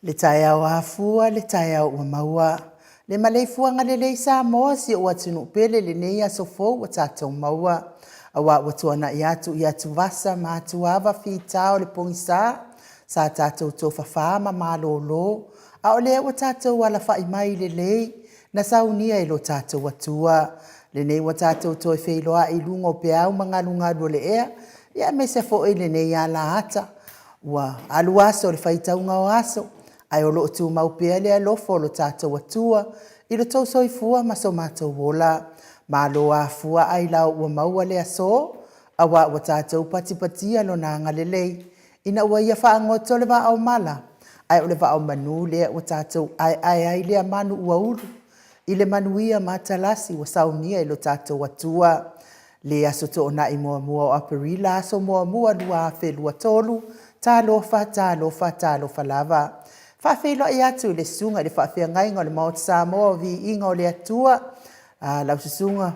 Le taia o hafua, le taia o maua. Le maleifua ngale le isa moa si o atunu pele le neia sofo o tatou maua. Awa o tuana iatu vasa ma atu ava fitao le pongisa. Sa tatou tofa fama ma lolo. A o lea o tatou wala fai mai le lei. Na saunia ilo tatou atua. Le nei o tatou toi feiloa i lungo pe au mangalunga le ea. Ia me se fo le neia la hata. Wa alu aso le faitaunga o aso. Ai o loo tu mau pea le alofo lo tātou atua, i lo tau soifua ma so mātou wola, ma lo a fua ai lau ua maua le aso, a wa ua tātou patipatia lo na ngalelei, ina ua ia whaangoto le wa au mala, ai o le wa au manu le ua tātou ai le manu ua uru, i le manu ia matalasi wa saunia i lo tātou atua, le aso to na i mua mua o aperila, aso mua mua lua whelua tolu, tā lofa lava. Whawhilo i atu le sunga le whawhia ngai ngā le Mount Samoa vi inga o le atua. Lau susunga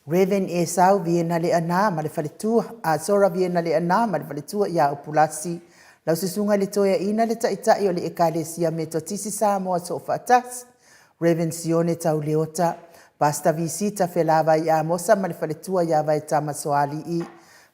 Reven e sau vi ena le ana ma le whaletua. Sora vi ena le ana ma le whaletua ia upulasi. Lau susunga le toia ina le taitai o le ekalesia me to tisi Samoa so whatas. Reven sione tau leota. Pasta visita whelava i a mosa ma le whaletua ia vai tama soali i.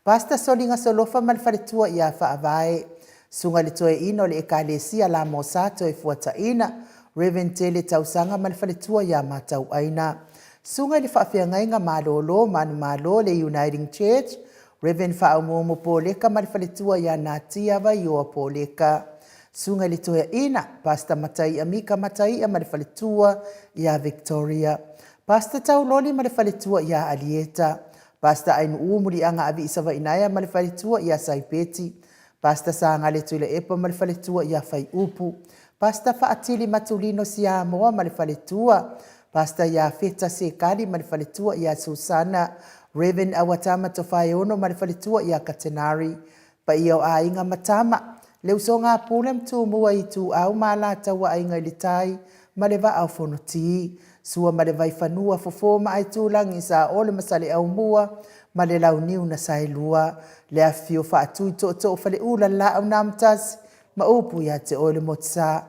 Pasta solinga solofa ma le whaletua ia whaavae. Sunga le toe ino le ekalesia la mosato e fuata ina, Reverend Tele tausanga malfaletua ya matau aina. Sunga le whawhia ngainga malolo manu malo le Uniting Church, Reverend Whaumomo Poleka malfaletua ya natiava yoa Poleka. Sunga le toe ina, Pastor Matai Amika Matai malfaletua ya Victoria. Pastor Tauloli malfaletua ya Alieta. Pastor Ainu Umuri anga avi isawa inaya malfaletua ya Saipeti. Pasta sanga le tule epa malfaletua ia fai upu. Pasta faatili matulino siya moa malfaletua. Pasta ia feta sekali malfaletua ia Susana. Reven awatama tofai ono malfaletua ia Katenari. Pa ia o ainga matama. Leu so ngā pule mtu mua i tu au malata wa ainga ilitai. Maleva au fonoti. Sua maleva i fanua fofoma ai tulangi sa ole masale au mua. Ma le lau niu na sailua, le a fio wha atui to fale ula la au namtas, ma upu ya te o le motsa.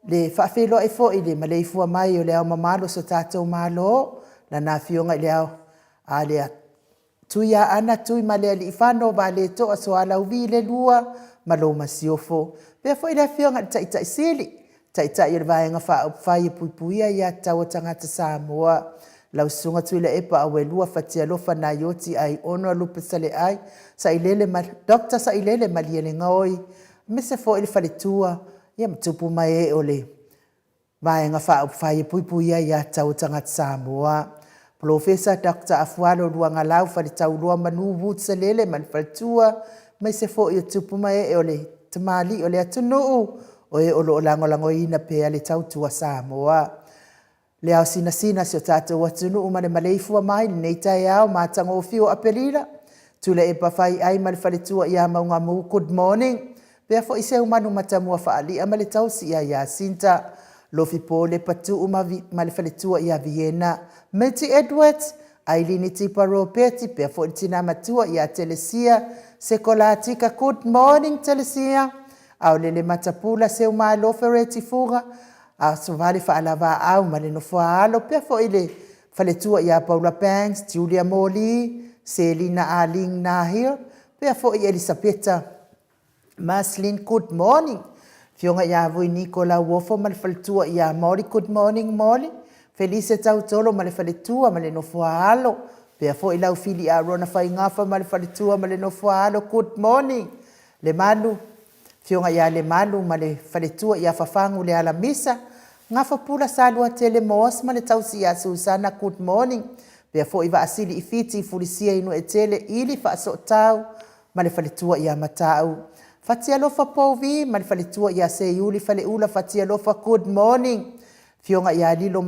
Le wha whilo e fo i le ma le ifua mai o le au mamalo so tātou malo, na nā fionga i le au a le a tui a ana tui ma le ali i whano ba le toa so a lau vi le lua, ma lo ma siofo. Pea fo i le fionga tai sili, tai o le vaenga whai puipuia i a tau tangata Samoa. Lau sunga tuila epa awe lua fatia lofa na yoti ai ono lupe sale ai. Sa ilele dokta sa ilele maliele ngoi. Mese fo ili faletua. Ia mtupu mai e ole. Vae nga whae puipuia ia tau tangat Samoa. Professor Dr. Afualo luanga lau faletau lua manu wut salele man faletua. Mese fo ili tupu mai e ole. Tamali ole atunu. Oe olo olango ina pea le tau tua Samoa. Le au sina si o tātou atunu umane maleifua mai nei tai au mātango o fio apelira. Tule e pawhai ai male whaletua i a maunga mu good morning. Pea fo ise umanu matamua whaali a male tausi i a Jacinta. Lofi po le patu male whaletua i a Vienna. Milty Edwards, Ailini Tiparo Peti, pea fo itina matua i a Telesia. Sekolatika good morning Telesia. Au lele matapula se umalofereti fuga. A so vale whaalava au male no whaalo pia fo ile whaletua ia Paula Banks, Julia Molly, Selina Arling Nahir, pia fo i Elisabetta Maslin, good morning. Fionga ia vui Nicola Wofo male whaletua ia Molly, good morning Molly. Felice Tautolo male whaletua male no whaalo, pia fo ilau fili a Rona Whaingafa male whaletua male no whaalo, good morning. Le malu, fionga ia le malu male whaletua ia whafangu le alamisa, nga fapula salua tele moas ma le tausi a Susana good morning. Pea fo iwa asili i fiti i fulisia inu e tele ili fa so tau ma le faletua ia matau. Fatia lofa povi ma le faletua ia se yuli fale ula fatia lofa good morning. Fionga ia lilo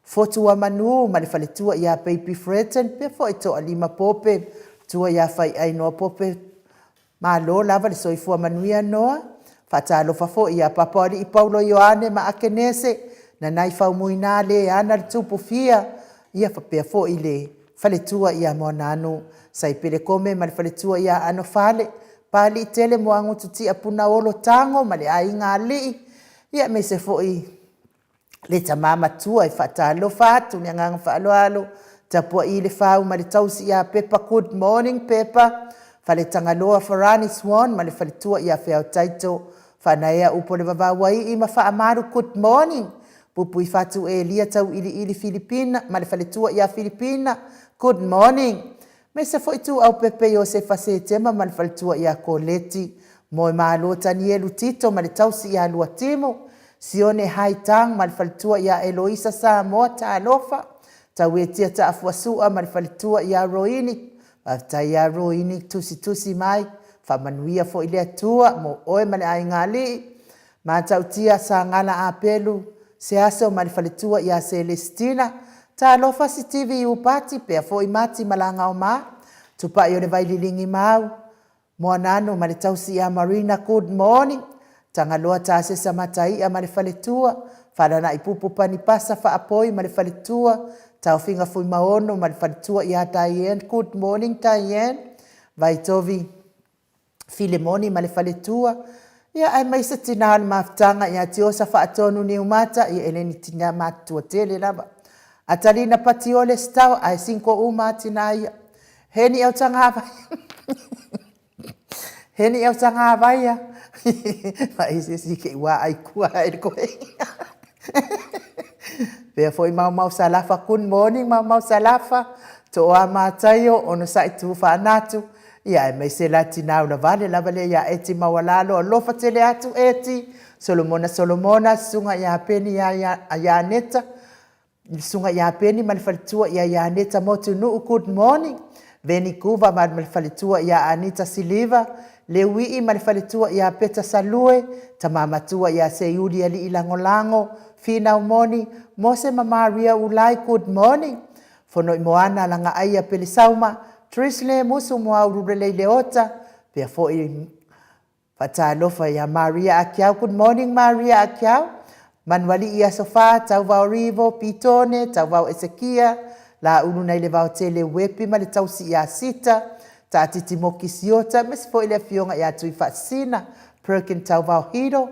fotua manu ma le faletua ia baby Fretten. Pea fo ito alima pope tua ia fai ainoa pope ma lo lava le soifua manuia noa. Fata lo fafo ia papori i Paulo Ioane ma akenese na nai fau muina le ana tupu fia ia fapea fo ile faletua ia monanu sai pele kome ma faletua ia ano fale pali tele mo angu tuti apuna olo tango ma le ainga li ia me se foi le tamama tua I whatalofa atu ni anganga whaaloalo tapua I le whau ma le tausi ia Peppa. Good morning Peppa. Whale tangaloa Farani Swan ma le whale tua ia whao taito whanaea upo le wawawai I ma whaamaru. Good morning. Pupui whatu e lia tau ili Filipina ma le whale tua ia Filipina. Good morning. Me se foi tu au Pepe o se whase tema ma le whale tua ia Koleti. Moe maalo Tanielu Tito ma le tausi ia Lua Timo. Sione Haitang ma le whale tua ia Eloisa Samoa ta alofa. Tau e tia ta afuasua ma le whale tua ia Roini. Tai ia Roini tusi mai. Whamanuia fo ilea tua mo oe ma le aingali. Ma tau tia sa ngala a pelu. Se aso ma le whale tua ia Celestina. Ta alofa si TV upati pea fo imati malanga o ma. Tupa i o le vaililingi mau. Moa nano ma le tausi ia Marina. Good morning. Tangaloa ta se sa matai a ma le whale tua. Whalana I pupu pani pasa wha apoi ma le whale tua. Tau finga fui maono ma le whale tua ia Diane. Good morning Diane. Vai tovi Filemoni ma le whale tua. Ia ai mai sa tina al maftanga ia tiosa wha atonu ni umata. Ia eleni tina matua tele laba. Atalina patiole stau ai sinko umatina ia. Heni au tanga vai. Heni au tanga vai ia. Vai se si ke wa ai kua ai koe. Pea foi mau salafa. Good morning mau salafa. To a matayo ono sa itu whanatu. Ia mai se latina una vale lava le ia eti mawalalo alofa tele atu eti. Solomona sunga ia peni ia neta. Sunga ia peni malfalitua ia neta motu nuu. Good morning. Veni kuva malfalitua ia Anita Siliva. Lewi malfalitua ia Peta Salue. Tamamatua ia Seyudi ali ilangolango. Fina umoni. Mose Maria Ulai. Good morning. Fono imoana langa aia pelisauma. Trisle musu mua ururele leota. Pea foi fatalofa ia Maria Akiau. Good morning Maria Akiau. Manuali ia sofa, tau vau Rivo, Pitone, tau vau Ezekia, la unu na ile vau tele wepi, ma le tau si ia Sita, ta titi moki siota, mes fo ile fionga ia tui fasina, Perkin tau vau Hiro,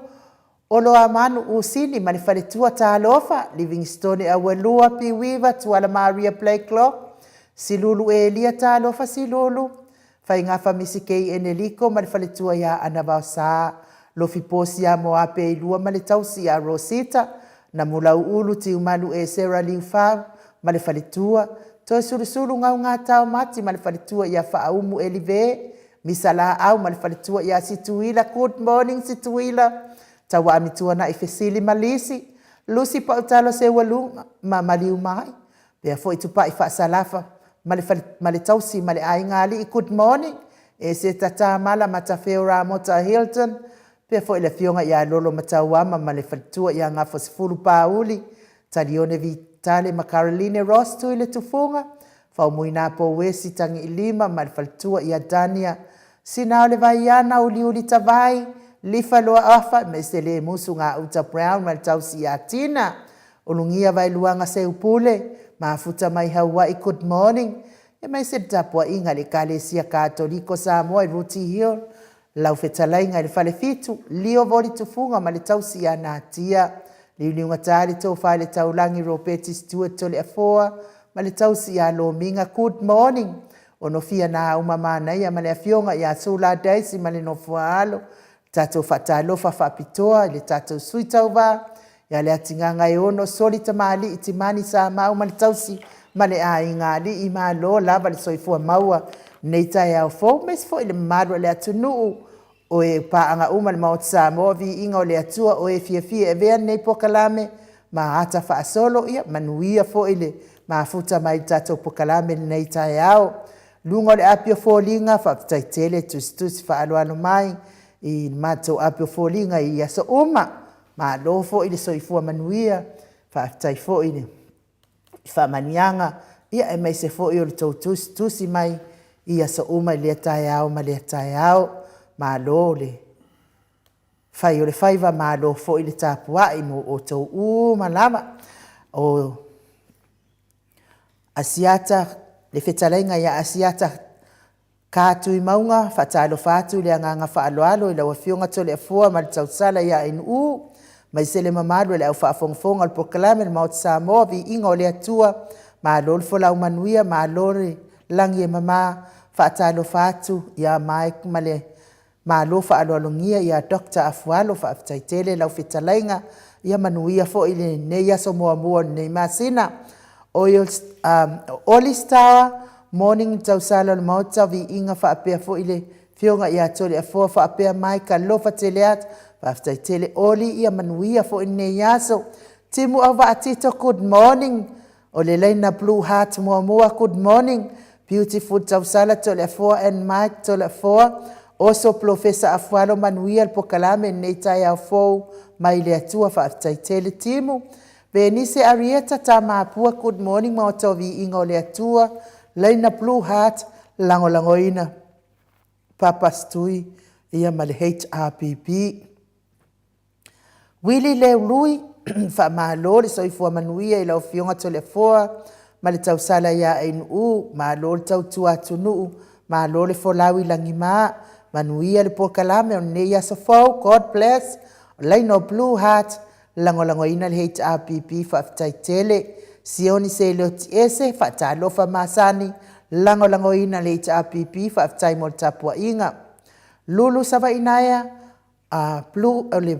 olo amanu usini, ma le fale tua ta alofa, Livingstone awelua piwiva, tuala Maria Playclock, silulu Elia ta alofa silulu, fai ngafa misikei eneliko, ma le fale tua ia anavau saa, Lofi posi a mo ape ilua ma le tausi a Rosita, na mula ulu ti umalu e Sarah Liufau, ma le falitua, to suru ngau ngā tau mati ma le falitua ia whaumu Elive, misala au ma le falitua ia Situila. Good morning Situila, tawa amitua na ifesili malisi, Lucy pautalo se walu ma maliu mai, pea fo itupa i whaasalafa, ma le tausi ma le aingali. Good morning, e se tata mala matafeo Ramota Hilton, Pea fo ile fionga ia lolo matauama ma le falitua ia ngā fosifuru pauli. Talione Vitale ma Caroline Ross tu ile tufunga. Fau muina po wesi tangi ilima ma le falitua ia Dania. Sina ole vaiana uli tavai. Lifa loa afa me se le musu ngā uta Brown ma le tausi ia Tina. Ulungia vai luanga se upule. Mafuta mai Hawaii. Good morning. E mai se tapua inga le Kalesia Katoliko Samoa Ruti Hill. Lau fetalainga le fale fitu, lio voli tufunga ma le tausi ia Natia. Liuniunga tali tau fale taulangi Ropeti Stewart tole afoa, ma le tausi ia Lominga. Good morning. Ono fia na umamana ia ma le afionga ia Sula Daisy ma le nofualo. Tato fatalofa fapitoa, le tato suitauva. Ia le atinganga e ono soli tamali itimani sa mau ma le tausi ma le aingali ima lo lava le soifua maua. Neita ya fo mes fo ile maro le atunu o e paanga uma le maot Samoa vi inga o le atua o e fia e vea nei pokalame ma ata fa solo ia manuia fo ile ma futa mai tato pokalame neita yao lungo le apio fo linga fa taitele tus fa alo mai I mato apio fo linga ia so uma ma lo fo ile so ifua manuia fa tai fo ile fa manianga ia e mai se fo ile tusi mai ia sa uma le taiao ma le taiao ma lole fai ole faiva ma lo fo ile tapua I mo o to ma lama o asiata le fetalenga ia asiata Ka tui maunga whatalo whātu le anganga whaaloalo i lawa fionga tole fua ma le tausala ia NU. Mai sele mamalu le au whaafongfonga le proklame le Mount Samoa vi inga o le atua ma lol fola umanuia ma lori langi e mama whaatalo whātu ia Mike male ma lo whaaloalongia ia Dr. Afualo whaaftaitele lau whitalainga ia manuia fo ile neia so mua mua nei masina. Oli Star morning tausala le Mount vi inga whaapea fo ile fionga ia tole a fua whaapea Mike alofa teleat whaaftaitele oli ia manuia fo ile yaso. Timu awa atito good morning. O le leina Blue Heart mua mua good morning. Beautiful tausala tole a fua and Mike tole a fua. Also Professor Afualo manuia le pokalame nei tai au fou mai le atua whaaftaitele timu. Venise Arieta ta maapua good morning ma o tovi inga o le atua. Leina Blue Heart lango langoina. Papa Stui ia ma le HRPP. Willie Leului fa malori soifua manuia i lau fionga tole foa ma le tausala ia NU malori tautua tunuu malori folawi langima manuia le pokalame o nei aso fau God bless Leina Blue Heart lango langoina le HRPP whaaftaitele sioni se leoti ese whaatalofa masani lango langoina le HRPP whaaftai mo tapua inga Lulu sawa inaya Blue ole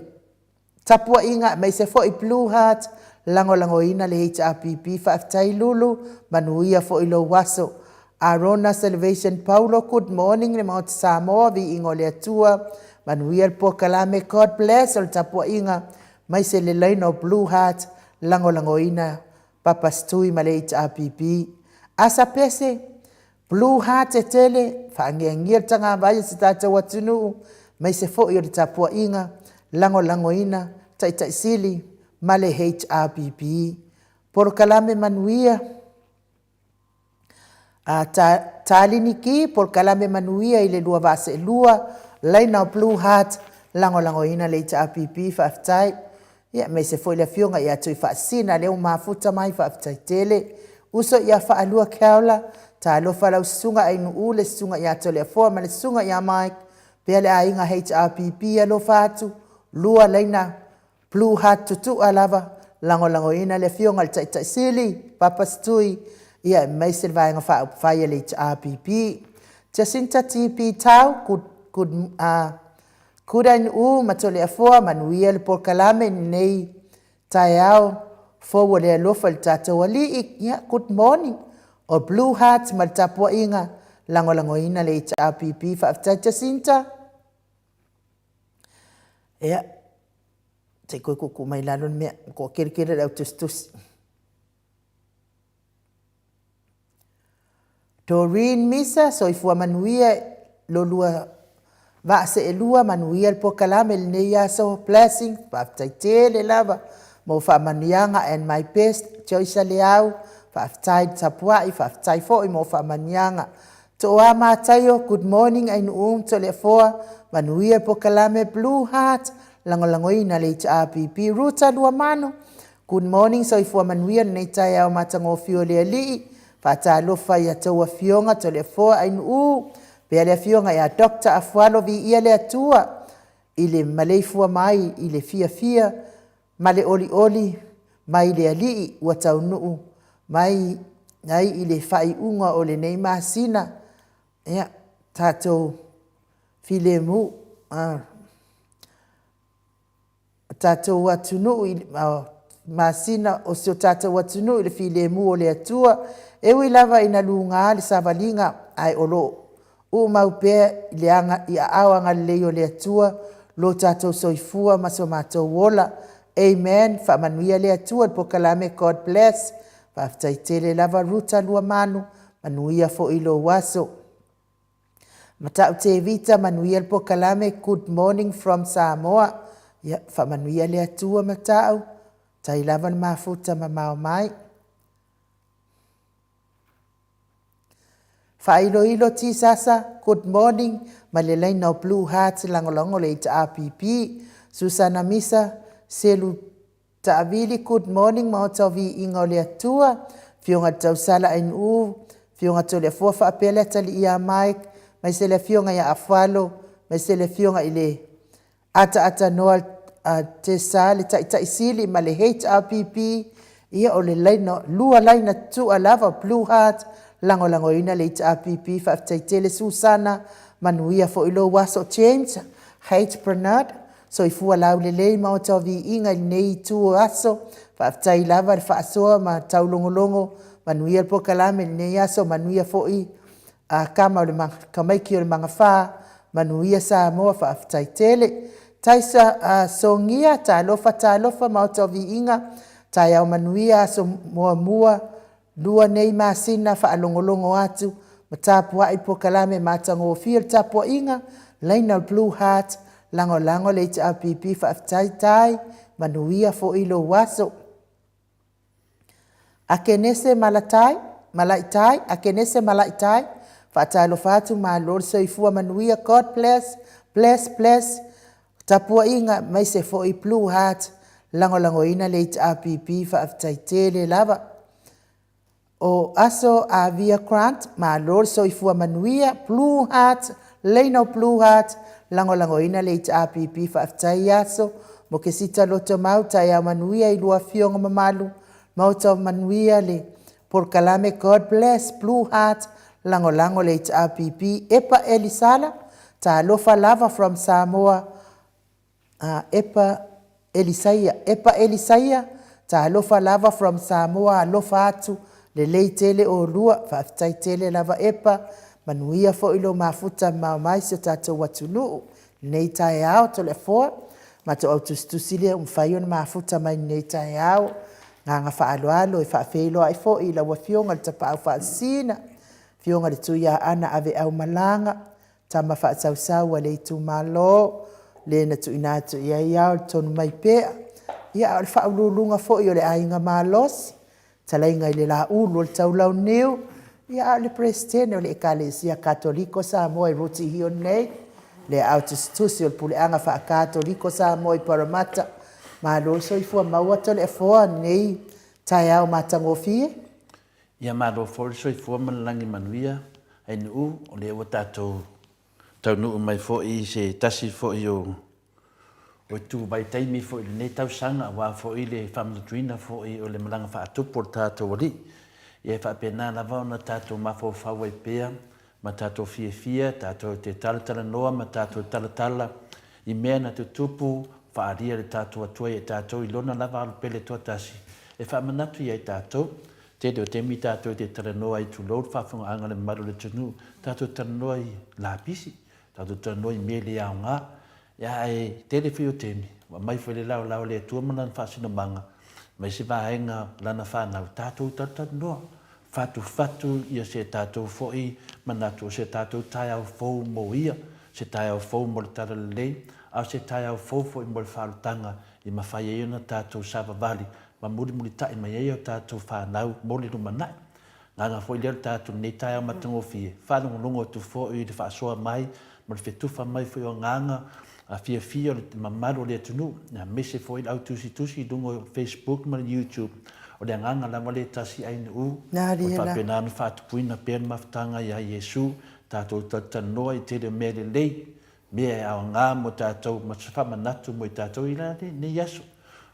tapua inga mai se fo i Blue Heart lango langoina le HRPP whaaftai Lulu manuia fo ilo waso Arona Salvation Paulo good morning le Mount Samoa vi ingo le atua manuia le pokalame God bless o tapua inga mai se le Leina Blue Heart lango langoina Papa Stui ma le HRPP asa pese Blue Heart e tele whaangiangia tanga vaya si tata watunu mai se fo i le tapua inga lango langoina tai sili ma le HRPP por kalame manuia taliniki por kalame manuia i le lua vase lua Leina Blue Heart lango langoina le HRPP whaaftai ia mai se foi le fionga ia tui whaasina leo mafuta mai whaaftai tele uso ia whaalua keola ta alofa lau sunga ainu ule sunga ia tole foa ma le sunga ia Mike pea le ainga HRPP alofa atu lua Leina Blue Heart tutu alava lango langoina le fionga le tai sili Papa Stui ia mai se vaenga whaia le HRPP Jacinta TP tau kudain matole afoa manuia le porkalame nei tai au fo le alofa le tatou alii ia good morning o Blue Heart ma le tapua inga lango langoina le HRPP whaaftai Jacinta ia te koe kuku mai lalon mea ko kere lau tustusi Doreen Misa soifua manuia lo lua Vase e lua manuia le pokalame le nei aso blessing whaaftai tele lava mo whaamanianga and my best choice le au whaaftai tapua i whaaftai fo i mo whaamanianga to a matayo good morning ainu tole foa manuia le pokalame Blue Heart lango langoina le HRPP Ruta lua mano good morning soifua manuia nei tai au matango fio le alii whaatalofa ia taua fionga tole foa ainu Pea le fionga ia Dr. Afualo vi ia le atua ile maleifua mai ile fia male oli mai le alii ua taunuu mai nai ile fai unga o le nei masina ia tatou filemu tatou watunuu masina o sio tatou watunuu ile filemu o le atua ewi lava ina lunga le savalinga ai olo o maupea leanga i awanga leo le atua lo tatou soifua ma so matou wola amen whaamanuia le atua le pokalame God bless whaaftai tele lava Ruta lua manu manuia fo ilo waso matau te vita manuia le pokalame good morning from Samoa ia whaamanuia le atua matau tai lava mafuta mamao mai Whailo ti sasa, good morning, Leina Blue Heart langolongo le HRPP, Susana Misa, Selu Taavili, good morning, maotavi inga le atua, fionga tausala NU, fionga tole fofa apele tali ia Mike, mai se le fionga ia afalo, mai se le fionga i le ata noa te sa le tai sili ma le HRPP ia o le laina lua laina tu alava Blue Heart lango ina le HRPP fa taitele Susana manuia fo ilo waso James H Bernard so i fua lau le ma o tawi inga nei tu aso fa tai lava fa so ma taulongolongo manuia po kalame nei aso manuia fo i kama le kamaiki o le manga fa manuia sa mo fa taitele taisa songia ta lofa ma o tawi inga tai au manuia so mua lua nei masina fa alongolongo atu matapua i po kalame matango fil tapua inga laina Blue Heart lango le HRPP fa tai manuia fo ilo waso akenese malaitai akenese malaitai fa talo fatu ma lor so ifua manuia God bless tapua inga mai se fo i Blue Heart lango ina le HRPP fa taitele lava o aso a via grant ma lor so ifua manuia Blue Heart leino Blue Heart lango ina le HRPP fa tai aso mo ke sita loto mau tai a manuia i lua fionga mamalu mau tau manuia le por kalame God bless Blue Heart lango le HRPP epa Elisala ta lofa lava from Samoa epa Elisaia ta lofa lava from Samoa lofa atu le leitele o lua fa taitele lava epa manuia fo ilo mafuta mai se tato watunu nei tai ao to le fo ma to autustusile mfaio mafuta mai nei tai ao nga fa alo e fa feilo ai fo ila wa fionga te pa fa sina fionga le tuia ana ave au malanga tama fa sau le tu malo le na tu ina tu ia tonu mai pe ia fa ulunga fo i le ainga malos talainga ile la ulu tau lau new ia le presidente le ekalesia katoliko sa moi ruti hio nei le autistus il pule anga fa katoliko sa moi paramata ma lo so i fua maua tole fo nei tai au matango fie ia ma lo fo so i fua malangi manuia ai nu o le watato tau nu mai fo i se tasi fo i o tu vai taimi fo i nei tau sanga wa fo i le family trina fo i o le malanga fa atu portato wali ia fa pena la va na tato ma fo fa wai pea ma tato fia tato te tala noa ma tato tala i mea na te tupu fa aria le tato atua e tato i lona lava alu pele toa tasi e fa manatu ia i tato te deo te mi tato te tala noa i tu load fa funga anga le maru le tunu tato tala noa i la pisi tato tala noa i mele au ngā ia e te le fio temi wa mai fo le lau le tua mana fa sino manga mai se va henga lana fa na tato tala noa fatu ia se tato foi manatu se tato tai au fo mo ia se tai au fo mo tala le au se tai au fo mo faltanga i mafai ia na tato sava vali ma muri tai mai ia tato fa nau mo le mana nga foi le tato nei tai au matango fi fa longo tu fo i de fa so mai mo fe tu fa mai foi nganga a fia mamaro le tunu na mese foi au tusi dungo Facebook ma YouTube o le nganga la wale tasi ai u o fa pena no fa tuina pen maftanga ya Yesu tato tatano i te mele lei me a nga mo tato ma fa manatu mo tato ila ni Yesu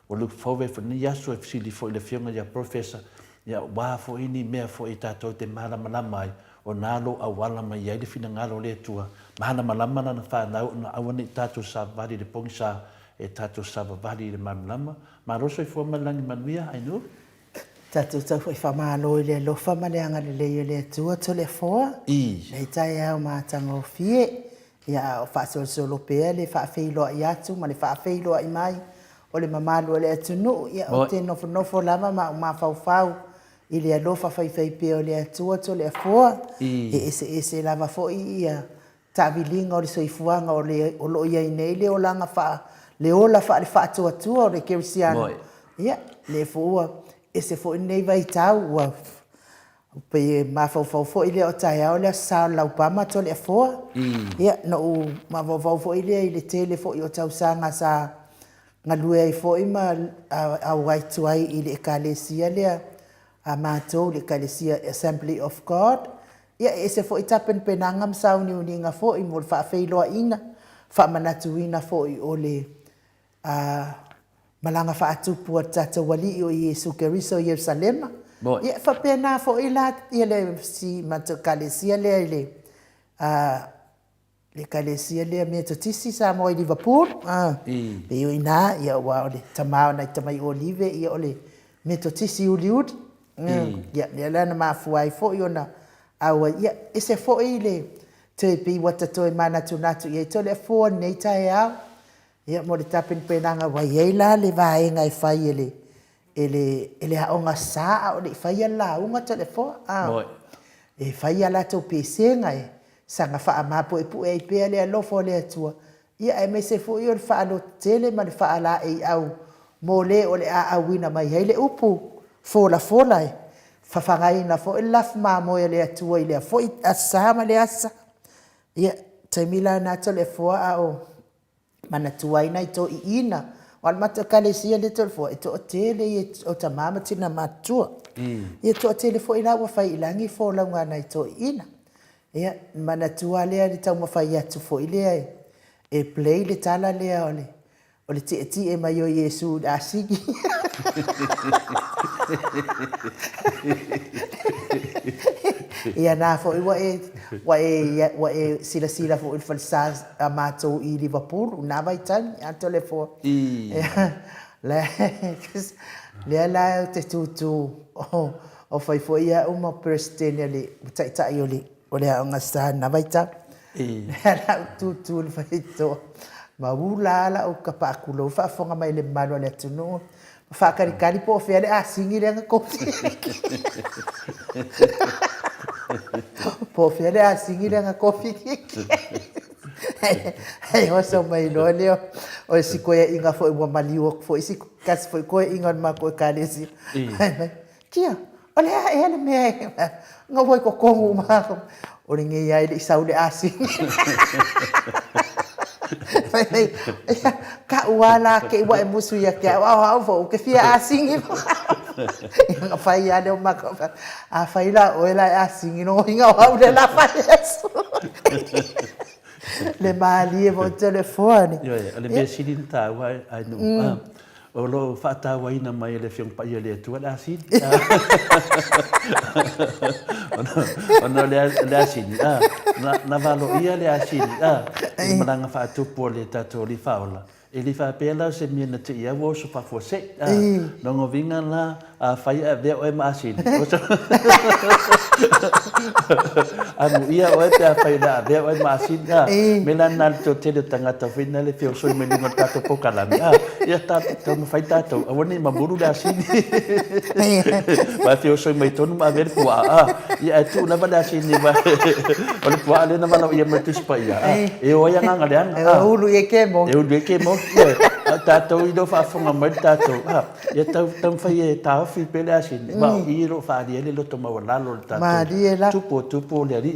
o look forward for ni Yesu if sili fo le fiona ya professor ya wa fo ini me fo i tato te mala mai o nalo a wala mai ya le fina ngalo le tua mana malama na fa na awani tato sa vali de pongsa e tato sa vali de malama ma roso fo malangi manuia ai no tato tau foi famalo le lo famale anga le tua to le fo nei tai au matango fie ia o fa so pe le fa feilo ia tu ma le fa feilo ai mai o le mamalo le tunu ia o te no fo lava ma fa i le alofa fai pe o le tua to le fo e se lava fo ia tavilinga o le soifuanga o lo ia nei le o langa fa le ola fa le fa tua o le kerisiano ia le fo e se fo nei vai tau wa pe ma fo ile o tai o le sa la upama to le fo ia no ma fo ile tele fo o tau sanga sa ngalue fo ima a wai tuai ile kalesia le a mato le kalesia Assembly of God ia e se fo'i tapenpenanga masauniuninga fo'i mo le fa'afeiloaina fa'amanatuina fo'i o le malanga fa'atupu a tatou ali'i o Iesu Keriso i Ierusalema ia fa'apena fo'i la ia le si matakalesia lea i le kalesia lea metotisi sa mo i Liverpool pe ina ia ua o le tamao na i tamai olive ia o le metotisi uliudi ia le lana mafuai fo'i ona aua ia ese fo'i le te pi wata toi mana tunatu ia to le fo nei tai au ia mo le tapenpenanga wa ia la le vaenga e fai ele aonga sa o le fai la unga to le fo e fai ala to pesenga e sanga fa amapo e pu e pe le lofo le atua ia e me se fo'i o fa lo tele ma le fa ala e au mo le o le a wina mai hele upu fola e fafangaina fo el laf mamo ele atua ile fo asama le asa ia taimila na to le fo a o mana tuaina i to ina wal mata kalesia le to fo to tele i o tamama tina matua ia to tele fo ina wa fai ilangi fo la ngana i to ina ia mana tuale le tau ma fai atu fo ile e play le tala le o le ti e mai o Yesu asigi ia na fo wa e sila fo il falsa amato i Liverpool na vai tan a telefo le la te tu o fai fo ia uma prestene le ta ioli o le nga sta na vai tan la tu le fai to ma ula la o kapakulo fa fonga mai le malo le tunu fa kari po fe le asingi le kofi po fe le asingi le kofi ai o so mai lo le o si ko inga fo mo mali o fo si kas fo ko inga ma ko kalesi kia ole ele me ngo voi ko kongu ma o ringe ia le saule asingi ka wala ke wa musu ya ke wa fo ke fia asingi nga fai ale o maka a fai la o la asingi no inga wa le la fai eso le mali e vo telefone yo le be silinta wa ai no o lo fata wa ina mai le fiong pa le tu la asin ono le asin na valo ia le asin malanga fa tu po le tato li faula e li fa pela se mina te ia wo so pa fo se no ngo vinga la a fai a ve o asin anu ia o te a fai la ve o asin melana to te tanga to fina le fio so me no tato po kala ia tato mo fai tato a woni maburu la asin ba fio so me tonu ma ver po ia tu na ba asin ni ba o le po ale na ba ia me tis pa ia e o ia nga le ulu e kemo tato i do fa fonga mai tato ia tau fai e tau fi pele asin ba i ro fa di ele lo to ma wala lo tato tupo le ri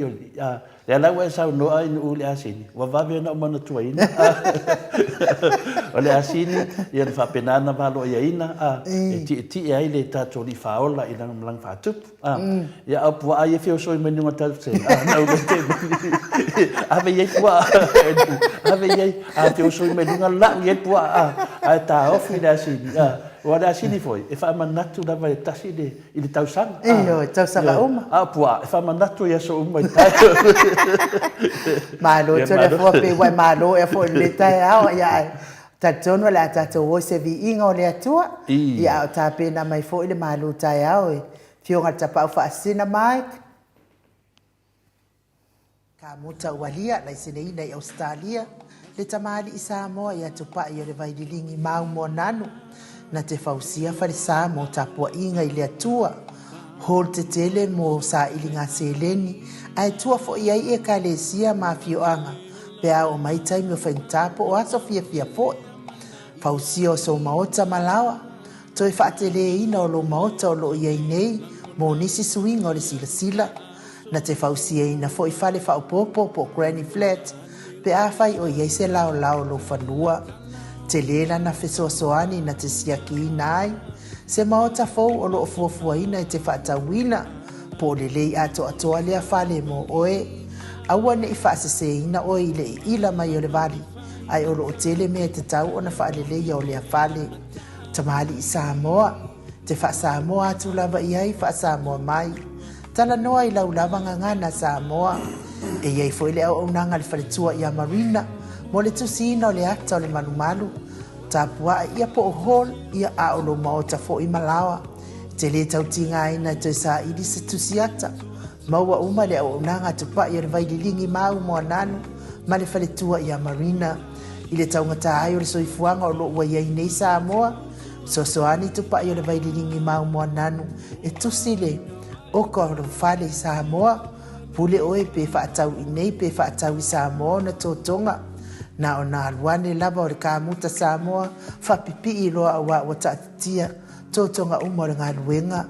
le la wa sa no ai no le asin wa va be na mana tu ina o le asin ia fa penana va lo ia ina ti ai le tato li fa ola ina lang fa tup ia apu ai fi so me no tato se no te ave ye kwa ave ye a fi so me no la ye kwa a ta ofi le asin wala sini foi e fa manatu da vai taside i tau sang tausanga uma apua e fa manatu ia so uma tai malo tole fo pe wai malo e fo le tai au ia tatono la tato o se vi inga le atua ia ta pe na mai fo le malo tai au e fionga tapa fa sina mai ka muta walia la sine ina i Australia le tamali Samoa ia tupa ia le vai dilingi mau mo nanu na te fausia farisa mo tapua inga i le atua hol te tele mo sa ilinga seleni ai tua fo iai e kalesia ma fioanga pe a o mai taimi o whaintapo o aso fia fo fausia o so maota malawa toi whaatele ina o lo maota o lo iai nei mo nisi suinga o le sila na te fausia ina fo i fale whaupopo po Granny Flat pe a fai o iai se lao lo whanua te lela na fesoasoani na te siaki nai se maota fou o loo fuafuaina i te whaatawina po le lei atoa le fale mo oe aua ne i faaseseina oe i le ila mai o le vali ai o loo tele mea te tau ona faalelei o le afale tamali i Samoa te faasamoa atu lava i ai faasamoa mai tala noa i laulava ngangana Samoa e iai foi le auaunaga le faletua ia Marina mo le tusina o le ata o le malumalu tapua ia po o hol ia aolo maota fo i malawa te le tautigaina toe saʻili se tusiata maua uma le auaunaga tupaʻi o le vaililingi mau mo ananu ma le faletua ia Marina i le taugata ai o le soifuaga o loo ua iai nei Samoa soasoani tupaʻi o le vaililingi mau mo ananu e tusi le oka o le fale i Samoa pule oe pe faatau i nei pe faatau i Samoa ona totoga na ona aluane lava o le kamuta Samoa faapipii i loa auā ua taʻatitia totoga uma o le galuega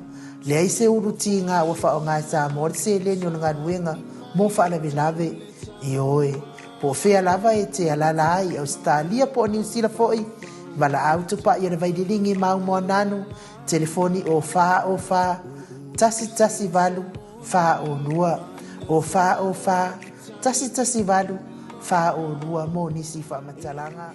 leai se ulutiga ua faaaogā e Samoa le seleni o le galuega mo faalavelave i oe po fea lava e te alala ai Australia po o Niusila foʻi valaau tupaʻi o le vaililingi maumoananu telefoni o fā tasi valu fāolua o fā tasi valu fāolua mo nisi faamatalaga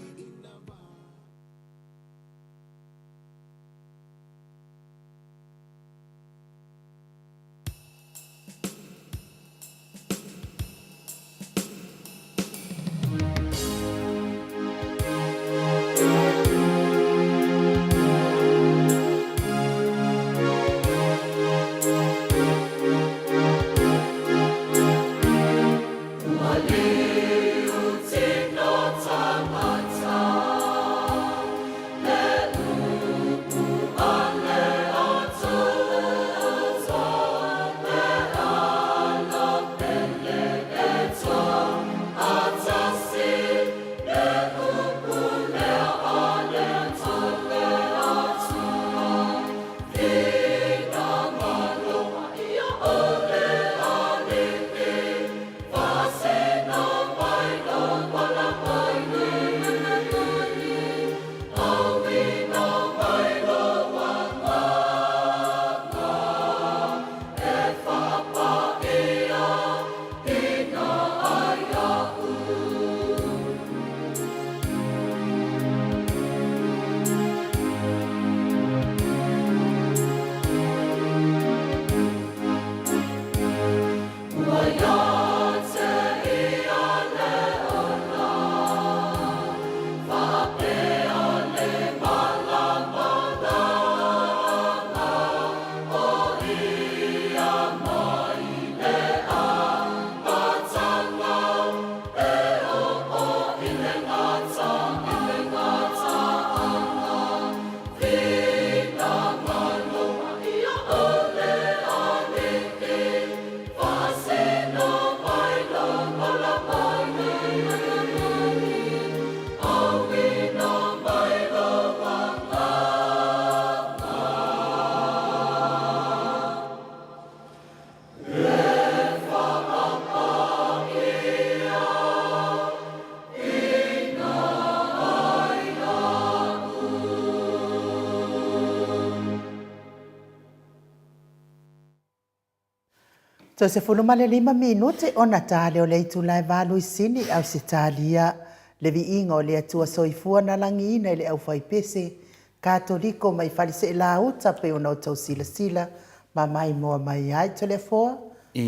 So se fulumale 5 minuti ona tale o le itulai valu isini au se talia le viinga o le atua soifua na langiina i le au faipese katoliko mai falise la uta pe ona o tau sila ma mai moa mai ai telefoa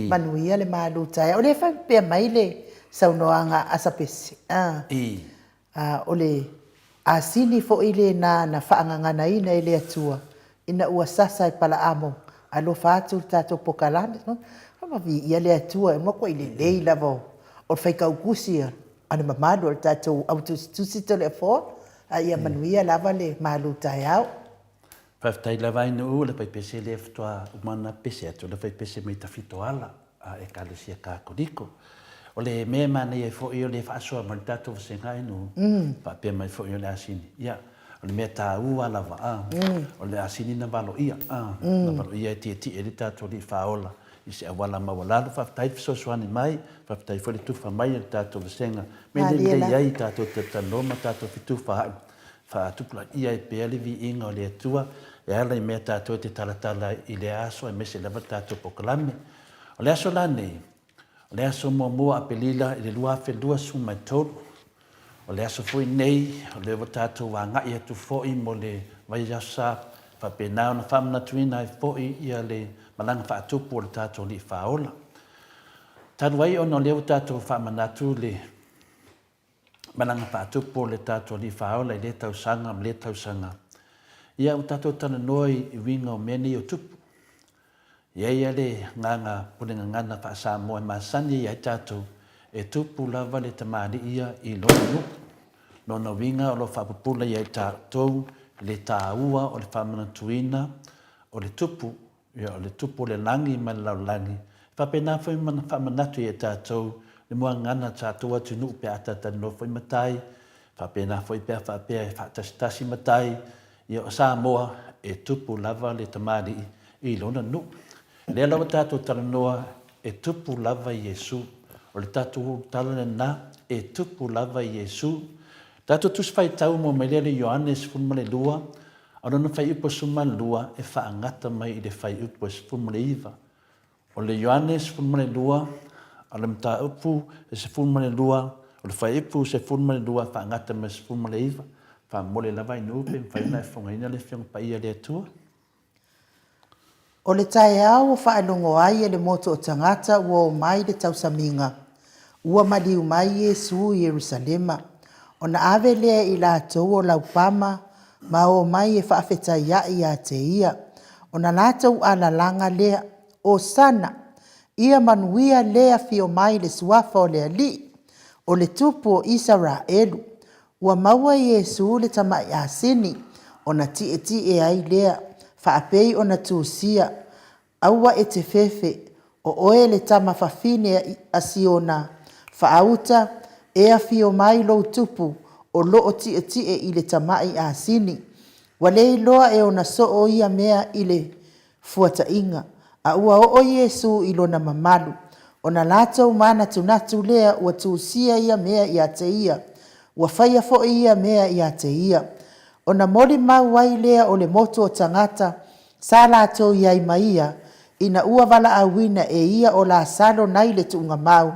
manuia le maluta o le fa pe mai le saunoanga asapese o le asini fo ile na faanganga ina ile atua ina ua sasa e pala amo alo fatu tato pokalande no ma vi ia le atua e moko ile lei lavo o fai kaukusi ana mamado tato autostusi telefon ia manuia lava le maluta yao Faftai lava inu le pai pese le ftoa umana pese atu le fai pese me tafito ala e kalesia ka kodiko o le me mana e fo io le faso ma tato senga inu pa pe mai fo io le asini ia o le me ta u ala va o le asini na valo ia na valo ia ti e tato li faola i se wala ma wala faftai so swani mai faftai fo le tufa mai tato senga me le ia tato te tanoma tato fitufa fa tupla ia e pele vi inga o le atua e ala I mea tātou te talatala I le aso e mese lava tātou pokalame. O le aso la nei, o le aso mua apelila I le lua whelua su mai tolu. O le aso fui nei, o le tātou wa ngai atu foi mo le vai asa whapenao na whamana tuina I foi ia le malanga whaatupu o le tātou li whaola. Tanu ai ono leo tātou whamanatu le malanga whaatupu o le tātou li whaola I le tausanga le tausanga. Ia o tātou tana noi I winga o meni o tupu. Ia ia le nganga pulinga ngana whaasa moe masani ia tātou e tupu lava le tamari ia I lona nuku. Nona winga o lo whapupula ia tātou le tāua o le whamanatuina o le tupu. Ia o le tupu le langi ma le laulangi. Whapena whai mana whamanatu ia tātou le mua ngana tātou atu nuku pe atata no whai matai. Whapena whai pia whapea e whaatasi matai. Ia o Samoa e tupu lava le tamari I lona nuku. Lea lawa tātou talanoa e tupu lava Iesu. O le tātou talana e tupu lava Iesu. Tātou tusi whai tau mo me lele Ioannes fulmale lua. Arona whai upo suma lua e whaangata mai I le whai upo fulmale iwa. O le Ioannes fulmale lua. Ala mta upu e se fulmale lua. O le whai upu se fulmale lua whaangata mai se fulmale iwa. Wha mole lava I nupe mwhai nai whongaina le whiong pa ia le atua. O le tae au o whaalongo ai e le moto o tangata ua o mai le tausaminga. Ua maliu mai Iesu I Yerusalema. O na ave lea I la tau o laupama ma o mai e whaafetai ai a te ia. O na lātou ala langa lea o sana. Ia manuia lea fio mai le suafa o lea li. O le tupu o Israelu. Ua maua Iesu le tamai asini. O na tie ai lea. Whaapei o na tūsia. Aua e te fefe. O oe le tama whawhine asiona. Whaauta ea fio mai lo tupu. O loo tie I le tamai asini. Walei loa e o na so o ia mea I le fuata inga. A ua o Iesu I lona mamalu. O na lātou mana tunatu lea ua tūsia ia mea I a te ia. Ua whaia fo ia mea I a te ia. O na mori mau ai lea o le moto o tangata. Sa lātou iai maia. Ina ua wala awina e ia o la salo nai le tuunga mau.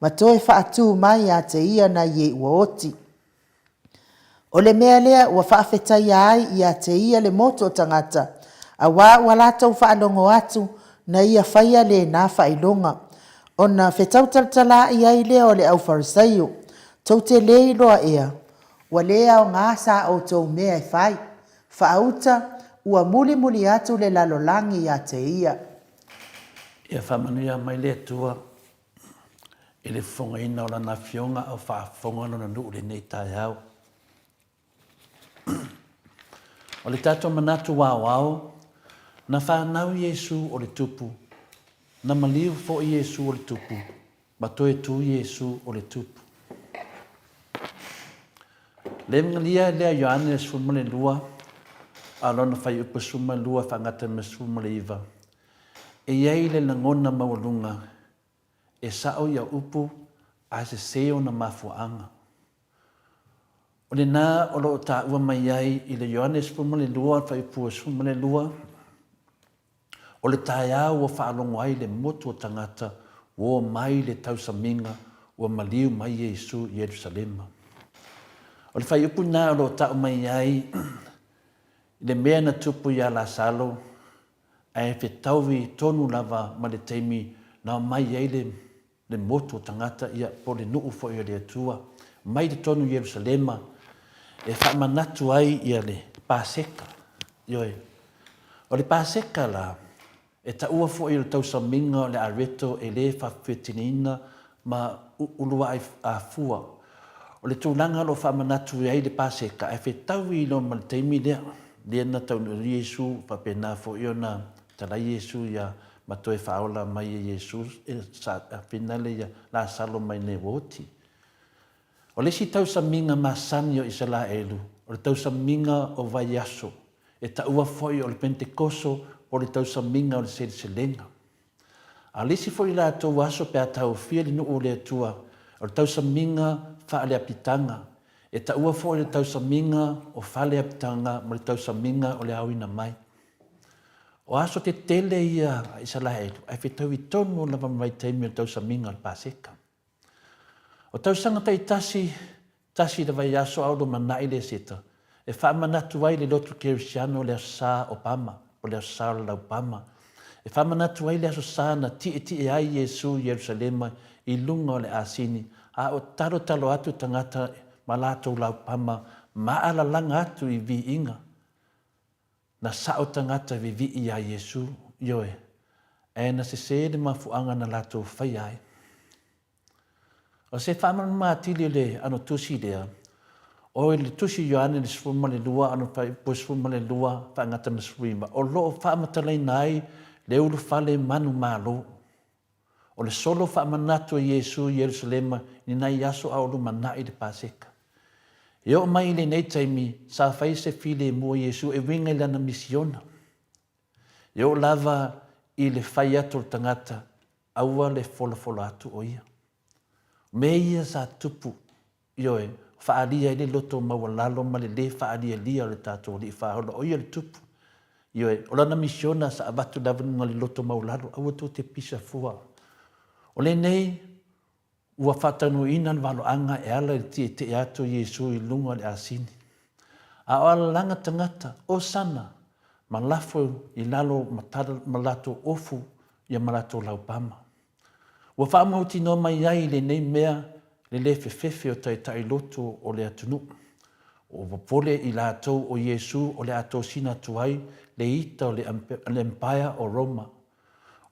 Ma toe whaatu mai a te ia na ie ua oti. O le mea lea ua whaafetai ai I a te ia le moto o tangata. A wa lātou whaalongo atu na ia whaia le nā whailonga. O na whetautaltala I ai lea o le au farisaio. Tau te lei loa ea. Wa lea o ngā sa o tau mea e whai. Whaauta ua muli atu le lalolangi a te ia. Ia whamanuia mai le tua. I le whongaina o lana whionga o whaafonga lana nuu le nei tai au. O le tātou manatu wāwao. Na whanau Iesu o le tupu. Na maliu fo Iesu o le tupu. Ma toe tu Iesu o le tupu. Le mngalia lea Ioannes fulmale lua. Alona whai upa suma lua whangata me fulmale iwa. E iei le langona mawalunga. E sao ia upu a se seo na mafuanga. O le nā o lo ta ua mai ai I le Ioannes fulmale lua whai upu fulmale lua. O le taia ua whaalongo ai le motu o tangata. Ua mai le tausaminga. Ua maliu mai Iesu Yerusalema. O le whai upu nā o lo ta mai ai. Le mea na tupu ia la salo. Ai fe tauwi tonu lava ma le teimi. Na mai ai le motu o tangata ia po le nuu fo ia le atua. Mai le tonu Yerusalema. E whamanatu ai ia le Paseka. Ioi. O le Paseka la. E ta ua fo ia le tausaminga o le areto e le whawhetinina ma ulua a fua. O le tūlanga lo whamanatu ai le Paseka. E whetauwi lo ma le teimi lea. Lea na taunu Iesu whapena fo ia na tala Iesu ia matoe whaola mai Iesu e sa finale ia la salo mai ne woti. O le si tausaminga masani o Israelu. O le tausaminga o Vaiaso. E ta ua foi o le Pentekoso o le tausaminga o le Seliselenga. A lisi foi la tau aso pe a tau fia li nuu le atua. O le tausaminga whaale apitanga. E ta ua foi le tausaminga o whaale apitanga mo le tausaminga o le awina mai. O aso te tele ia Israel, ai whetau I tonu na mai teimi o tau saminga al Paseka. O tau sanga tai tasi da vai aso au do manai le seta. E wha manatu ai le lotu Kirisiano le sa Obama, o le sa la Obama. E wha manatu ai le aso sa na ti ai Yesu Yerusalema I lunga o le asini. A o talo atu tangata malato la Obama, maala langa atu I vi inga. Na sao tangata vi ia Yesu, yoe. E na se de mafuanga na lato whai ai. O se whaman mātili le ano tusi lea, o le tusi Ioane le sfuma le lua, ano po sfuma le lua, whaangata na sfuma. O loo whamatalai nai, le ulu whale manu malo. O le solo whamanatu Yesu Yerusalema, ni nai aso aulu manai de Paseka. Eo mai le nei taimi, sa whai se file mua Yesu e winga I lana misiona. Eo lava I le whai atu tangata, aua le fola atu o ia. Me ia sa tupu, ioe, whaalia I le loto mawalalo ma le whaalia lia le tātou li whahola, o ia le tupu. Ioe, o lana misiona sa abatu davanunga le loto mawalalo, aua tō te pisa fua. O le nei, ua whatanu ina walo anga e ala te atu Yesu I lunga le asini. A o ala langa tangata, o sana, ma lafo I lalo malato ofu, ia malato laupama. Ua whaamauti no mai ai le nei mea le le fefefe o tai loto o le atunu. O wapole I lātou o Yesu o le ato sina tuai le ita o le empire o Roma.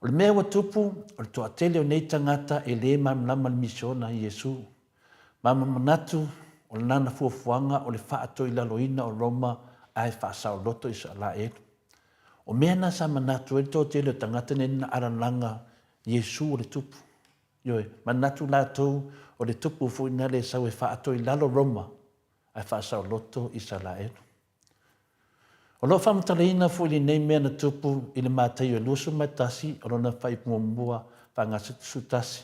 O le mea watupu o le toa tele o nei tangata e le mamlama le misiona Yesu. Mama manatu o le nana fuafuanga o le whaato I laloina o Roma ai whaasao loto I sa la elu. O mea na sa manatu e toa tele o tangata ne na arananga Yesu o le tupu. Ioe, manatu lātou o le tupu fuina le sau e whaato I lalo Roma ai whaasao loto I sa la elu. O lo whamataleina fu I nei mea na tupu I le mātai o lusu mai tasi o lona whai mua whangasutasutasi.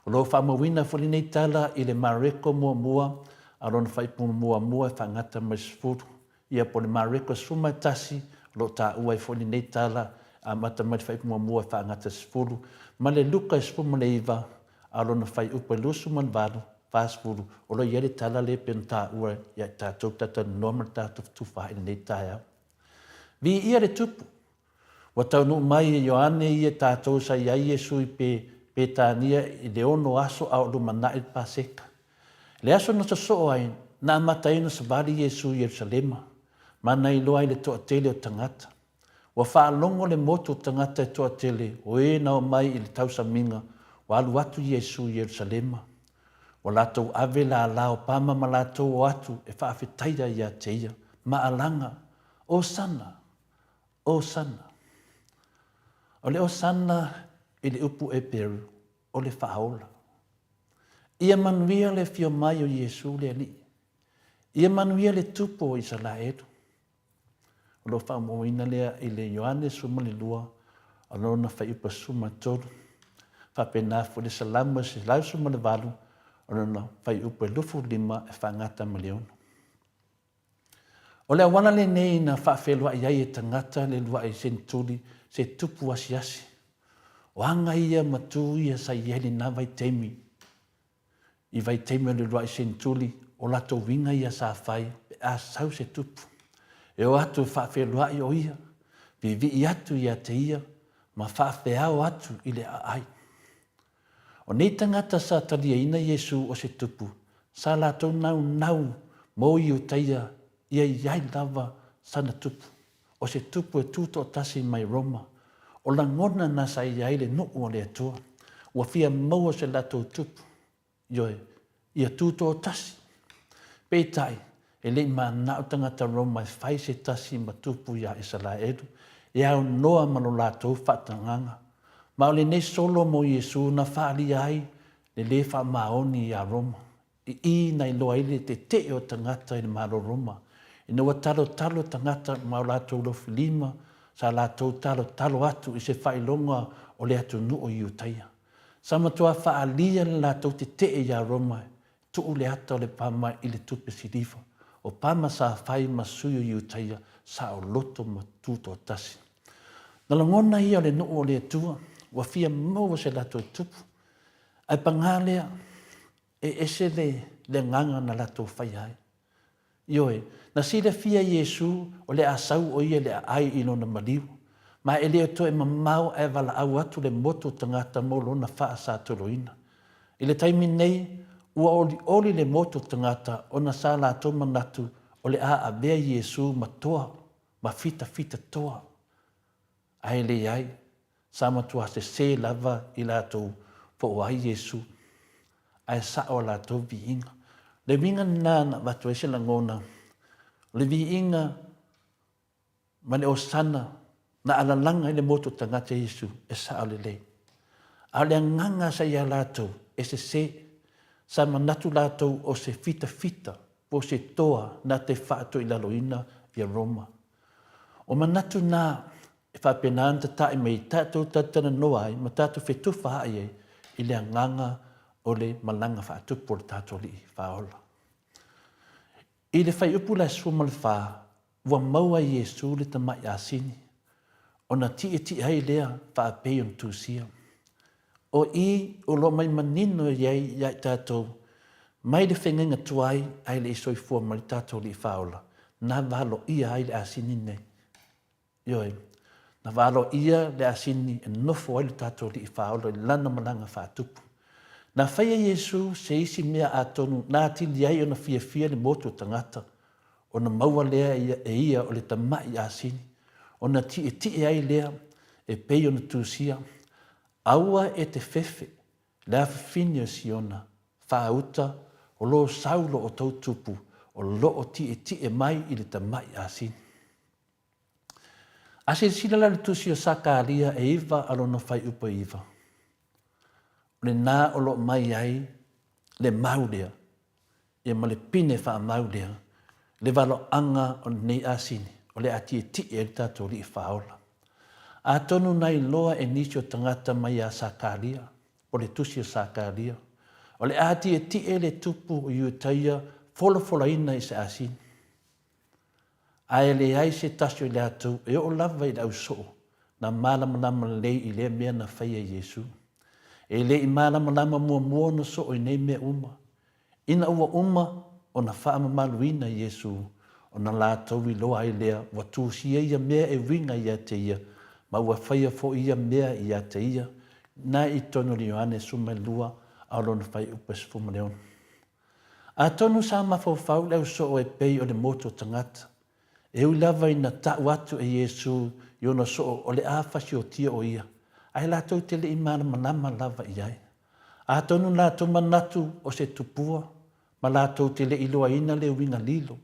O lo whamawina fu I nei tala I le mareko mua a lona whai mua whangata mai sifuru. Ia po le mareko sumai tasi lo ta ua I fu I nei tala a mata mai whai mua whangata sifuru. Ma le luka sifuru le iwa a lona whai upa lusu man vadu whasifuru. O lo iere tala le pen ta ua ia tātou tata normal tātou tuwha I nei tāia. Vi ia le tupu. Wa taunu mai e Ioane ia tātou sa ia Yesu I pe tānia I le ono aso au lumana I Paseka. Le aso na taso ai na amataina sa bali Yesu Yerusalema. Mana I loa I le toa tele o tangata. Wa whaalongo le moto tangata I toa tele o e nao mai I le tausa minga wa alu atu Yesu Yerusalema. Wa latou ave la lao pama ma latou o atu e whaafetaia ia teia. Ma alanga o sana. O sana. O le o sana I le upu e peru, o le whaola. Ia manuia le fio mai o Yesu le ali. Ia manuia le tupo o Isala edu. O lo whamoina lea I le Ioane suma le lua, o lona whaiupa suma tolu. Whapena fu le salama se lau suma le valu, o lona whaiupa lufu lima e whangata maleona. O le awana le nei na whaafelo iai e tangata le lua I sentuli se tupu asiasi. O anga ia matu ia sa ieli na vai teimi. I vai teimi o le lua I sentuli o lato winga ia sa whai a sau se tupu. E o atu whaafelo ai o ia. Vivi I atu ia te ia ma whaafeao atu I le ai. O nei tangata sa talia ina Yesu o se tupu. Sa lato nau mo I o taia ia iai lava sana tupu. O se tupu e tuto tasi mai Roma. O la ngona na sa iai le nuu o le atua. Ua fia maua se lato tupu. Ioe, ia tuto tasi. Peitai, e le ma nao tangata Roma e whai se tasi ma tupu ia Isala edu. E au noa mano lato whatanganga. Ma o le ne solo mo Yesu na whaali ai le le wha maoni ia Roma. I na iloa ile te o tangata I le malo Roma. Ina wa talo tangata ma lato lo filima sa lato talo atu I se whailonga o le atu nu o iutaia. Sama tua whaalia le lato te ia Roma tu le ata o le pama I le tupe silifa. O pama sa whai ma suyo iutaia sa o loto ma tuto tasi. Na langona ia le nuu o le atua, wa fia maua se lato tupu. Ai pangalea, ese le nganga na lato fai ai. Ioe, na sile fia Yesu o le asau o ia le ai ino na maliu. Ma e leo to e mamau e wala au atu le moto tangata molo na faa sa toloina. I le taimi nei, ua oli le moto tangata o na sa la to manatu o le a bea Yesu matoa, ma fita toa. Ai le ai, sa matua se lava i la to po o ai Yesu. Ai sa o la to vi inga. Le vinga nana watu e se langona. Le vi inga mane o sana na alalanga i le moto tangata Yesu e sa o le le. A le nganga sa ia lato e se sa manatu lato o se fita po se toa na te whaato i laloina i Roma. O manatu na e whapenaan te tae mei tātou tatana noa ai ma tātou whetuwha ai i le nganga o le malanga whaatupo le tātou li whaola. I le whai upu lai sua mal wha wa maua Yesu le tamai asini o na ti ai lea whaapei on tūsia. O i o lo mai manino iai tātou mai le whengenga tuai ai le isoi fua mai tātou li whaola. Na walo ia ai le asini nei. Ioi, na walo ia le asini e nofo ai le tātou li whaola i lana malanga whaatupu. Na whaia Yesu se isi mea a tonu nā tili ai o na fia le moto tangata. O na maua lea ia o le tamai asini. O na ti ai lea e pei o na tūsia. Aua e te fefe, lea whiwhini o siona, whaauta o lo saulo o tautupu, o lo o ti mai i le tamai asini. Ase sila la le tusi o sakalia e iwa alo na whai upa iwa. Le nā o lo mai ai, le maulea, e ma le pine wha maulea, le walo anga o nei asini, o le ati e le tātou li whaola. A tonu nai loa e nisi o tangata mai a sakalia, o le tusi o sakalia, o le ati e le tupu o iutaia, fola ina i se asini. Ai le ai se tasio i le atu, e o lava i au soo, na malama lei i le mea na whaia Yesu. E le i malama mua na soo i nei mea uma. Ina ua uma o na whaama maluina Yesu, o na lātou i loa ai lea, wa tūsia ia mea e winga ia te ia, ma ua whaia fo ia mea ia te ia, na i tono li Ioane suma lua, au lona whai upes fuma leon. A tonu sa mawhau leo soo e pei o le moto tangata, e ui lava ina ta'u atu e Yesu i ona soo o le āwhasi o tia o ia. Ai lātou te le i malama lava i ai. A tonu lātou manatu o se tupua, ma lātou te le iloa ina le winga lilo.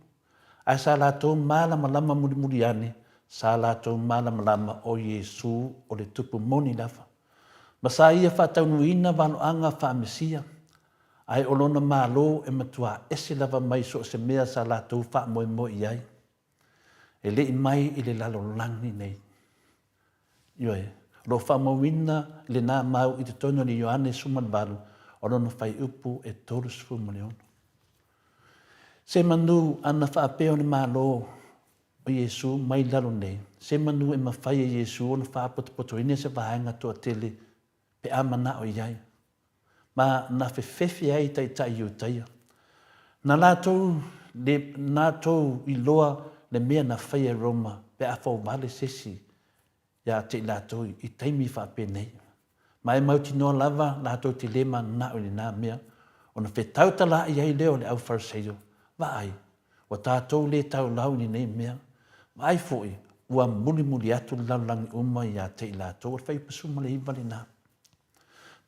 Ai sa lātou malama muri ane, sa lātou malama o Yesu o le tupu moni lava. Ma sa ia whātaunu ina wano anga whāmesia. Ai olona mālo e matua ese lava mai so se mea sa lātou whāmoe i ai. E le mai i le lalo langi nei. Ioe, lo whamawina le nā mau i te tono ni Ioane Sumanbalu o lona whai upu e tōrus fumaleonu. Se manu ana whaapeo ni mālo o Yesu mai lalo nei. Se manu e mawhai e Yesu o na whaapoto ine se wahenga toa tele pe amana o iai. Ma na whewhewhi ai tai iutaia. Na lātou i loa le mea na whaia Roma pe a whau wale sesi ia te lātou i taimi whape nei. Ma e mauti noa lava lātou te lema na o ni nā mea o na whetautala i ai leo le au wharseo. Wa ai, wa tātou le tau lau ni nei mea. Wa ai fwoi, ua muli atu laulangi uma ia te lātou o whai pasuma le iwa le nā.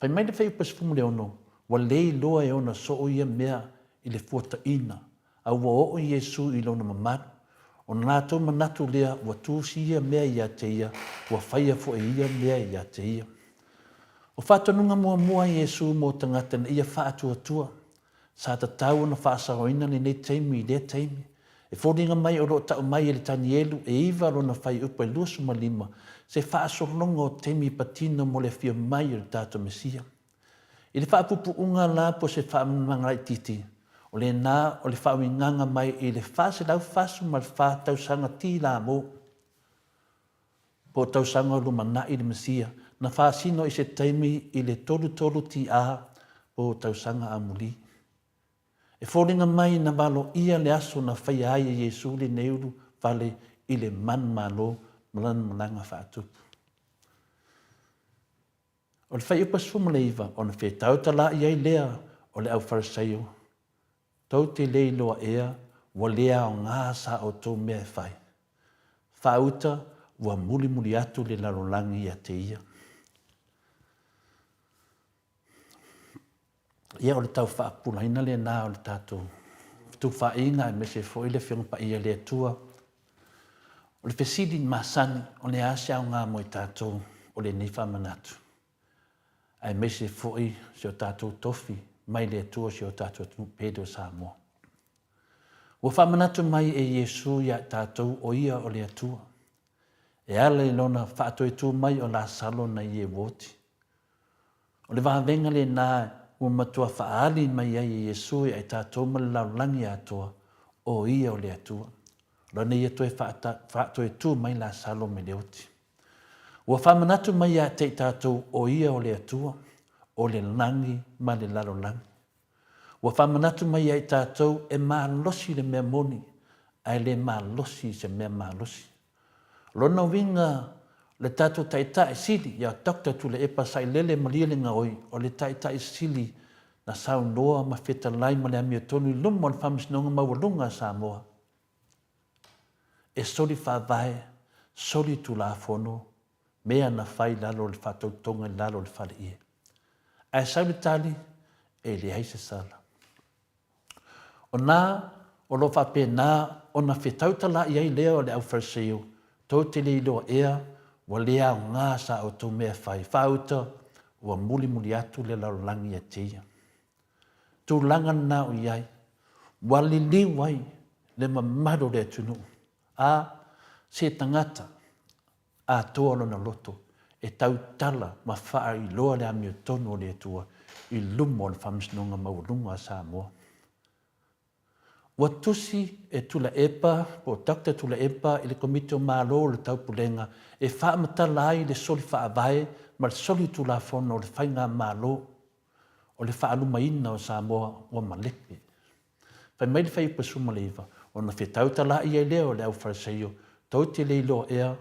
Pai mai le whai pasuma le ono, wa lei loa e ona so o ia mea i le fuata ina, a ua o Yesu i lona mamatu. O nātou manatu lea, wa tūsi ia mea ia te ia, wa whaia fo e ia mea ia te ia. O whātanunga mua Yesu mō tangata na ia whātua, sa ta tau na whāsaroina ni nei teimi i lea teimi. E whoringa mai o ro tau mai e le tani elu, e iwa ro na whai upa e luasuma lima, se whāsoronga o teimi patina mo le fia mai o le tātou Mesia. I le whāpupu unga la po se whāmangarai titi, o le nā o le whawinganga mai i le whase lau whasu ma le whātau sanga tī la mō. po tausanga o lumana i le Mesia, na whaasino i se taimi i le tolu ti a po tausanga a muli. E whoringa mai na walo ia le aso na whai ai e Jesu le neuru wale i le man malo malanga whaatupu. O le whai upa sumuleiva o na whai tautala i ai lea o le au wharasaio. Tau te lei loa ea, wa lea o ngā sa o tō mea whai. Whauta wa muli atu le larolangi ia te ia. Ia o le tau whaapulaina le nā o le tātou. Tu whainga e mese fo i le whiongpa ia le atua. O le whesidi masani o le asea o ngā mo i tātou o le nei whamanatu. Ai mese fo i se o tātou tofi mai le atua se o tātou Pedro Samoa. Ua whamanatu mai e Jesu ia tātou o ia o le atua. E ala i lona whaatoe tū mai o la salo na i e woti. O le wahavenga le nā ua matua whaali mai ai e Jesu ia tātou malalangi atoa o ia o le atua. Lona ia toe whaatoe tū mai la salo me le oti. Ua whamanatu mai ia te tātou o ia o le atua o le langi ma le lalolangi. Ua whamanatu mai ia tātou e mālosi le mea moni ai le mālosi se mea mālosi. Lona winga le tātou taita e sili ia Dr. Tule Epa sai lele malia le ngaoi o le taita e sili na sau noa ma feta lai ma le amia tonu i lumo le whamisnonga mawalunga Samoa. E soli whawai, soli tu la fono, mea na whai lalo le whatautonga lalo le whale ie. Ai sau le tali e le haise sala. O nā, o lo whape nā, o na whetautala i ai leo le au wharseo, tau te le iloa ea, wa lea o ngā sa o tau mea whai. Whauta, wa muli atu le laulangi a teia. Tu langa nā o iai, wa li wai le mamaro le tunu. A se tangata, a toa lona loto, e tau tala ma wha i loa le amio tono le tua, i lumo le whamisnonga maurunga a Samoa. Wa tusi e tula epa, po Dr. Tula Epa, i le komite o mālo le taupulenga, e wha matala ai le soli wha avae, ma le soli tula fono o le whainga mālo, o le wha alumaina o Samoa o malepe. Whai mai le whai pasuma leiva, o na whetautala i ai leo le au wharaseio, tau te leilo ea,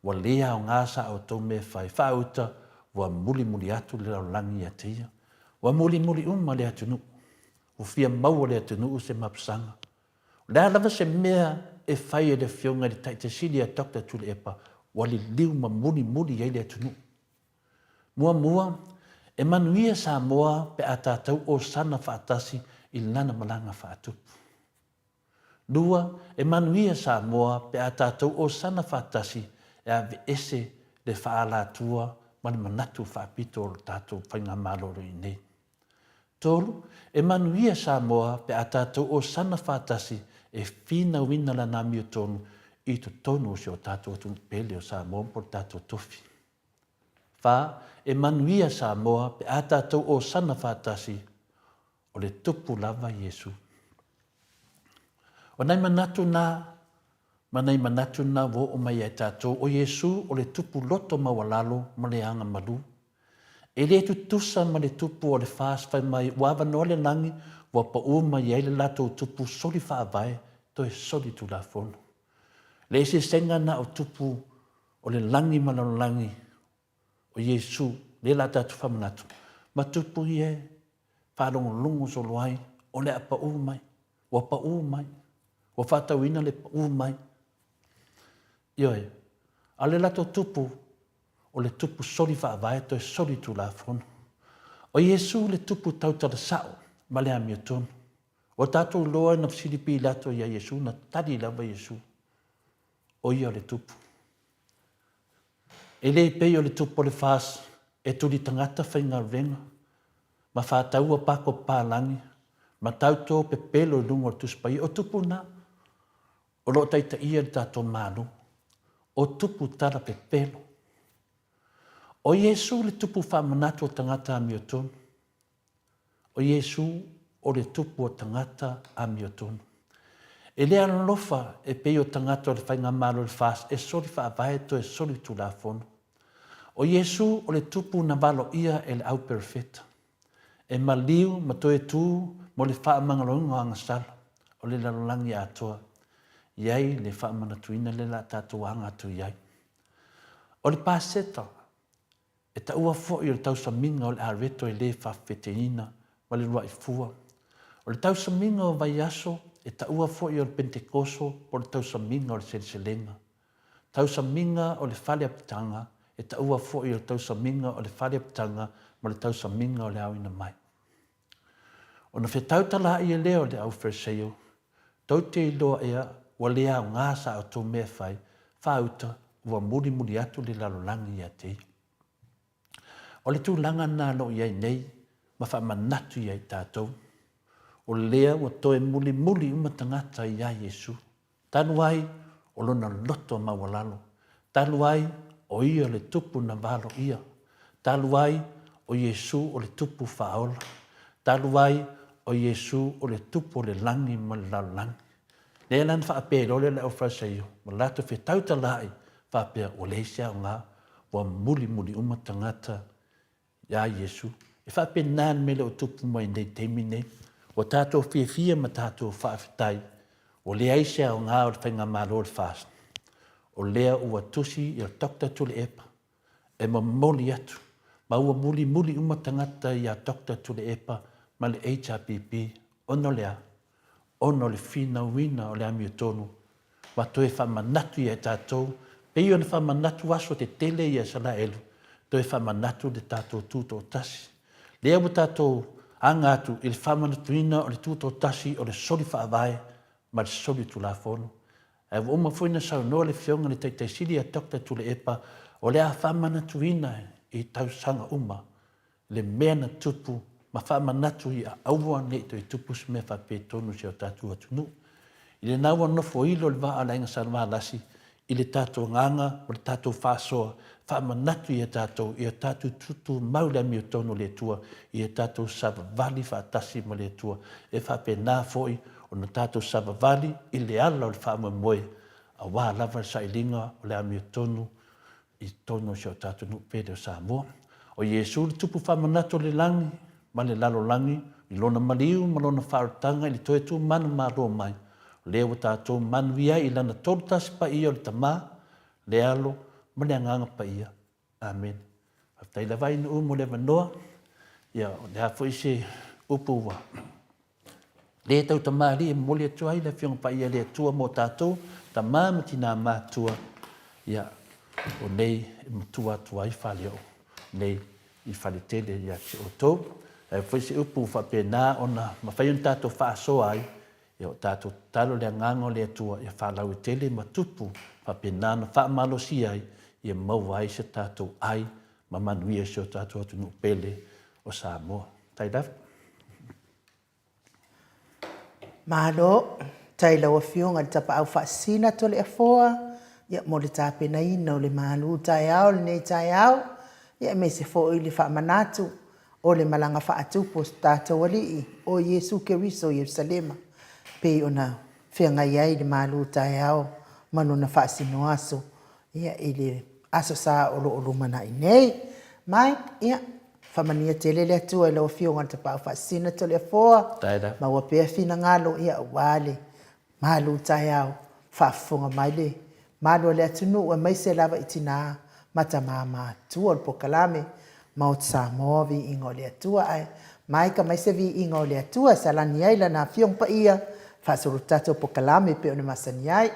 wa lea o ngāsa o tau me whai whauta, wa muli atu le laulangi a teia, wa muli le atunu. O fia maua le atunu se mapsanga. Lea lava se mea e whai e le whionga le taitesili a Dr. Tule Epa, wali liu ma muli ai le atunu. Mua, e manuia Samoa pe a tātou o sana whaatasi i lana malanga whaatupu. Dua, e manuia Samoa pe a tātou o sana whaatasi e a ese le whaalatua ma le manatu whaapito o tātou whainga maloro i nei. Tolu, e manuia Samoa pe a tātou o sana whātasi e whina wina la nā mio tonu i to tonu se o tātou atu pele o Samoa po tātou tofi. Wha, e manuia Samoa pe a tātou o sana whātasi o le tupu lava Jesu. O nei manatu nā wo o mai e tātou o Jesu o le tupu loto mawalalo ma le anga malu. E le tutusa ma le tupu o le whaas whai mai wawa no le langi wa pa uma i eile lato tupu soli whaavae to e soli tu la fono. Le se senga na o tupu o le langi malano langi o Jesu le la tatu whamanatu. Ma tupu i e wharongo lungo solo ai o le apa umai, wa pa umai, wa whatawina le pa umai. Ioe, a le lato tupu o le tupu soli whaavae to e soli tu la fono. O Jesu le tupu tautara sao, ma le amia tonu. O tātou loa na fsilipi lato ia Jesu, na tari lava Jesu. O ia le tupu. E le pei o le tupu o le whaas, e tuli tangata whainga venga, ma whātaua pako pālangi, ma tauto pe pelo lungo o tuspai, o tupu na, o lo taita ia le tātou mānu, o tupu tara pe pelo. O Jesu le tupu whamanatu o tangata a miotonu. O Jesu o le tupu o tangata a miotonu. E lea lofa e pei o tangata o le whainga malo le fast e sori whaavae to e sori tu la fono. O Yesu o le tupu na valo ia e le au perfecta. E maliu ma to e tu mo le wha mangalonga anga sala o le lalolangi atoa. Iai le wha manatuina le la tatua anga atu iai. O le paseta e ta ua fo i o le tausaminga o le areto e le whawheteina ma le rua i fua. O le tausaminga o vai aso e ta ua fo i o le pentekoso po le tausaminga o le seliselenga. Tausaminga o le whale apitanga e ta ua fo i o le tausaminga o le whale apitanga ma le tausaminga o le awina mai. O na whetautala i e leo le au wherseo, tau te iloa ea wa lea o ngāsa o tō mea whai, whauta ua muri atu le lalolangi ia te. O le tūlanga nā lo iai nei, ma wha manatu iai tātou. O lea ua toe muli umatangata ia Yesu. Tanu ai o lona loto mawalalo. Tanu ai o ia le tupu na valo ia. Tanu ai o Yesu o le tupu whaola. Tanu ai o Yesu o le tupu o le langi ma le lalolangi. Lea lan whaapea le o whaseio. Ma lato whetauta lai whaapea o leisia o ngā wa muli umatangata ia Yesu. E whaapea nān mele o tupu mai nei teimi nei. O tātou fia ma tātou whaafitai. O lea isia o ngā o le whainga malo le fast. O lea ua tusi i o Dr. Tule Epa. E ma moli atu. Ma ua muli umatangata i a Dr. Tule Epa ma le HRPP. Ono lea. Ono le fina wina o le ami o tonu. Wa toe whamanatu i a tātou. Pei o le whamanatu aso te tele i a sala elu. Toe whamanatu le tātou tūto o tasi. Lea ua tātou anga atu i le whamanatuina o le tūto tasi o le soli whaavae ma le soli tu la fono. E wa uma fuina sau noa le fionga le teitai siri a Dr. Tule Epa o le a whamanatuina i tau sanga uma. Le mea na tupu ma whamanatu i a aua ne to i tupu se mea whape tonu si o tātua tunu. I le naua nofo ilo le waa alainga sa waa lasi i le tātou nganga o le tātou whaasoa. Whamanatu i a tātou tutu maule mi o tono le tua, i a tātou savavali whaatasi ma le tua, e whape nā foi o na tātou savavali i le ala o le whaamua moe, a wā lava sa ilinga o le ami o tono, i tono si o tātou nupede o Samoa. O Yesu le tupu whamanatu le langi, ma le lalo langi, i lona maliu, ma lona whaarutanga, i le toe tu manu maro mai. Lea o tātou manuia i lana tolutasi pa i o le tamā, le alo, ma le anganga pa ia. Amen. Haftai la vai no mo le manoa. Ia, le hafo ise upu wa. Le tau tamari e mo le atua i le fiong pa ia le atua mo tātou. Tamā matina mātua. Ia, o nei matua atua i whale o. Nei i whale tele ia ki o tau. Hafo ise upu whapena ona mawhaiun tātou whaasoa ai. Ia o tātou talo le angango le atua ia whalau i tele matupu. Whapena na whaamalo si ai. Ia mawai se tātou ai, ma manuia se o tātou atu nupele o Samoa. Tai laf. Malo, tai lau fionga le tapa au whaasina to le afoa, ia mo le tāpena ina o le malu tai au, le nei tai au, ia me se fo i le whaamanatu, o le malanga whaatupo tātou alii, o Yesu Keriso Yerusalema, pe ona whianga iai le malu tai au, manu na whaasino aso, ia i le aso sa olo mana i nei. Mai, ia, whamania te lele atua i lau fionga te pao whaasina to le afoa. Taida. Ma wapea fina ngalo ia wale. Malu tai au, whaafunga mai le. Malu le atunu ua mai se lava itina mata mama tua o pokalame. Maut Samoa vi ingo le atua ai. Mai ka mai se vi ingo le atua salani ai lana fiong pa ia. Whaasurutato pokalame pe one masani ai.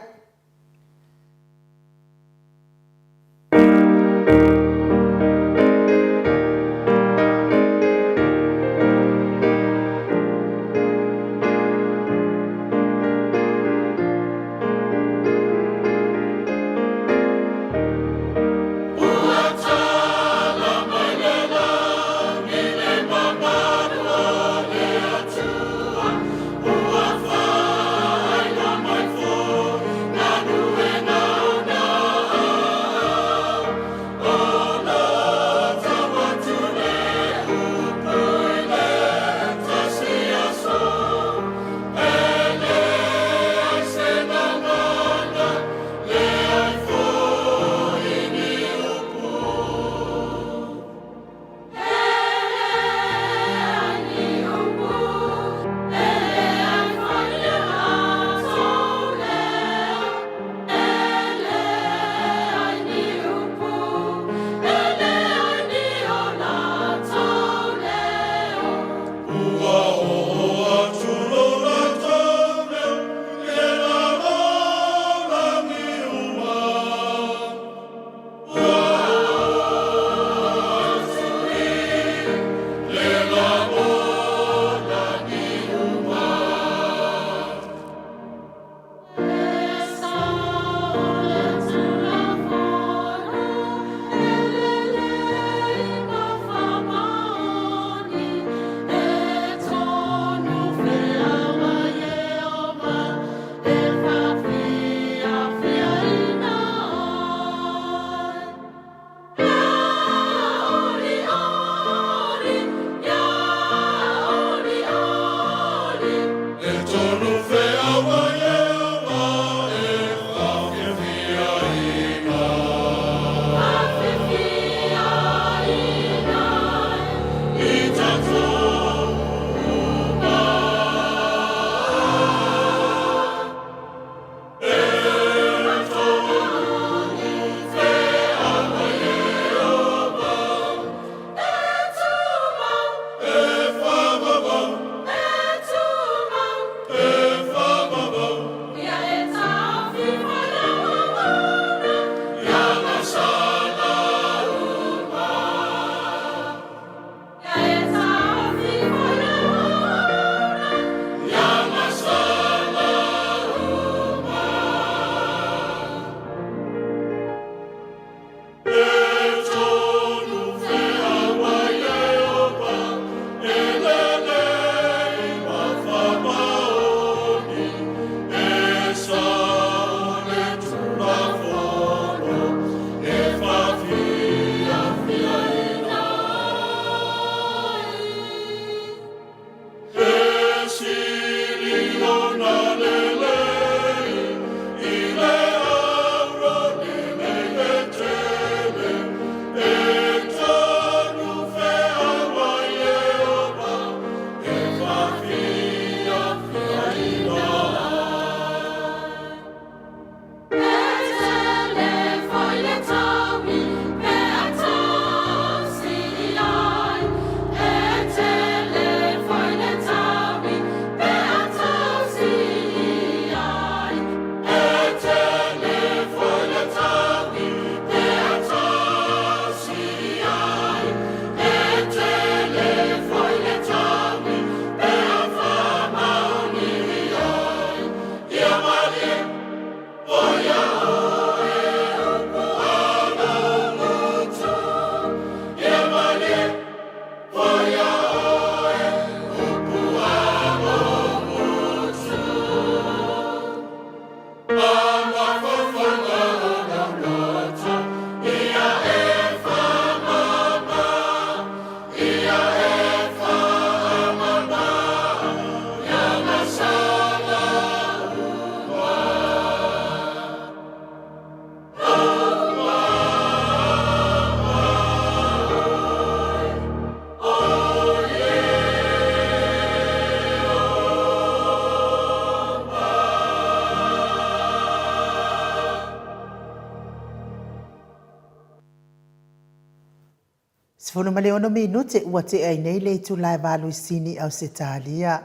Sifunu maleono minute ua te ai nei le tu lai valu sini au se talia.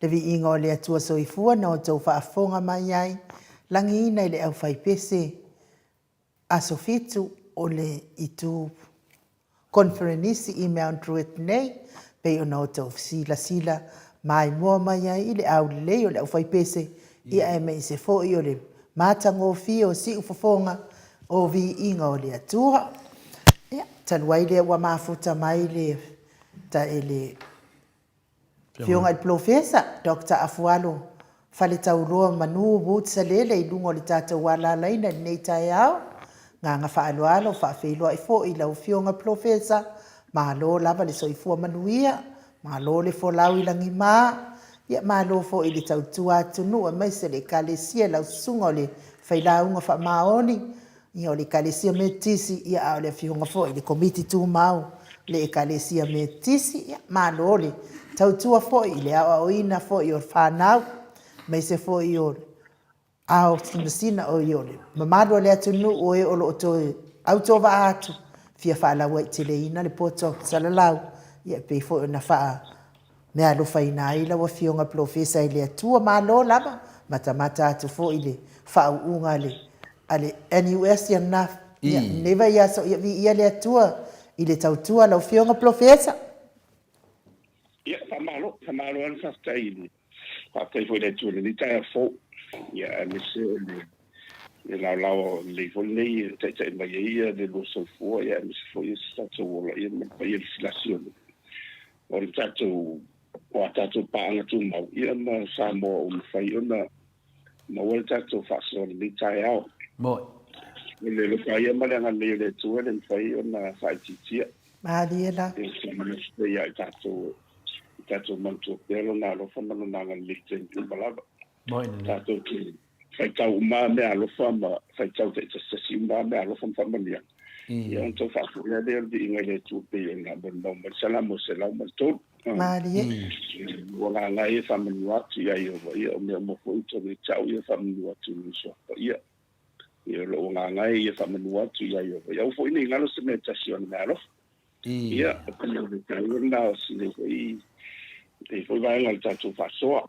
Le vi inga o le atua soifua na o tau whaafonga mai ai. Langi ina le au whaipese. Aso fitu o le itu konferenisi i Mount Druitt nei. Pei o na o tau sila mai mua mai ai i le au lei o le au whaipese. Ia e mei se fo i o le matango fi o si ufafonga o vi inga o le atua. Tanuai le ua mafuta mai le ta ele fionga il profesa Dr. Afualo fale tauloa manu butsa lele i lungo le tata wala laina nei tai au nga whaaloalo whaafeilua i fo i lau fionga profesa mahalo lava le soifua manuia mahalo le fo lau i langi maa ia mahalo fo i le tautua atunu a maise le kalesia lau sunga le whailaunga wha maoni ia o le kalesia me tisi ia au le fionga fo i le komiti tu mau le kalesia me tisi ia mahalo le tautua fo i le au ina fo i o whanau maise fo i o au sina o i o le mamado le atunu o e o lo to autova atu fia whaalaua i te leina le poto salalau ia pe fo i na wha me alo whaina ila wa fionga profesa i le atua mahalo lama matamata atu fo i le whau unga le ale NUS ia na neva ia so ia le atua i le tautua lau fionga profesa ia famalo an fastaili fatai foi le tu le tai fo ia me se le la le fo le tai mai ia de lo so fo ia me se foi sta to la ia me pa ia filazione o le tato o tato pa ana tu mau ia ma sa mo o fai ona ma o tato fa so le tai au mo le lo fa ia ma le tu le fai ona fa titia Mariela ia tato mantu pelo na lo fama no nanga lite in balaba tato ki fai tau ma me alo fama fai tau te se ma me alo fama nia ia on to fa ya de inga le tu pe na bon no ma sala mo se la mo to Maria wala la e fama ni watu ia ia me mo fo to ni tau ia fama ni watu ni so ia lo nga ia fama ni watu ia fo ni ngalo se me tasio na alo ia ko ni tau na si le e foi vai ngal tatu fasoa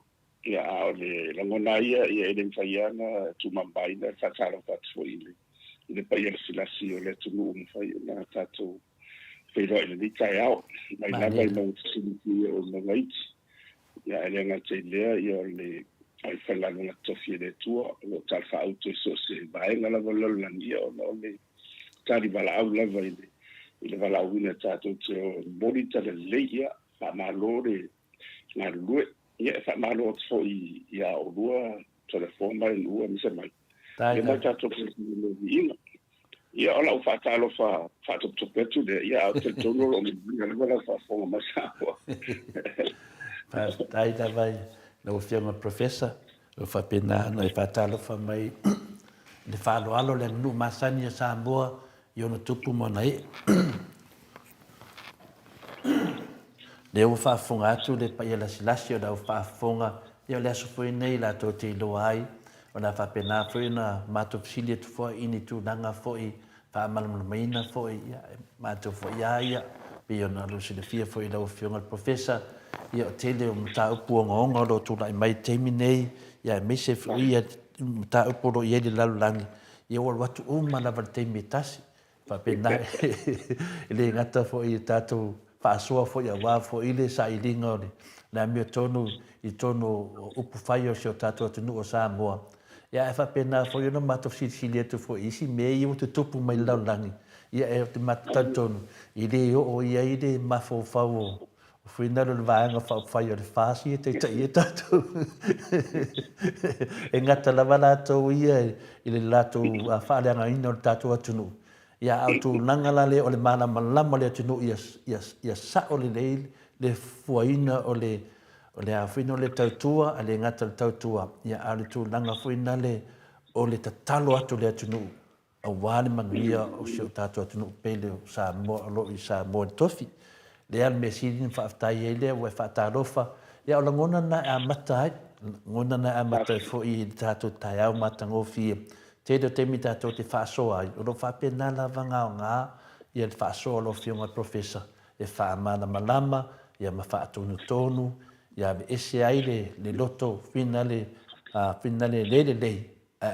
ia le langona ia eden faiana tu mambai na fatalo fat foi le paia silasi o le tunu fai na tatu pero le kai au mai na vai no sinti o no ngai ia ele nga tele ia le ai fala na tofie de tu o tal fa auto so se vai na la vola la ia o no le tari bala au la vai le vala wina tatu o bonita le leia fa malore na lue ia fa malo fo ia o lua telefone mai lua mi se mai ia mai tato ina ia ola fa talo fa to petu de ia o te tono lo mi ngala fa fo ma sa pa tai da vai no fiama professor o fa pena no fa talo fa mai le fa lo alo le nu masani sa boa io no tupu mo nai le o whaafonga atu le pa ia lasi o da o whaafonga ia le aso fwoi nei la tō te ilo ai o na whapena fwoi na mātou pisilia tu fwoi ini tu nanga fwoi whaamalamala maina fwoi ia mātou fwoi ia pe o na lusi le fia fwoi la o fionga le profesa ia o tele o mta upu o ngonga o lo tu lai mai teimi nei ia me se fwoi ia mta upu lo ia li lalu langi ia o watu umana val teimi tasi whapena le ngata fwoi tātou Whaasoa fo ia wā fo ile sa i ringa o na mea tonu i tonu upu whai o seo tātua tunu o Samoa. Ia e whapena fo ino mātou sili atu fo isi me i o te tupu mai laulangi. Ia e o te mātou tonu. I le o ia i le mafo whau o whinaro le vāanga whai o le whāsi e te tai e tātou. E ngata lawa lātou ia i le lātou whaaleanga ina o tātua tunu. Ia autu nangala le o le mana malama le tunu ia sa o le le fuaina o le afino le tautua ale ngata le tautua ia ale tu nanga fuina le o le tatalo atu le tunu a wale manuia o se tatu tunu pele sa mo lo i sa mo tofi le al mesidin fa aftai ele o fa tarofa ia o ngona na a mata ngona na a mata fo i tatu taiau matango fi te do te mita to te whaasoa ai. O lo whapena la vanga o ngā, ia te whaasoa lo whionga professor. e whaamalama ia ma whaatonu ia me ese ai le loto whina le lei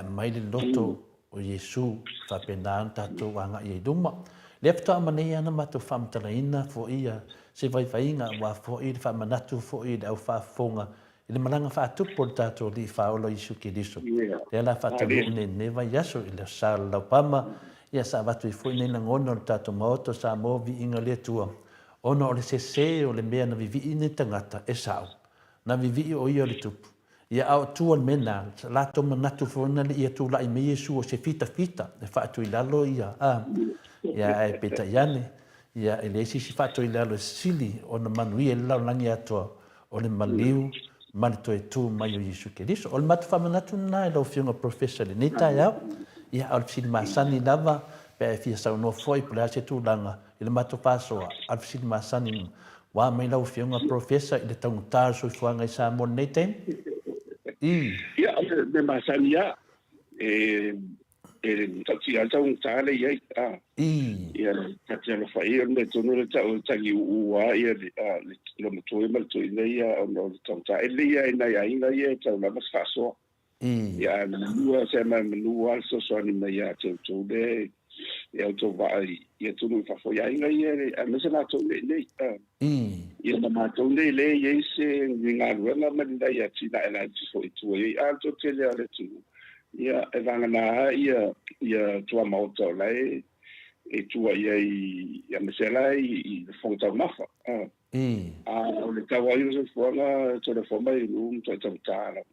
mai le loto o Iesu whapena tatou anga i duma. Le pata amanei ana matu whamtalaina fo ia se waiwhainga wa fo i le whamanatu fo i le au whafonga i le malanga whaatupo le tatou li whaolo Iesu Kiriso. Le ala whaatanu ne newa yaso i le sa laupama ia sa watu i fo i neina ngono le tatou maoto sa mo vi inga le tua. Ono o le sese o le mea na vivi i ne tangata e sao. Na vivi o ia le tupu. Ia au tua mena, la toma natu fona le ia tu la i me Iesu o se fita, le whaatu i lalo ia. Ia e peta iane, ia e le si whaatu i lalo sili o na manui e lau langi atoa o le maliu, mani toe tu mai o Iesu Keriso. O le matu whamanatu na e lau fionga professor le neta iau, ia au le sili maasani lava, pe e fia sau no foi pula se tu langa, i le matu pasoa, au sili maasani wa mai lau fionga professor i le taungutar sui fuanga i sa mon nei tem. Ia, me masania tati ata un tale ia ia tati ala fai me tono le tau tangi ua ia le motoe mal to ia no tau ta ia ina ia tau la mas faso ia nua se ma nua so so ni mai ia tau de ia to vai ia tono fa fo ia ia me se na to le ia ma to le ia se ninga ruanga ma nda ia tina ela fo itu ia to tele ale tu ia e vangana ia tua mauta lai e tua ia mesela i fonta mafa o le tawa i so fona to le forma i to tala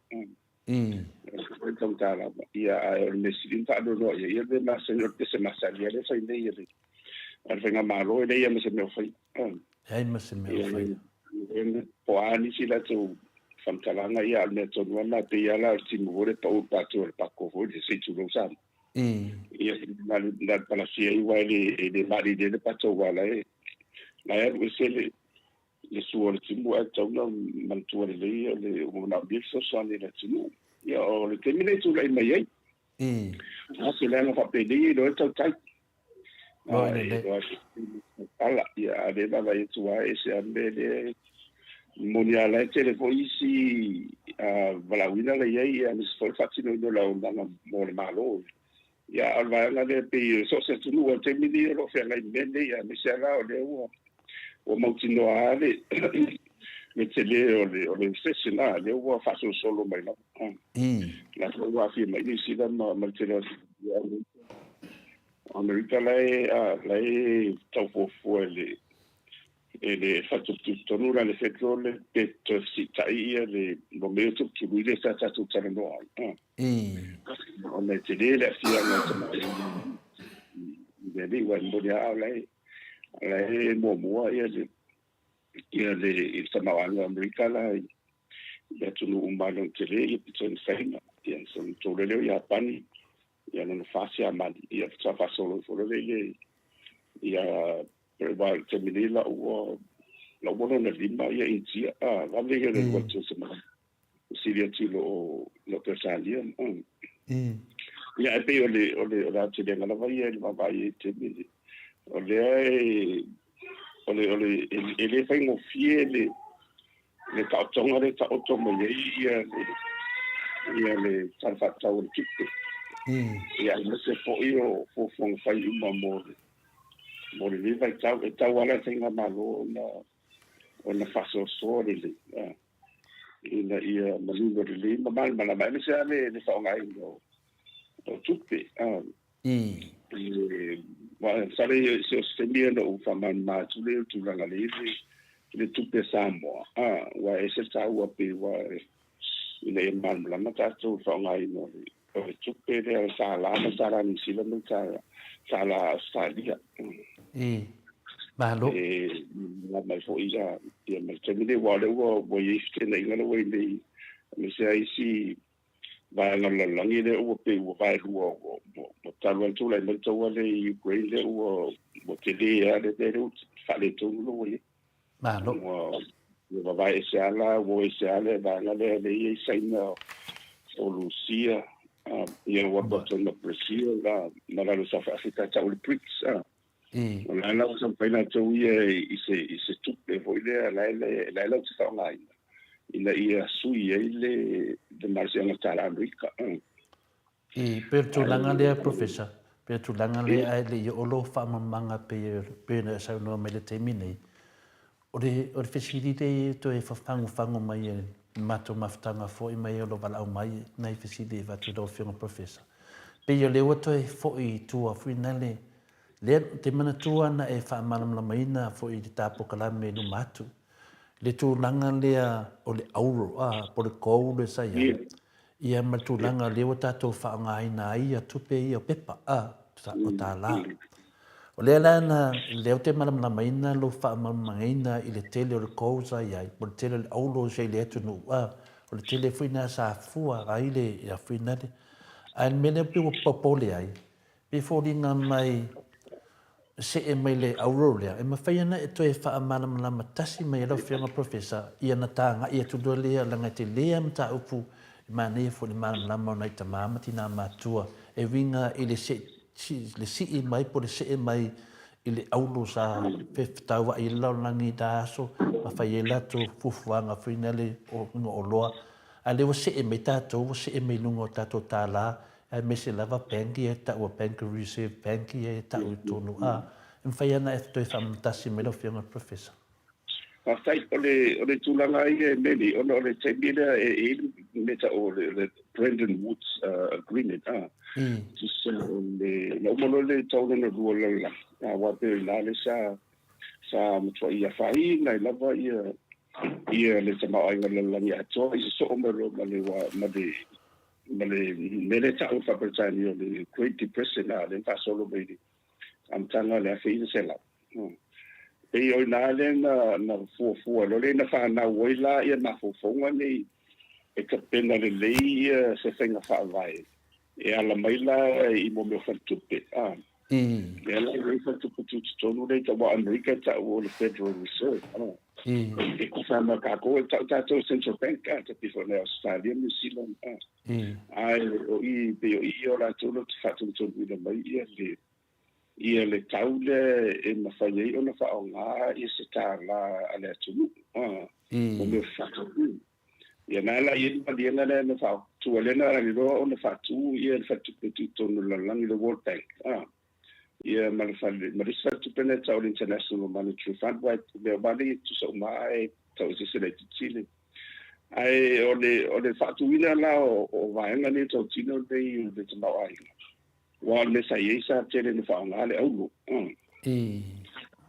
tala ia o le mesilin ta do ia de ma senor que se masalia le sai nei ele al venga malo ele ia me se me foi ai me se me foi po ani sila to famtalanga ia al neto na pe ia la timore pa o pato el paco vo de se tu lo sa ia na para sia i wale e de mari de pato wala na ia se le suo timu a tona mantua le una bil so sani le timu ia o le termine tu lai mai ai se le na fa pe de do ta tai ala ia de ba vai tu ai se ambele monia la telefonisi valawina la ia mis for fatino do la onda mo le malo ia alva la de pe so se tu no te mi di lo fe la mende ia mi se la o montino ale me tele o le sesina le o fa solo mai la la so fi mai ni si da ma tele America la tau fo le fatto tutto nulla le fetrole petto si taia le momento che lui sta tutto no on mette le sia no vedi quando ya lei mo ia le il samavano americana ya tu no umano tele e pitson fena e sono tole le japani ya non faccia ma ia fa solo le ia per terminare la buona na lima ia intia la lega del quattro settimane si riesce lo personalia ia e poi ole la c'è della vai termini ole ele fai mo fiele le tautonga le tautonga ia le salfata o tutte ia le se poi fo fai un mo le vai tau ala tenga malo na faso so le ina ia maluno le mal me se ale fa ngai no tutte wa sare se mia no fa man ma tu la le tutte samo wa ese tau pe wa ina mal la mata tu fa ngai no tutte le sala ni sila no sala stadia malo la mai fo ia me termine wa le wo ye nei ngana we nei me se ai si va la ngi le o pe wo vai wo talo tu le mo to le Ukraine le wo te le a le fa le tu lo we malo wo vai se ala va la le sai no o Lucia ia wo to no Brazil la lo South Africa ta o pricks I. La la sa pena tau i se tupe foi la la te fa ngai. Ina ia sui le marsianga tala Amerika. I pe tūlanga lea professor. Pe tūlanga lea ai le i olo whaamamanga pe na sau noa me le te minei. O le whesiride to e whangu mai e mato maftanga fo i mai olo wala au mai nei whesiride watu rau whiunga professor. Pe i o le wato e fo i tua whina le te mana tua na e whaamalamlamaina fo i te tāpokalame no matu. Le tūlanga lea o le auro po le kou le sa ia. Ia ma tūlanga lea o tātou whaangaina ia tupe ia o pepa o tā la. O lea la na leo te malamlamaina lo whaamamangaina i le tele o le kou sa ia. Po le tele le aulo se le atu no o le tele whina sa fua ai le ia whina le. Ai mele pe o popole ai. Pe fōringa mai se e mai le aurora e mawhai ana e toi wha malama tasi mai lau whianga professor ia na tānga ia tudua lea langa te lea mta upu i mana e fo le malama o nei ta mamati nā mātua e winga i le si i mai po le se e mai i le aulo sa whetaua i lau langi da aso mawhai e lato fufuanga whina le o loa a lewa se e mai tātou se e mai lungo tātou tā la ai me se lava penki e ta ua penki reserve penki e ta u tonu en fai ana e toi whamtasi me lo whianga professor. Sai ole tūlanga i e meni, ole te mira e meta o le Bretton Woods agreement. Tisa le, na umalo le tauna na rua lala. Wape la le sa matua ia whai, na lava ia le tamau ainga lala ni atoa, i se so omero ma le mele tau whapatani o le Great Depression le whasolo meini. Amtanga le awhi i se lau. Pei oi nā le na fuafua, lo le na whanau waila ia na fuafonga nei e ka pena le lei se whenga whaavai. E ala maila i mo meo whantupe. E ala rei whantupe tūtonu rei ta wa Amerika ta o le Federal Reserve. E kufama kako e tātou Central Bank ta pifo nei Australia, New Zealand. Ai o i peo i o la tūlo te whatumtonu ina mai ia le taule e mawhai ei o na whaonga i se tāla ale atunu. O me whakau. Ia nāla i eni malienga le na whao. Tua lena ali roa o na whatu ia le whatupetu tonu lalangi le World Bank. Ia marisa tupene tau le International Monetary Fund wai mea mali tu sa umae tau se le Chile. Ai o le whatu ina la o vaenga ni tau tino nei o le tamau ainga. Wa le sa ye sa tele no fa ngale aulo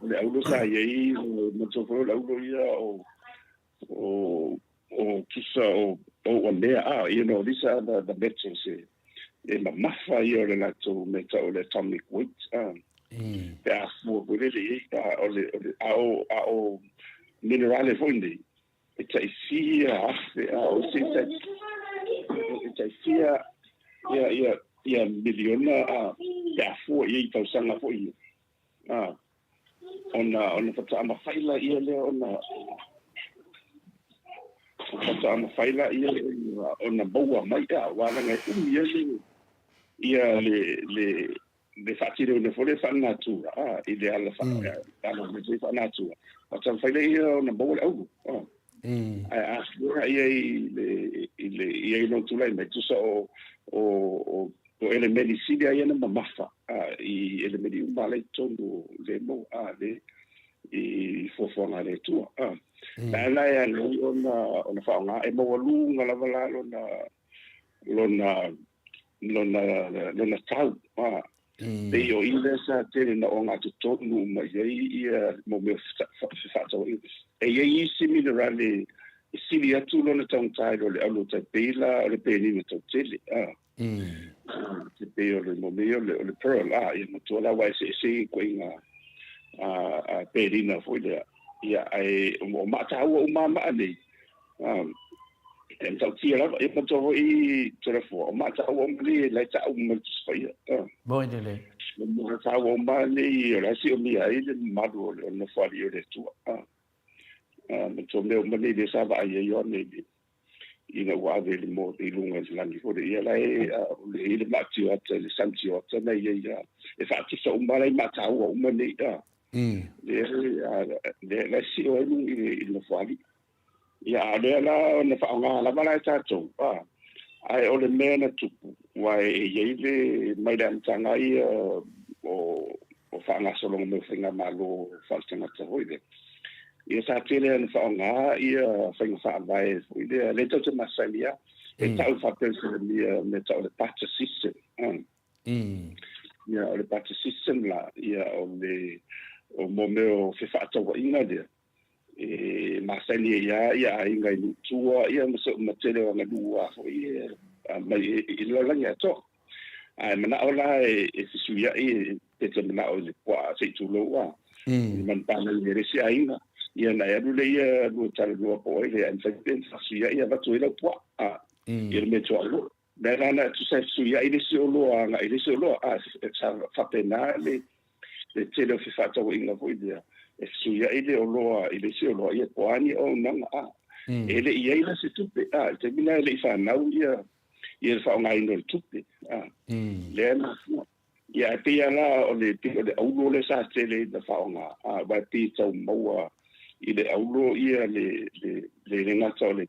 le aulo sa ye mo to fo le aulo ia o kisa o le you know this are the metals e ma mafa ia le lato metal le atomic weight pe a fo le o minerale fondi e tai fia o se tai fia ia miliona ya fo i tau sanga fo i ona fata ama faila ia le ona fata ama faila ia le ona boa mai wala ngai le fatire le fole fa natura ideal fa me fa natura fata faila ia ona boa au ai asura ia ia no tulai me tu so o ele medicina ia na mafa i ele medi umale tono le mo le i fofona le tua la ya no ona fa nga e mo lu nga la vala lona tau de yo inesa tele na onga to tonu ma ia mo me fa to e ia similarly sili atu lona tangtai le alu te pela le peli me to tele te peo le momeo le pearl ia mo to la wai se ko inga pelina foi le ia ai mo mata o mama ani tau tia la e mo to i telefo mata o mli le ta o mo sfai Boi dele. mo ta o mali la si o mi ai le madu le fali le tua mo to me mali le sa va ia yo ne ina ua le mo i lunga le lani fo ia lai le mati o te le santi o te nei ia e fa tu so umara i mata o uma nei ia le si o i le fali ia le la na fa nga la bala ta to ai o le mena tupu wai e le mai dan tanga i o fa nga solo me finga malo fa tanga ta hoide ia sa tele na fa nga ia fa nga fa vai ile le to te masalia e tau fa pensa me tau le patch system ia le patch system la ia o momeo fe fa to inga dia e masalia ia inga i tua ia so matele o ngadua fo ia mai i lo langa to ai mana ola e suia e te mana o le kwa se tu lo wa man pa na le resi ainga ia na ia le ia lu tal lu po ile en fait suia ia va tu ile kwa ia me to lo na tu sai suia ile se lo nga ile se lo sa fa pena le tele fi fa to inga vo ia e suia ile o lo ile se lo ia kwa ni o na ele ia ile se tu pe te mina ile fa na ia fa nga ino tupe le na ia pia la o le aulo le sa tele da fa nga ba pi tau maua i le aulo ia le ngata le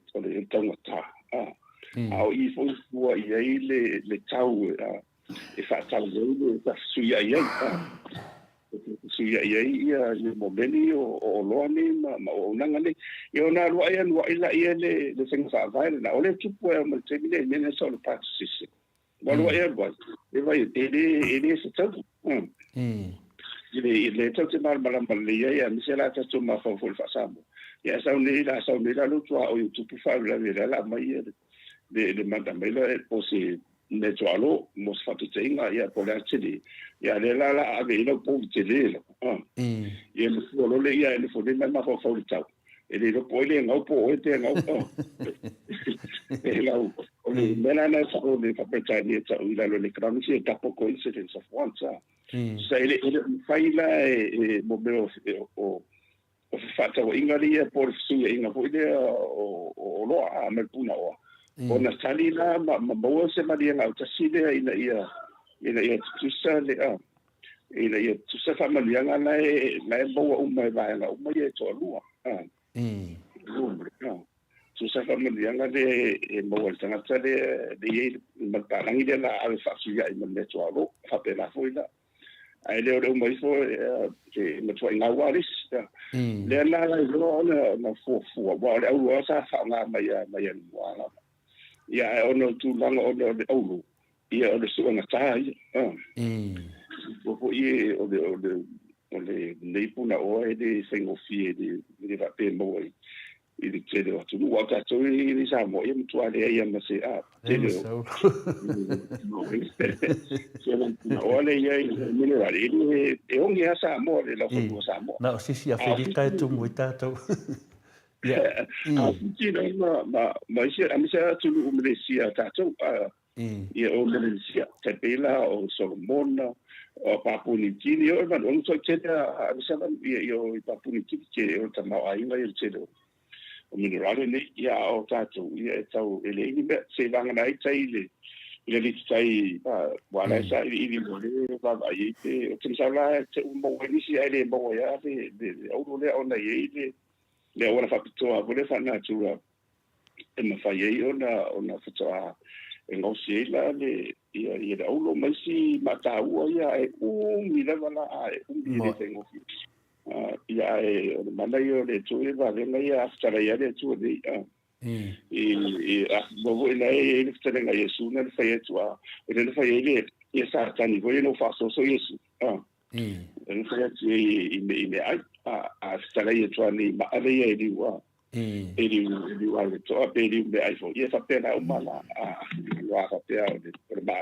tanga ta au i fo fua ia le tau e fa tau le ta suia ia ia le momeni o loa ni ma o nanga ni ia na lo ia no ila ia le senga fa vai na ole tupu e mo te mine mene so le patsi ma lo ia bo e vai ele se tau ile tau te mal malamba le ia mi se la ta tu ma fa fa samo ia sa ni la lo tua o tupu fa la mai le manda mai lo e o se ne tualo mo fa tu tinga ia po la tidi ia le la ave no po tidi ia mo fo lo le ia le fo le ma fo fo tau e le po le ngau po e te ngau e la o le mena na fo le fa peta ni ta ila lo le kram si ta po coincidence of one sa ele fai la mo belo o fa ta o ingalia por su inga po ile o lo a me puna o ona tali na ma se maria ngau ta sile ina ia tusa le ina ia tusa fa maria na bo o mai vai na o mai to lua tusa fa maria na le mo el tanga tale de ma langi de la al fa suya i me to lo fa pe la foila ai le o mai fo ke me to ina waris le la lo na fo wa le o sa fa na mai wala ia ono tu langa ono de olu ia o su na tai ia o de nei puna o de single fee de va pe mo i de tele o tu wa ta tu i sa mo ia tu ale ia ma se tele no se na o le ia mineral e o ngia sa mo le lo ko sa mo na si a felita tu muita tu yeah ma isi amisa tu Malaysia ta tu ia o Malaysia te pela o Solomon o Papua New Guinea o man on so teta amisa ia o Papua New Guinea o ta mau ai ngai te o mineral ni ia o ta tu ia tau ele ni be se vanga nai tai le tai wala sa i mo le va ai te o tsa la te mo ni si ai le mo ya de o le ona ye le ora fa pitoa vole fa na tu e ma fa ye ona fitoa e ngosi la le ia da ulo mai si mata u ia e mi le vala e mi le tengo ia e manda yo le tu e va venga ia hasta la ia le tu de bo vo ina e le fitele nga yesu na le fa ye tu le fa ye le ia sa tani vo no fa so yesu en fa ye i me ai hasta la ia tu ni ma ave ye di wa ele le to ele me ai fo ia fa pena o mala wa fa pena de ba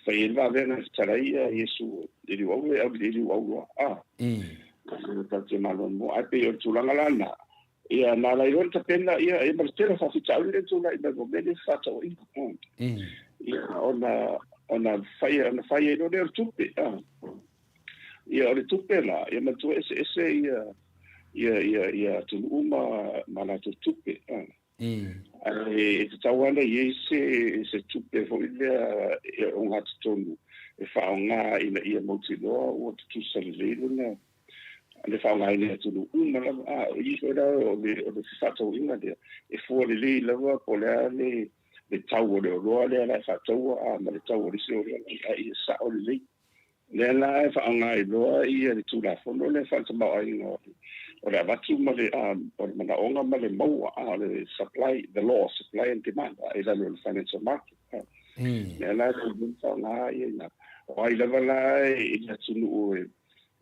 fa ele va ver hasta la ia yesu ele wa ta te malo mo ai pe o tu la na ia na la yo ta pena ia e martelo fa ficha le tu la i go bene fa to ia ona fai no le tupe ia le tupe la ia ma tu ese ia tu uma mana tu tupe e te tawana ye se tupe fo ile o nga tonu e fa nga ina ia moti no o tu sale na le fa nga ina tonu una la i so da o de fato inga de e fo le la va po le tau o le la fato ma le tau o se o i sa o le la fa nga i lo i le tu la fo no le fa ta ma ai no o le avatu ma le o le mana onga ma le mau le supply, the law supply and demand i la le financial market le la le fa nga i na o ai la la i la tunu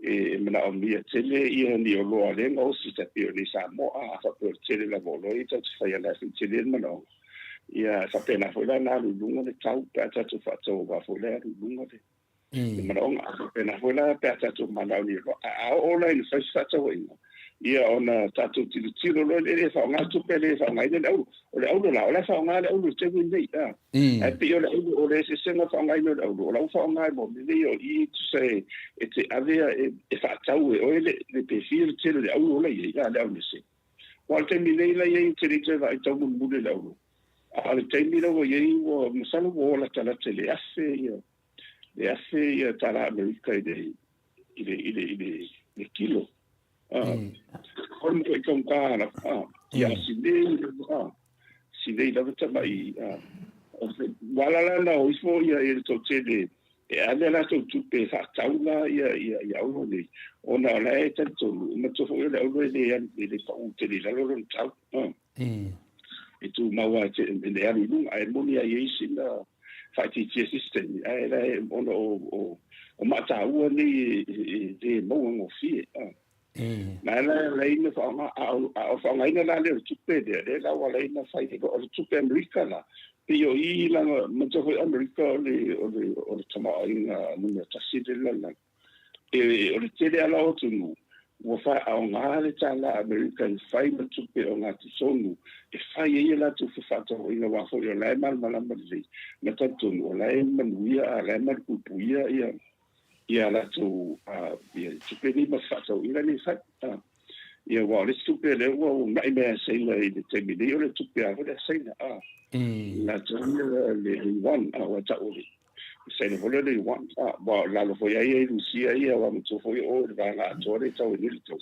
e mana o mia tele i ni o lo le ngo si ta pe ni sa mo fa per tele la volo i ta fa ya la tele mana ia fa pena fo la na lu lunga le tau pa ta tu fa to va fo le lu lunga le mana onga fa pena fo la pa ta tu mana ni a o la ni fa sa to ia ona tatu tiro lo le fa nga tu pele fa nga ile au o le au la o la fa nga le au te ni nei e pe o le au o le se senga fa nga ile au o la fa nga mo ni o i tu se e te avea e fa tau e o le pe fir te le au o le ia le au ni se o te mi nei la ye te ri te va i tau mu le au a le te mi lo ye o musalo o la tala te le asse ia tala america ile kilo Orang ikon kana ya sine la vita mai wala la na o ifo ya il to tele e ale la to tupe fa taula ya o ni ona la e tanto ma to fo le o le ya le fa u tele la lo tau e tu ma wa te le ya lu ai mo ni ya sina fa ti system ai la ona o mata u ni de mo ngo fi na la ina fa fa nga ina la le tupe de la wala ina fa i go tupe america la pe yo i la mo to america o tama ina no ta sidi la e o tele ala o tunu wo fa a nga le tala american fa i tupe o nga tsonu e fa i la tu fa to ina wa fo yo la mal mal mal na tanto no la man wia la mal ku puia ia la tu ia tupe ni mafata ina ni fa ia wa le tupe le wa mai me sei la i te mi le tupe a le sei la tu le one wa ta o sei le vole le one wa la lo foi ai Lucia ia wa mo foi o va la tore ta o ni to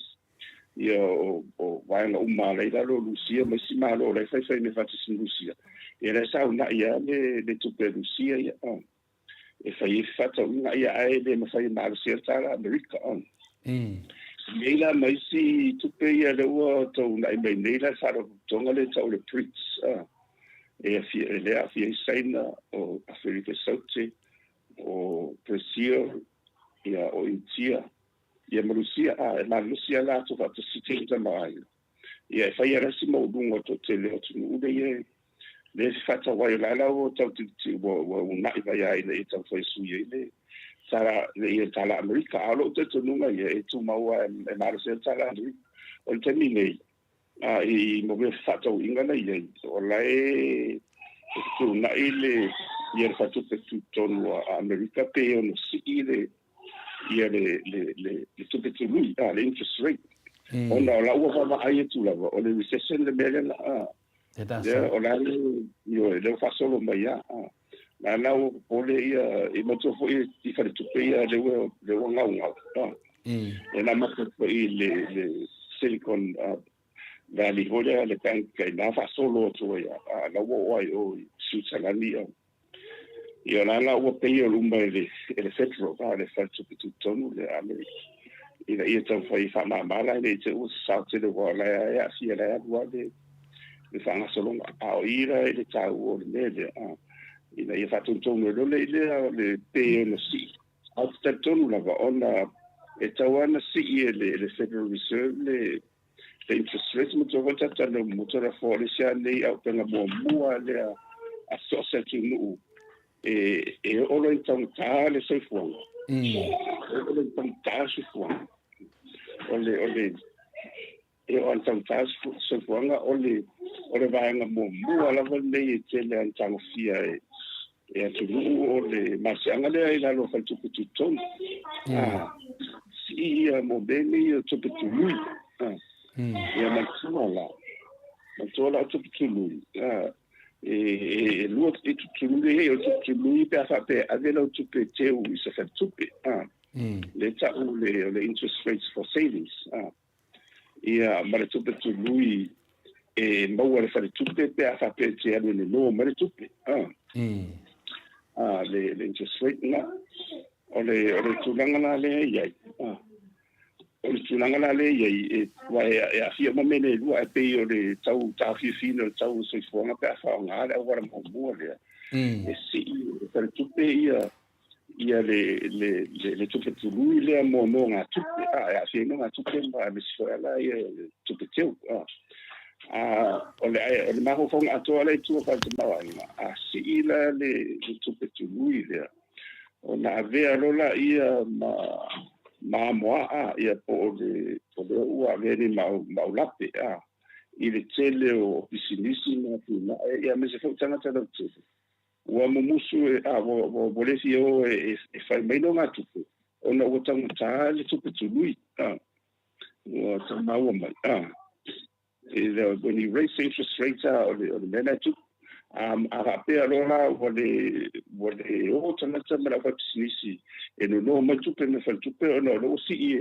ia o wa na uma le la Lucia ma si ma lo le fai ne fa si Lucia ia le sa una ia le tupe Lucia ia e fai fata una ia ai le ma fai mal certa la America Neila mai si tupe ia le ua to na mai neila sa ro tonga le tau le prince e a fi saina o Africa Sauti o Brazil ia o India ia Malusia e Malusia la to fa si te mai ia fai era si mo dungo to tele o tunu ia le fata wa la o tau ti wo na vai ai le tau foi suie le sara le tala America alo te tunga ye tu maua e Malusia tala o te ni i mo be fata o inga ye o lai tu na ile ye fatu pe tu tonu America pe o no si ile ye le tu pe tu lui le interest rate ona la o va ai tu la o le recession le mele la o la yo le fa solo mai na o le ia i mo to foi i fa tu pe ia le o nga e na ma ko i le Silicon Valley hoja le bank na fa solo to ia na o ai o Switzerland io la o pe io lumba le federal le fa tu tonu le America ia tau fai fa mala le te o sa te le wala ia si era wale le fa nga solo a ira le tau o le ia fa tu tonu le pe no si a te tonu la ona e tau ana si le Federal Reserve le interest rate mo to volta tano mo to la forisia le au pena mo le a sosa tu no e olo então tá le sei fo olo então tá se fo ole e o então tá se fo nga ole vai nga mo ala vale te le então fia e tu ole mas anga le la lo fa tu ton si mo bene tu tu ia maxima la Matola tupu tului. Lua tului o tupu tului pe afa pe avela o tupu teu I se fa tupu. Le tau le interest rates for savings. Ia ma le tupu tului maua le fa le tupu pe afa pe te anu le no ma le tupu. Le interest rate na. O le tulanga na le iai. O le tulanga na le iai wa e afia ma mene lua e pe o le tau fino tau soifonga pe afa nga le wara mo mo le si per tutte ia le tutte tului le mo nga tutte afia no nga tutte ma me sfola ia tutte teu o le maho fonga ato le tu fa te mawa si la le tutte tului le ona avea lola ia ma moa ia po le ua veni maulape I le tele o pisinisi na pina ia me se fotanga tala tele ua mumusu vo le fio e fai mai no ngatu ona o tanga ta le tupu tului ua tama ua mai when you raise interest rates o le mena tu pe allora vuole tanga tama la pisinisi e no mai tupe me fa tupe no lo si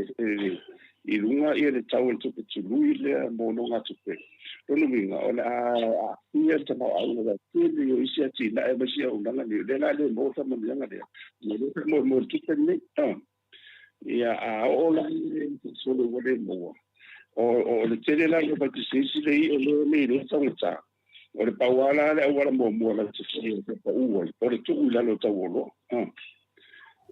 I lunga ia le tau e tupe tului le mo no ngatu pe Rono minga ona ia tama au na tele o isi ati na e masia unanga ni le na le mo sa mo yanga le mo tupe ne ia o la so le wole mo o le tele la yo ba tisi le le tsa o le pawala le wala mo la tisi pa u o le tu la lo tawolo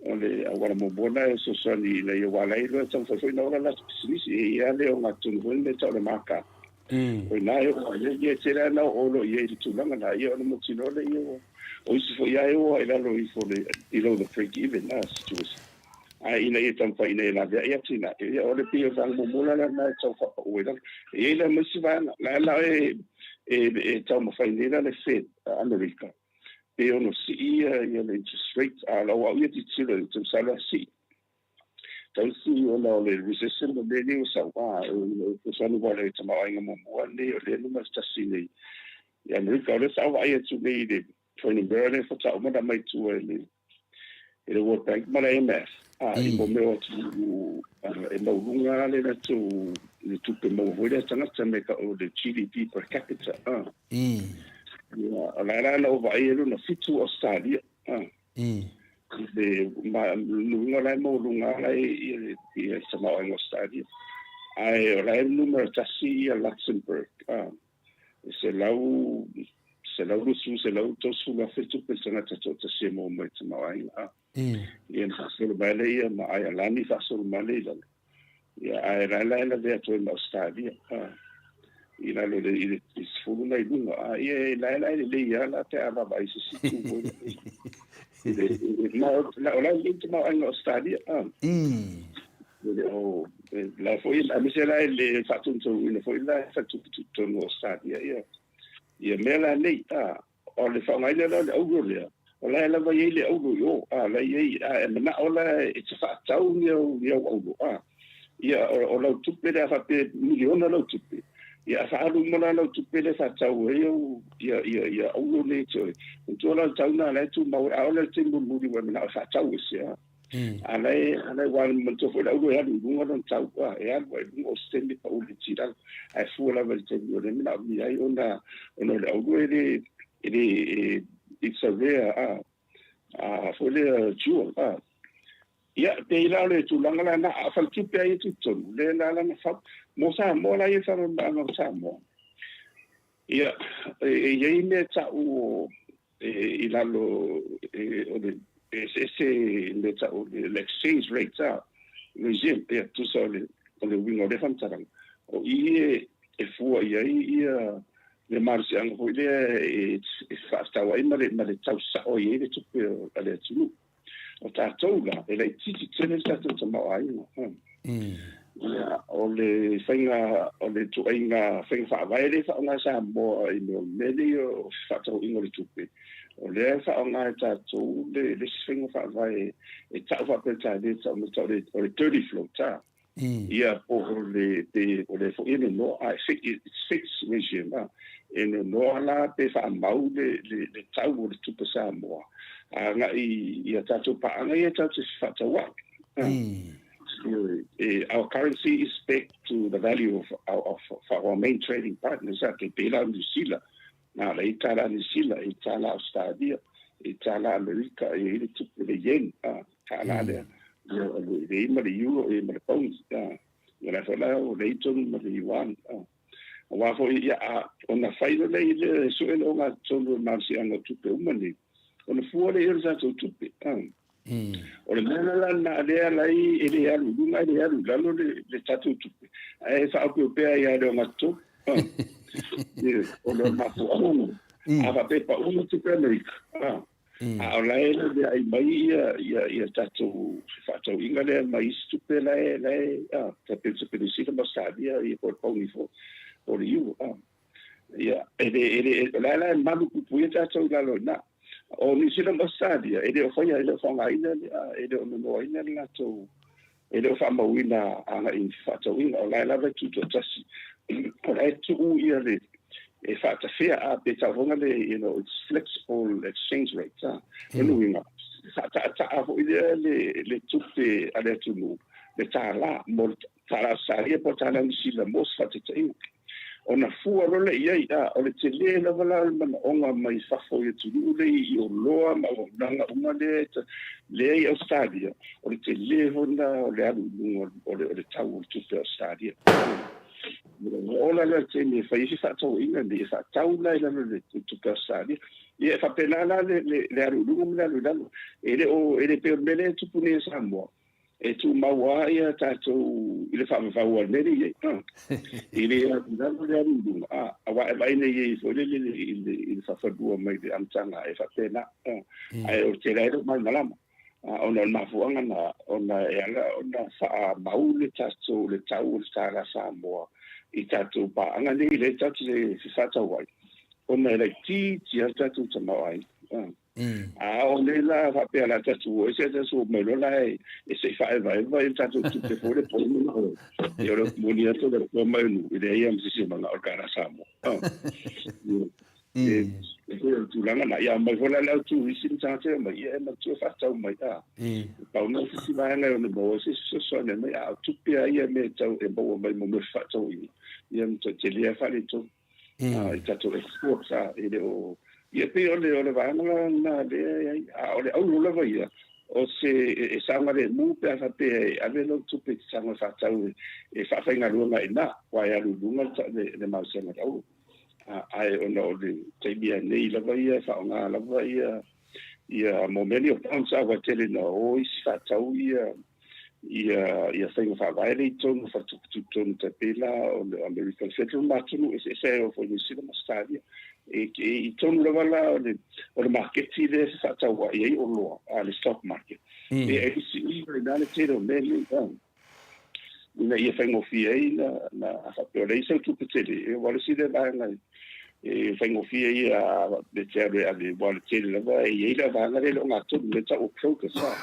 o le wala mo bona e so so ni le yo wala I lo tsa fo no la tisi ia le o ngatu le tsa le maka o nai o ye tera na o lo ye tu langa na ye o mo tino le yo o si fo ia o ila lo I fo le I lo the freak even na situation ina ye tan fa ina la ya tina ye o le pio sang mo mola na tsa fa o ila ye la mo si va la tsa mo fa ina le Fed America e ono si ye le interest rate ala wa ye ti tsilo tsa sala si tau si ona le recession le ni sa wa o sa no vale tama ainga mo le le no mas tasi nei ya America le sa wa ye tu nei de training burden for ta mo da mai tu le World Bank ma le IMF I mo me o tu e mo lunga le na tu le tu pe mo voida tanga tama ka o le GDP per capita ya la no va ye no fitu Australia de lunga la mo lunga la I sama en stadio ai la numero tassi a Luxembourg se lau su se lau to su la fetu persona to se mo mai sama ai en fasul bale ma ai la ni fasul male ya ai la de to en stadio ina lo de sfulu na lunga ai la le ya la te ava vai se si tu la lente ma en stadio la foi la misera le fatun to le foi la fatu to no stadio ia mela nei o le fa mai le o le o la va ye le o yo la ye na o la it's fa tau ni o ia o la tupe le fa pe miliona la tupe ia fa alu mo la tupe le fa tau ia o le to la tau na la tu ma o la timbu mu di na fa tau sia alai wal mo to fo la o ya lunga don tau e algo o stendi pa o le tira ai fu la vel te yo le na mi ai ona le o it's a rare fo le jewel ia te ila le tu langa na fa tu pe ai tu le la na fa mo sa mo la ye sa no sa mo ia ye me ta o ila lo o de ese le ta o le exchange rate le jem pe tu so le wingo de fantarang o ie e fu ia le marsi ang ho le fa sta wa ima le tau sa o ye le tu ale tu o ta toga e le titi tene ta tu ma ai o le fainga o le tu ainga fainga fa vai le fa nga sa mo I no medio fa to ingo le tupe o le fa nga ta tu le fainga fa vai e ta fa pe ta le o le 30 flow ta ia po o le fo ina no a six mission ina no la pe fa mau le tau o le tupa sa mo nga ia tatu pa nga ia tatu fa tawa our currency is pegged to the value of our main trading partners at the Pela New Zealand. Now, the Itala New Zealand, Itala Australia, Itala America, it took the yen, Tala there, the euro, the pounds, when I follow, they told me the yuan. Wafo on the final day, so in all that told Marcy and took the money. On the 4 years, I took it. O le mena na lea lai e le alu lunga e le alu lalo le tatu tupe e sa apu pea ia le ngato o le mafu aungu a va pepa umu tupe Amerika a o la e le ai mai ia tatu fatau inga le mai tupe lai ta pensa penisila masadia i por paunifo o le iu ia e la malu kupuia tatu lalo na o ni sila masadia ele o fai ele fanga ina ele o no ina la to ele o fama wina anga in fata wina o la va tu tasi o la tu ia le e fata fea a beta vonga le it's flexible exchange rate no wina fata a vo le tupe ale tu no le tala mo tala saria portala ni sila mos fata te ona fua role ia o le tele na wala mana onga mai safo ia tulu le i o loa ma o nanga uma le i Australia o le tele hona o le alu o le tau o tupe Australia ola le tele fai si fatau inga le fatau la ila le tupe Australia ia fa penala le alu lungu le alu ele pe mele tupune Samoa e tu maua ia tātou i le whamawhau neri e. I le aru le aru a wa e mai nei e fwere i le whawhadua mai le amtanga e whapena. Ai o te reiro mai malama. Ona mafuanga na ona e ala ona wha mau le tātou le tau le tāra Samoa i tātou pa anga nei le tātou le whatau ai. Ona e lai ti a tātou tamau ai. O le la fa pe la tatu e se tatu me lo la e se fa va tatu tutte fuori poi no io lo moniato del come no idea mi si ma organa samo tu la na ya ma vola la tu si tante ma ia ma tu fa tau mai pa no si va na no bo si so ne ma ya tu pe ia me tau e bo mai mo fa tau ia mi te lia fa le tu tatu export sa e o ia pe ole vanga na le ole au lo vai o se sanga le mu pe fa pe ave lo tu pe sanga fa tau e fa nga lunga ina wa ya lunga le ma se na au ai ono le te bia nei la vai fa nga la vai ia momeni o tansa wa tele no o is fa tau ia sai fa vai le ton fa tu te pela o American Federal Matu se o fo ni sila mastadia e tonu la wala o le market le sa tawa e o lo le stock market e si i na le tero meli ina ia fengo fie na fa pole se tu petele e wala si le ba na e fengo fie ia de tere a le wala tele la ba e la ba na le lo ngato le ta o kroka sa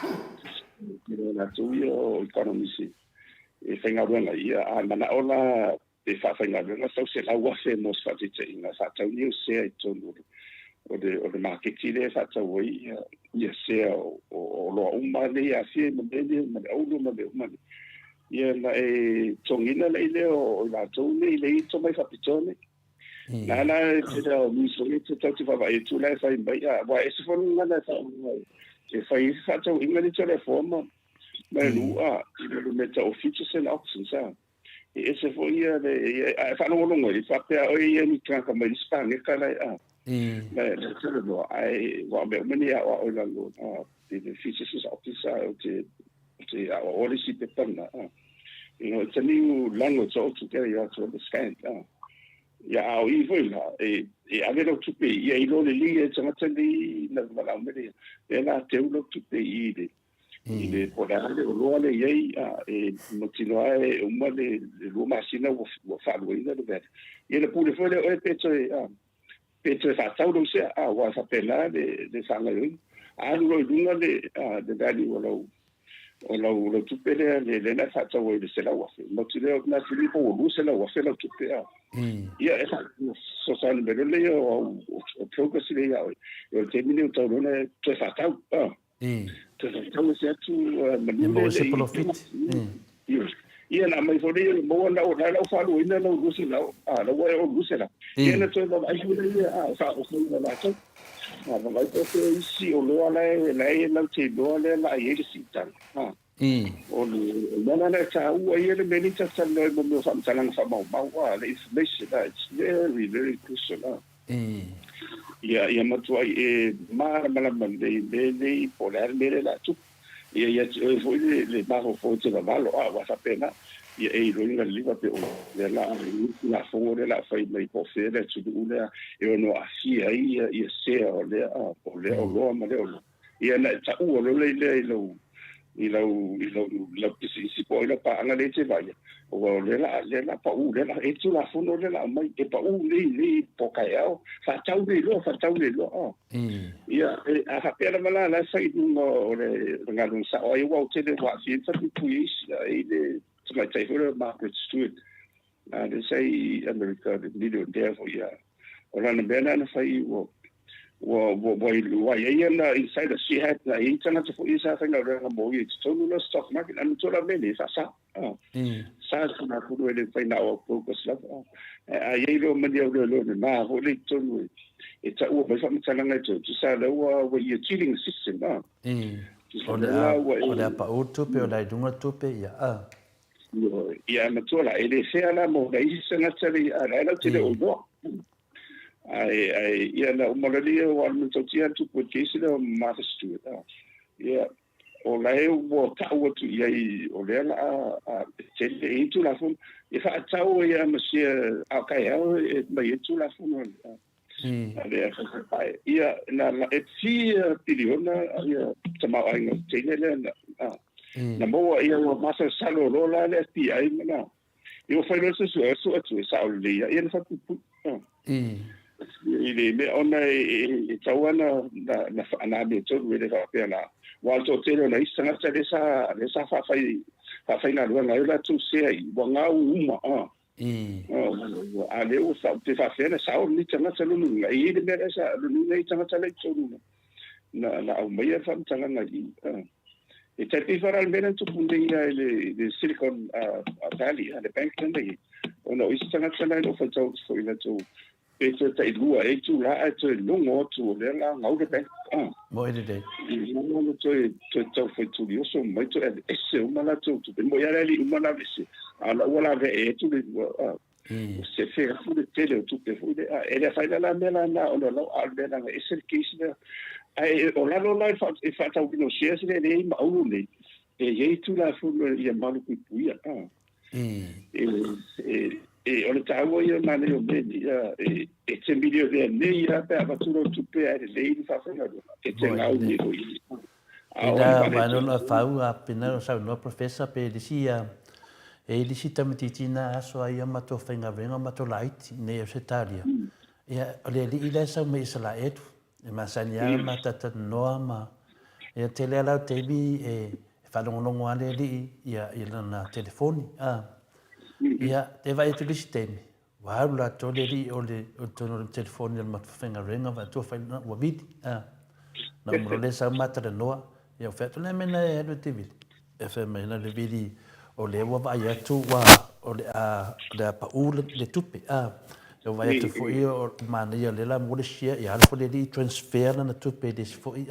pero na tu yo economist e fenga bona ia ana ola e fa nga nga so se la wa se mos fa te inga sa tau ni se ai tonu o de market le fa tau ia se o lo uma le a se mo le mo o lo mo mo ia la e tongina le o la tonu le to mai fa pitone na te da mi so le te tau te fa vai tu la fa mai wa e se fo nga na fa e fa tau inga le telefona ma lu le meta office sen option sa e se foi e fa no longo e fa pe o e ni tranca mai Spagna kala ma se no ai wa me meni o la lo the offices officer te o le si pe pana it's a new language altogether you have to understand ya o i foi la e ave lo tupe e lo le li e tsama tali na la me e la te lo tupe i le podale o lo le ye e motinoe o male lo masina o fa lo ina do bet e le pule foi le petro fa tau do se wa fa pena de sanga yo lo lunga de dali o lo o lo tupe le na fa tau le se la wa mo tu le na tu po lu se la wa se la tupe a ia e so sa le le o progress le ya o te mini o tau le te fa tau te fa tau se tu mo se profit ia na mai fori mo na o na fa lu ina no lu se la a lo wa o lu se la ia na to ba ai le a fa o se la tau ma vai to si o lo ala e la te lo ala la e si tan o le na ta u ai le meni ta san no mo fa talang fa mau wa le information that it's very very crucial ia ma tu ai e ma le polar le la tu ia foi le bajo foi te va lo wa sa pena ia e lo inga liva pe o le la fore la fai mai po fere tu le e no asi ai ia se o le o lo ma le o ia na ta u lo le lo i lo si po la pa nga le te vai o le la pa u le la e tu la fono le la mai e pa u le po kaeo fa tau le lo ia a ha pera mala la sai no le nga lu sa o i wa te le wa si sa tu is e le my favorite Margaret Stewart. They say America the million there for ya. Or on the banana say why inside she had the internet for is I think around mortgage. So no stock market and to the many sa sa na ku le find out focus la. I yelo many of the na ho le to it's a over some talanga to sa le wa you cheating system o pa utupe o la dunga tupe ya ia na tola ele se ala mo dai sanga tsari ala la tele o do ai ia na mo le o al mo tia tu po kesi da ma stu ia o la e o ta o tu ia o le a tele e tu la fun e fa ta o ia mo se a kai e mai tu la fun ale ia na e si piliona ia tama ai no tele na mo ia o masa salo rola le ti ai na io fai lo stesso tu sa lì ia fa tu ile me ona e tawana na be to le fa pena wa to tele na isa na tele sa fa fai na lo na ila tu se ai wa nga uma ale o sa te fa fena sa o ni tanga tele no ai le me sa lo ni nei tanga tele to na o me fa tanga na e te pifara almena tu pundia le Silicon Valley le bank tende ona o isanga tsana no fa tau fo ina tu e te tai lua e tu la e te longo tu le la ngau de bank mo e de no to fo tu io so mai to e se uma la tu mo ya le uma la vese ala wala ve e tu le se fe fu de tele tu pe fu de e le fa la mela na ona lo albena e se kisi ai o la fa e fa tau no sia se le ma u le e tu la fu ia malu ku puia o le tau ia mane o me e te video de nei ia pe ava tu tu pe ai le fa fa e te ngau ni ko ida mano la fau a pena sa no professor pe disia e disi tamititina aso ai ma to fenga venga ma to light nei o setaria ia le ida sa me sala etu e masania matata noa ma e tele ala tebi e falongongo ale li ia na telefoni ia te vai tu sistemi wa la tole li o le tono telefoni al matfenga renga va tu fa na wa vidi na mo le sa matata noa ia fa tole mena e do tebi e fa mena le vidi o le wa va ia tu wa o le pa u le tupe eu vai te foi o mania le la mo le sia e alfo le di transfer na tu pe des foi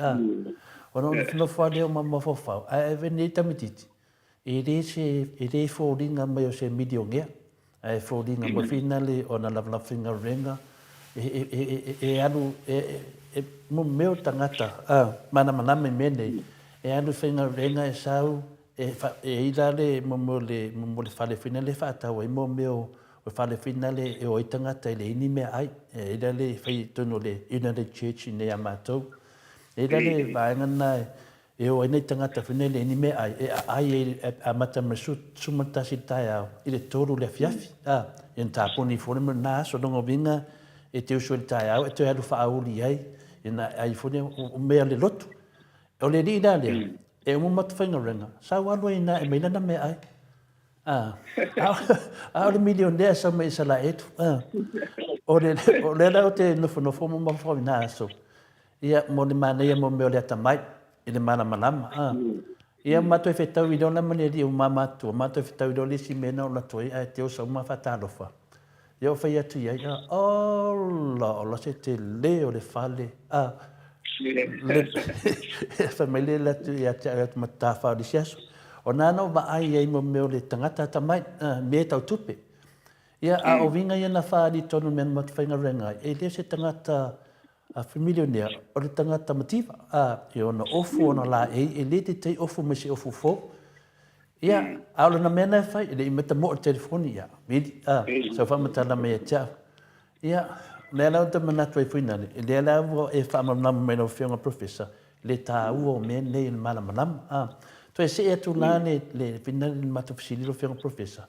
o no fa le ma fo fa e venita mititi e de fo dinga ma yo se medio nge e fo dinga mo finale o na la finger renga anu mo meu tangata mana me mene e anu finger renga e sau e idale mo le fale finale fa ta o mo meu o fale finale e o itanga te le ini me ai e dale fai tono le United Church ne amato e dale vai ngana e o ina itanga te finale ini me ai e ai a mata mesu sumata sitaya i le toru le fiafi en taponi forma na so no vinga e te uso taya e te alu fa auli ai ina ai fone o me le lotu o le di dale e mo matwhainga renga. Sa walo ina e meina na me ai. A le milionea sa me isa la etu. O le la o te nofo mo mawhau na aso. Ia mo le mana ia mo meo le atamai. I le mana malama. Ia mato e whetau i rona mani ri o mamatu. Mato e whetau i rona si mena o la toi a te o sa uma whatalofa. Ia o whai atu ia. O la se te le o le whale. Whamele la tu ia te atu matawhau di siaso. O nana o vaai ai mo meo le tangata tamai. Me tau tupe. Ia a o vinga ia na whaari tonu mena matawhainga renga. E leo se tangata familionea o le tangata mativa. I ona ofu ona la e le te tei ofu me se ofu fo. Ia, aolo na mena e whai, le i meta mo o telefoni ia. Vidi, sa whamatala me e tia. Ia, le lau te manatu e whinane. Le lau e whamanama mena o whionga professor. Le tā ua o mena le mala manama. To e se e tu nane le whinane le matu fisili lo whionga professor.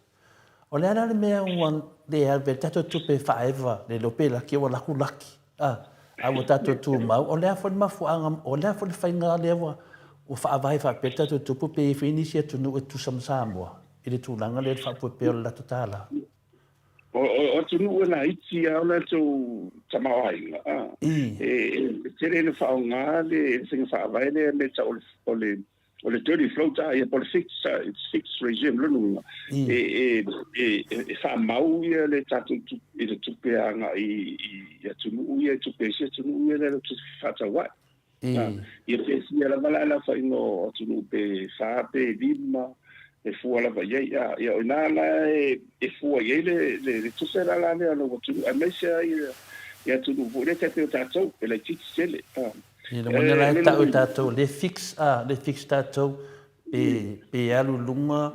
O le ana le mea uan le albe tato tupe whaewa le lope laki o laku laki. A o tato tu mau. O le a whani mafuanga, o le a whani whainga le awa o whaavai whape tato tupu pe e whinisi atu nu e tu samsamoa. I le tūlanga le whapu pe o le lato tāla. O tunu na iti a ona tu tamawainga. Tere le whaonga le singa whaavai le ta o le dirty float ia po le fixed regime lununga. E whaamau ia le tatu i le tupeanga i atunu ia tupe si atunu ia le tu whatawai. Ia pesi ala malala whaingo atunu pe whape lima e fua lava iei ia o nana e fua iei le tupe la le alo atunu a mesia ia atunu vore te o tatou e le titi sele. I le mwana lai tau tātou, le fix tātou, pe alu lunga,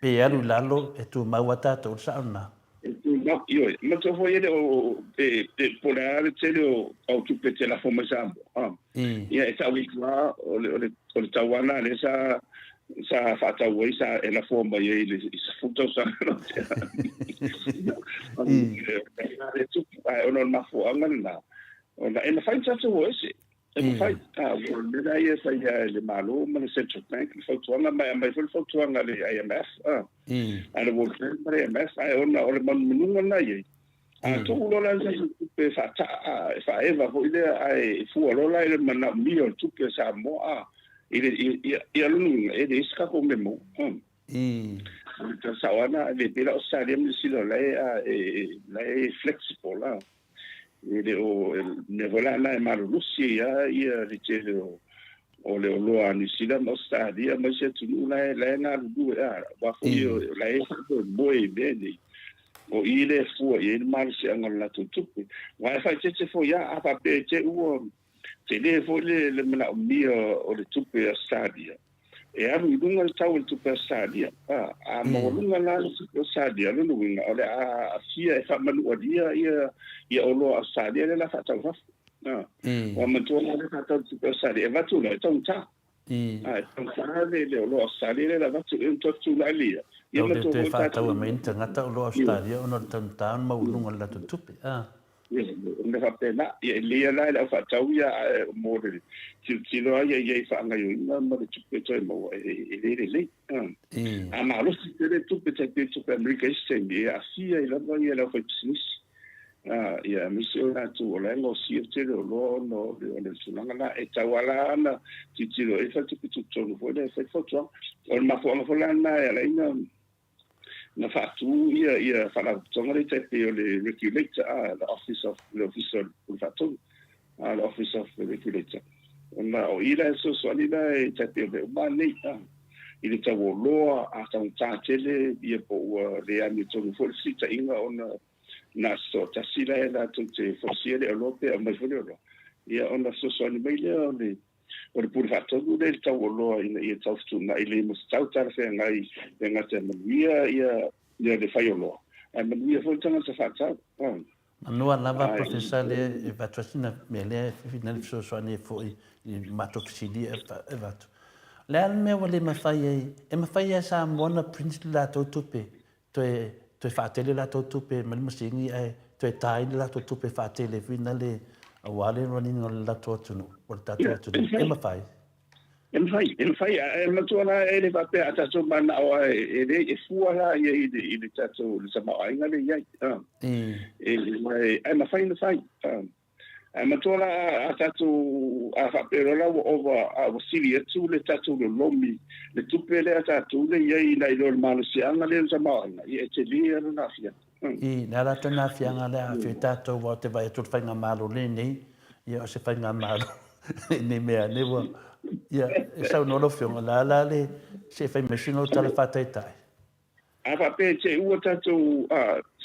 pe alu lalo, e tu maua tātou sauna. Io, ma to foi o polare tele o tupe te la forma sambo. Ia e tau ikla o le tawana le sa fata wei sa e la forma ye le futo sa. Le tupe o no fo angana. Ona e na fai tatu o ese. E fai le dai sa ia le malo ma le central bank le fotuanga mai fotuanga le IMF. Ana mo le IMF ai ona o le manunga na ye. To lo la sa pe fata fa eva ho ile ai fu lo la le mana mio tu ke sa mo ile lunu e de ska ko memo. Ta sa wana le pela o sa le mi silo la flexible la. Ele o nevola na marusia ia ritele o le loa ni sila no stadia ma se tu na na du wa fu la e boy bene o ile fu e marsi angala tutupi wa fa che fu ya apa pe che u te le fu le mena mio o le tupi stadia e aru lunga tau tu per stadia a mo lunga la tu stadia lu lunga ole a sia e fa manu dia ia o lo stadia le la fa tau fa o ma tu la fa tau tu per stadia va tu le tong ta tong ta le lo stadia le la va tu tu la lia ia ma tu fa tau me ngata o lo stadia ono tanta ma lunga la tu tupi ne fa pena e lia la fa tau ia mo le tilo ia fa nga yo ma le tupe to mo le a ma lo si te tupe te tupe america stendi a sia la va ia la fa business ia mi se ora tu la ngo si te lo no le sulanga la e tawala na tilo e fa tupe tu no vo le fa foto o ma fo la na la ina na fatu ia fala tongare te o le regulator the office of the regulator ona o ila so solida e te o mani ile te wo loa a tang tele ia po le ani tonu for sita inga ona na so tasila la tu te fosiele europe a mai folo ia ona so solida ile o le pur fatto le tau lo ia tau tu na ile mo tau tar fe ngai nga te ia le fai lo a ia fo tanga se fatta Anua lava professor le vatrasina mele final so ne fo i matoxidi e vat. Le me wale mafai sa mona prince la tupe to fatele la tupe mal musingi to tai la tupe fatele finale a wale running la totunu or tatu e mafai em fai ma tuala ele va pe ata so man o ele e fuala ile tato le sama ai ngale ia e ma fai no fai ma tuala ata tu a fa pero la over a sili tu le tato lo lomi le tupele ata tu le ia ina lo malo si anga le sama ai e te lia na fia na la tana fianga le a fe tato wa te vai tu fai nga malo le nei ia se fai nga malo ne mea ne wa ia e sau no lo fionga la le se fai machine o tala fatai tai a fa pe che ua tato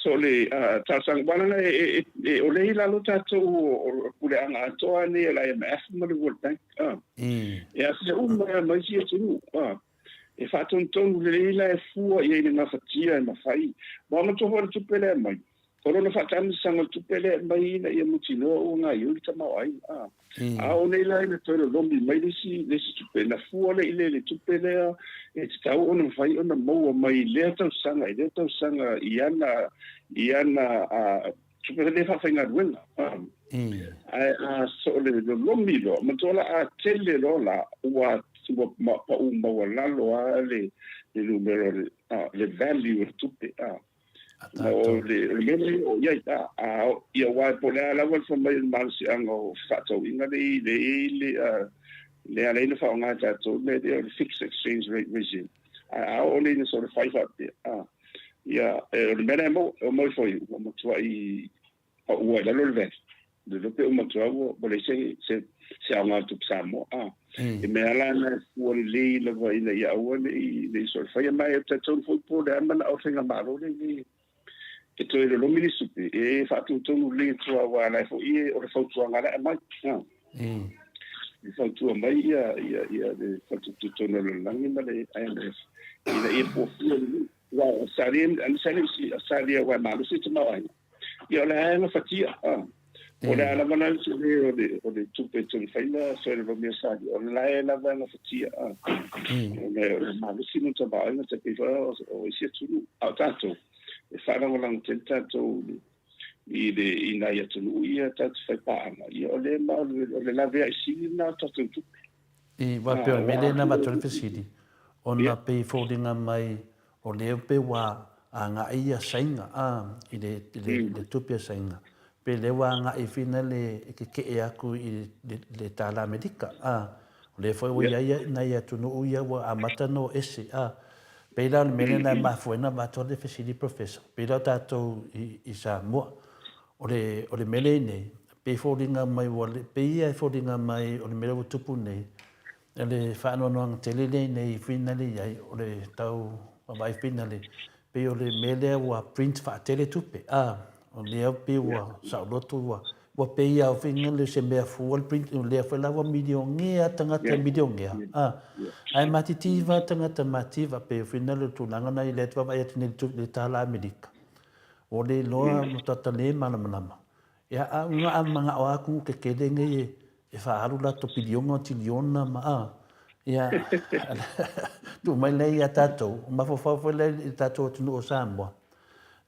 so le tasang bana e o le la lo tato o pule anga toa ne la MF mo le World Bank e a se mai si tu e fa ton le la e fu e na fatia na fai ma mo to ho tu pele mai Corona fatam sanga tupele mai na ia mutino o nga yuri tama ai o nei lai me toro lombi mai lesi tupele na fuole ile tupele e tau ona fai ona mo mai le tau sanga iana tupele le fa fainga duela so le lombi lo matola a tele lo la wa ma pa wala lo le numero le value tupe o le mele o ia wai po le ala wal mai mal si ango fato inga le ale no fa nga tato le fixed exchange rate regime only the sort of five up there le mele mo foi mo tuai o la lo le lo pe mo tuai o le se anga tu samo e me ala na o le vai le ia o le sort of mai tato fo po le man o singa malo le e to le lomi supi e fa tu le tua wa la fo e o fa tu ngala mai e fa tu mai ia de fa tu no le langi male IMF e po wa salim an salim si salia wa malu si tuma ai ia la na fatia o la la mana se o de tu pe tu faila se le lomi sa o la na fatia le malu si no tuma ai na te pe o si tu tato e whara walang tentato i na ia tunu ia tatu whai paanga. I o le la vea i sini nā tatu tupi. I wapea mele na matone whesiri. O na pe fōringa mai o leo pe wā a ngā ia sainga i le tupi a sainga. Pe le wā ngā i whina le ke e aku i le tāla Amerika. O le whai o ia na ia tunu ia wa a matano ese. Peila le mele na mafuena matone whesiri professor. Peila tātou i Samoa. O le mele nei. Pe fōringa mai pe ia e fōringa mai o le mele o tupu nei. E le whaanoanoanga tele nei whina le iai o le tau mai whina le. Pe o le mele wa print whaatele tupe. O le au pe wa sauloto wa pe ia o whina le se mea fuwa le print. O le a whalawa miliongia tangata miliongia. Ai matitiva tangata mativa pe o whina le tūlanga nei le tua vai atu le tāla Amerika. O le loa mutata le manama. Ia a unga a mga o aku ke kele ngai e whaaru la to pilionga tiliona ia tu mai lei a tātou. Mawhawhawha lei tātou tunu o Samoa.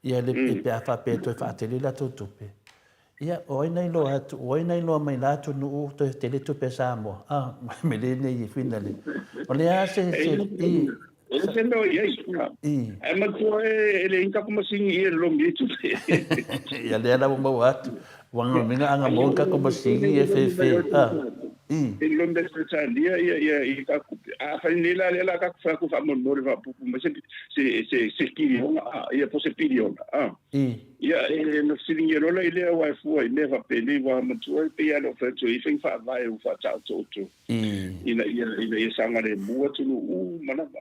Ia le pe a whapeto e whaatele la tupe. Ia oi nei loa mai la tunu o te tele tupe Samoa. Me le nei i whina le. O le a se O se no iai. E matua e le inka kumasingi i e lomi tupe. Ia le ala mau atu. Wanga minga anga monka kumasingi e fe. E lomi Britannia i ka kupe. A whainila le la ka kufa kufa monore wa pupu. Ma se kirionga. Ia po se pirionga. Ia e no siringi rola i lea wa fua i newa pele wa matua i pe alo whatu i whaing wha vai u wha tau tōtu. Ina ia sanga le mua tunu manama.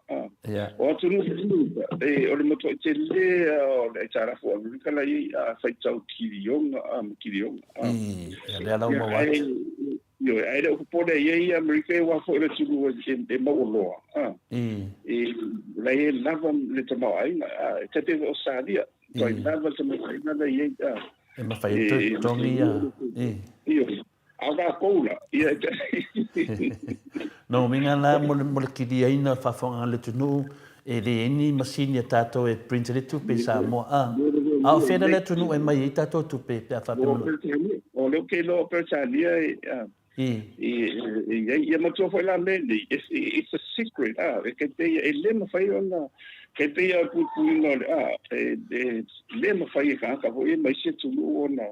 O tunu o le matua i te lea o le tarafu a Amerika la i a whaitau kirionga. Ia lea lau mawatu. Yo, ai le upole ye America e wa fo le tulu e mawoloa. La e lava le tama ai te te o sadia. Vai lava te mai na ye e ma fai tongi Yo. Aga koula. No minga la mo le kidi ai na fa fonga le tunu e le ni masini tato e print le tu pe Samoa. A fera le tunu e mai tato tu pe fa pe. O le ke lo per sadia ia matua foi la mele it's a secret ke te ele ma fai ona ke te ia pupuina le ma fai ka foi mai se tu ona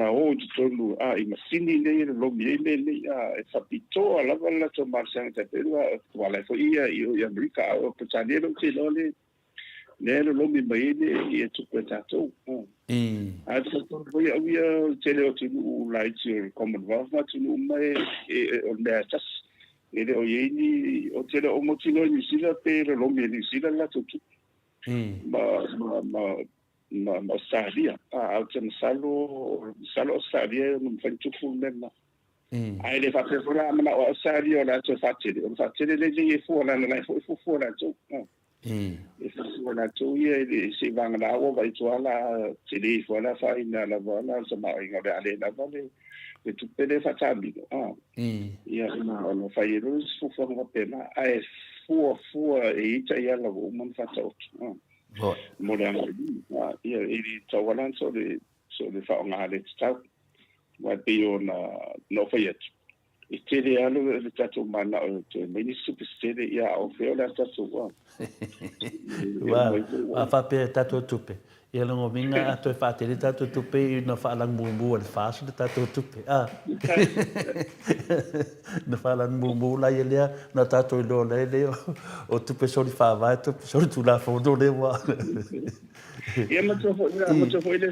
o tolu I masini le lo miele le e sapito ala vala to marsan te perua wala foi ia America o pataniero te lole Nero lomi mai e tupe tatou. A tatou foi a via tele o tinu lai tio Commonwealth ma tinu mai o mea tas. Ele o ieni o tele o motino ni sila pe lomi ni sila la tutu. Ma Australia. A tenu salo Australia no fai tufu mena. Ai le fa pe fora ma o Australia la to fatele. O fatele le le fu la la fu la to. E wala tuia se vanga la o vai tuala tele wala fa ina la wala sa mai nga ale la vale e tu pede fa tabino ia na no fai rus fu fa nga pena ai fu e ita ia la o man fa tot mo le ia e tawalan so de fa nga le tau wa pe ona no fai e tele alo le tatu mana o te mini super stede ia o feo la tatu wa wa fa pe tatu tupe ia longo minga ato fa tele tatu tupe no fa lang bumbu al fa so tatu tupe no fa lang bumbu la ia no tatu lo le o tupe so di fa va tupe so tu la fo do le wa ia mo fo ile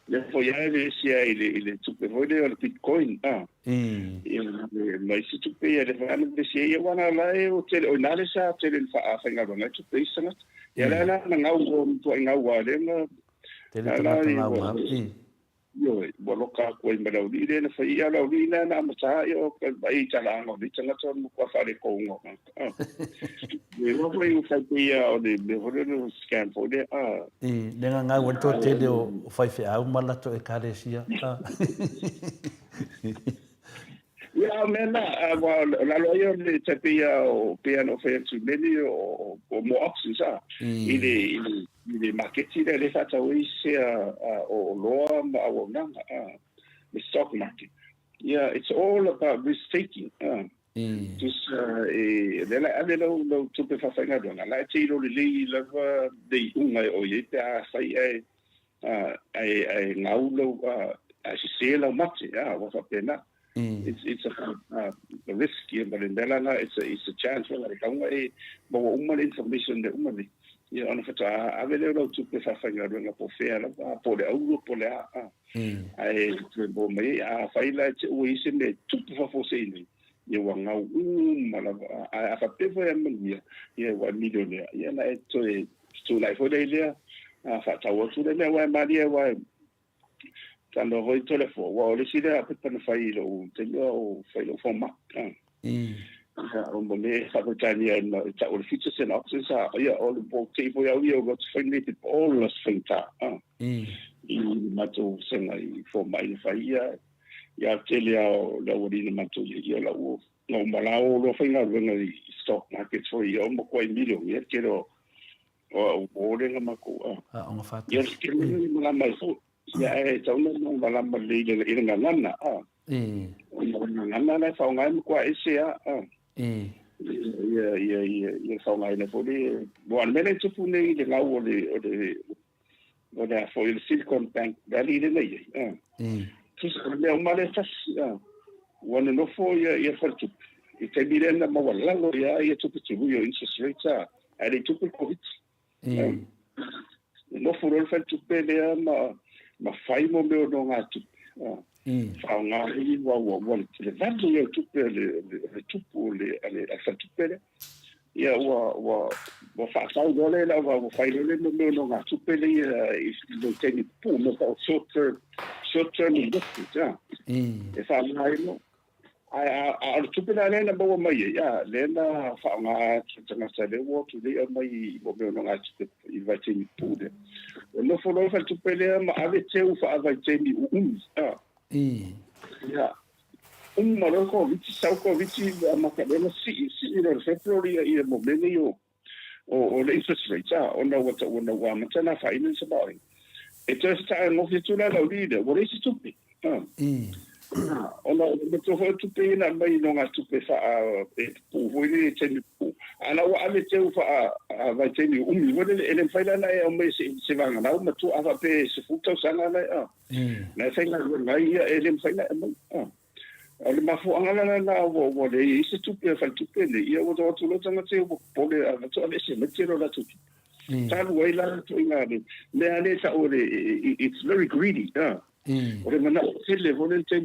le foi ele sia ele tupe foi le Bitcoin mas se tupe ele vai no sia ia wana lá o tele o nada sa tele fa nga nga tupe sanga ia lá na ngau to ngau wa le na tele yo boloka ko i mala uri le na fa ia la uri na mata yo ka bai tala ngo di tanga to mo kwa fa le ko ngo we wo foi o fa ia o de no scan for de le nga won to tele o fai fe au mala to e karesia ya mena la loyo le tapia o piano fe tu meni o mo options il marketing le fata oui c'est o loa o nanga the stock market yeah it's all about risk taking just de la ale lo tu pe fa fanga dona la tiro le la de unga o yete a sai ai ngaulo a se la mate wa fa pena it's a risk but in Delana it's a chance for like mo umma information de umma ia ona fata avele lo tu pe fa fanga na po fea la po le au po le ai bo me a faila che o ise me tu fa fo se ni ia wa ngau mala a fa pe fo ya ia wa milionaire ia na to lai fo de ia a fa ta wo tu de me wa ma dia wa tando hoi tole fo wa le sile a pe pa fai lo te lo fai lo fo ma o me fa ko tani na ta o features and options ia o le bo te bo ia got finally all los finta I mato senga I fo mai fa ia tele o la o ni mato ia la o no malao lo finga venga I stock market for ia mo ko million ia kero o le ma ko o fa ia ke ni ma mai fo ia e tau no ma ma le ile ngana ngana na fa ngai ko ese ia fa ngai na fo le bo al mele tu pune le ngau o le fo il Silicon Bank dali le nei tu se le male fas wana no fo ia fa tu I te mirena ma wala lo ia tu tu yo interest rates ali tu ko hit no fo ro fa tu pe le ma fai mo me no nga tu fa nga I wa le vado yo tu pe le tu po le ale fa tu pe le ia wa fa sa do le la wa fai le no nga tu pe le I te ni pu no short term investment e fa nga no a tu pe la le bo mai ia le na fa nga tanga sa le wo tu le mai bo me no nga tu I va te ni pu de no fo lo fa tu pe le ma ave te u fa va te ni ia ma ko viti sa ko viti ma ka le si no February I mo me yo o le interest rate ona wa ma tana finance about it just time of the tuna la leader what is it to be ona me to ho tu pe na mai no nga tu pe fa pu ho ni teni pu ana wa ame te fa a va teni umi wo ele fa la na e me se va na ma tu ava pe se fu to sana na na fa na na ia ele fa na ole ma fu anga na wo le se tu pe fa tu pe le ia wo to lo tanga te wo po le a to le se me tiro la tu tal way la tu ina le ale sa ore it's very greedy ore mana se le volunteer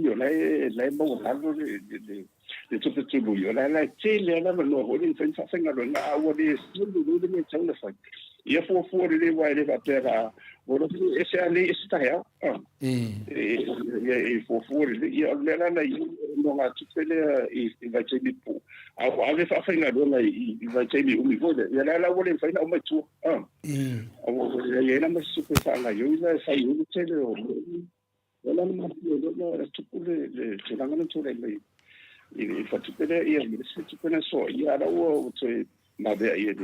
la mo la le tupe tubu yo la te le na no ho le fa fa nga na a wo le su lu le tang le fa ia fo le wa le va pera wo lo ese ale ese ta ya fo le ia le la no nga tupe le i va te mi pu a le fa fa nga na i va te mi umi vo le la wo le fa na o mai tu o le na ma su pe fa nga yo la fa yo te le o wala na ma tu le te la ngana tu le i fa tu pele ia mi se tu pele so ia la o te na be ia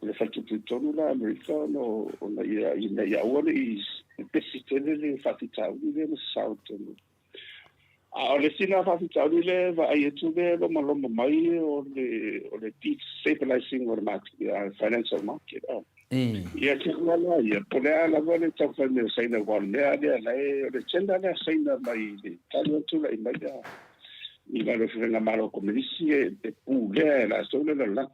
le fa tu tonu la america no na ia o le pesitele le fa ti tau le south a le sina fa ti tau le va ia tu le lo mai o le deep stabilizing or market financial market ia ke wala ia pole ala wale tau fa me sai na wala le le chenda le sai na mai le tau tu la mai i va lo frenga malo come dici le la sole la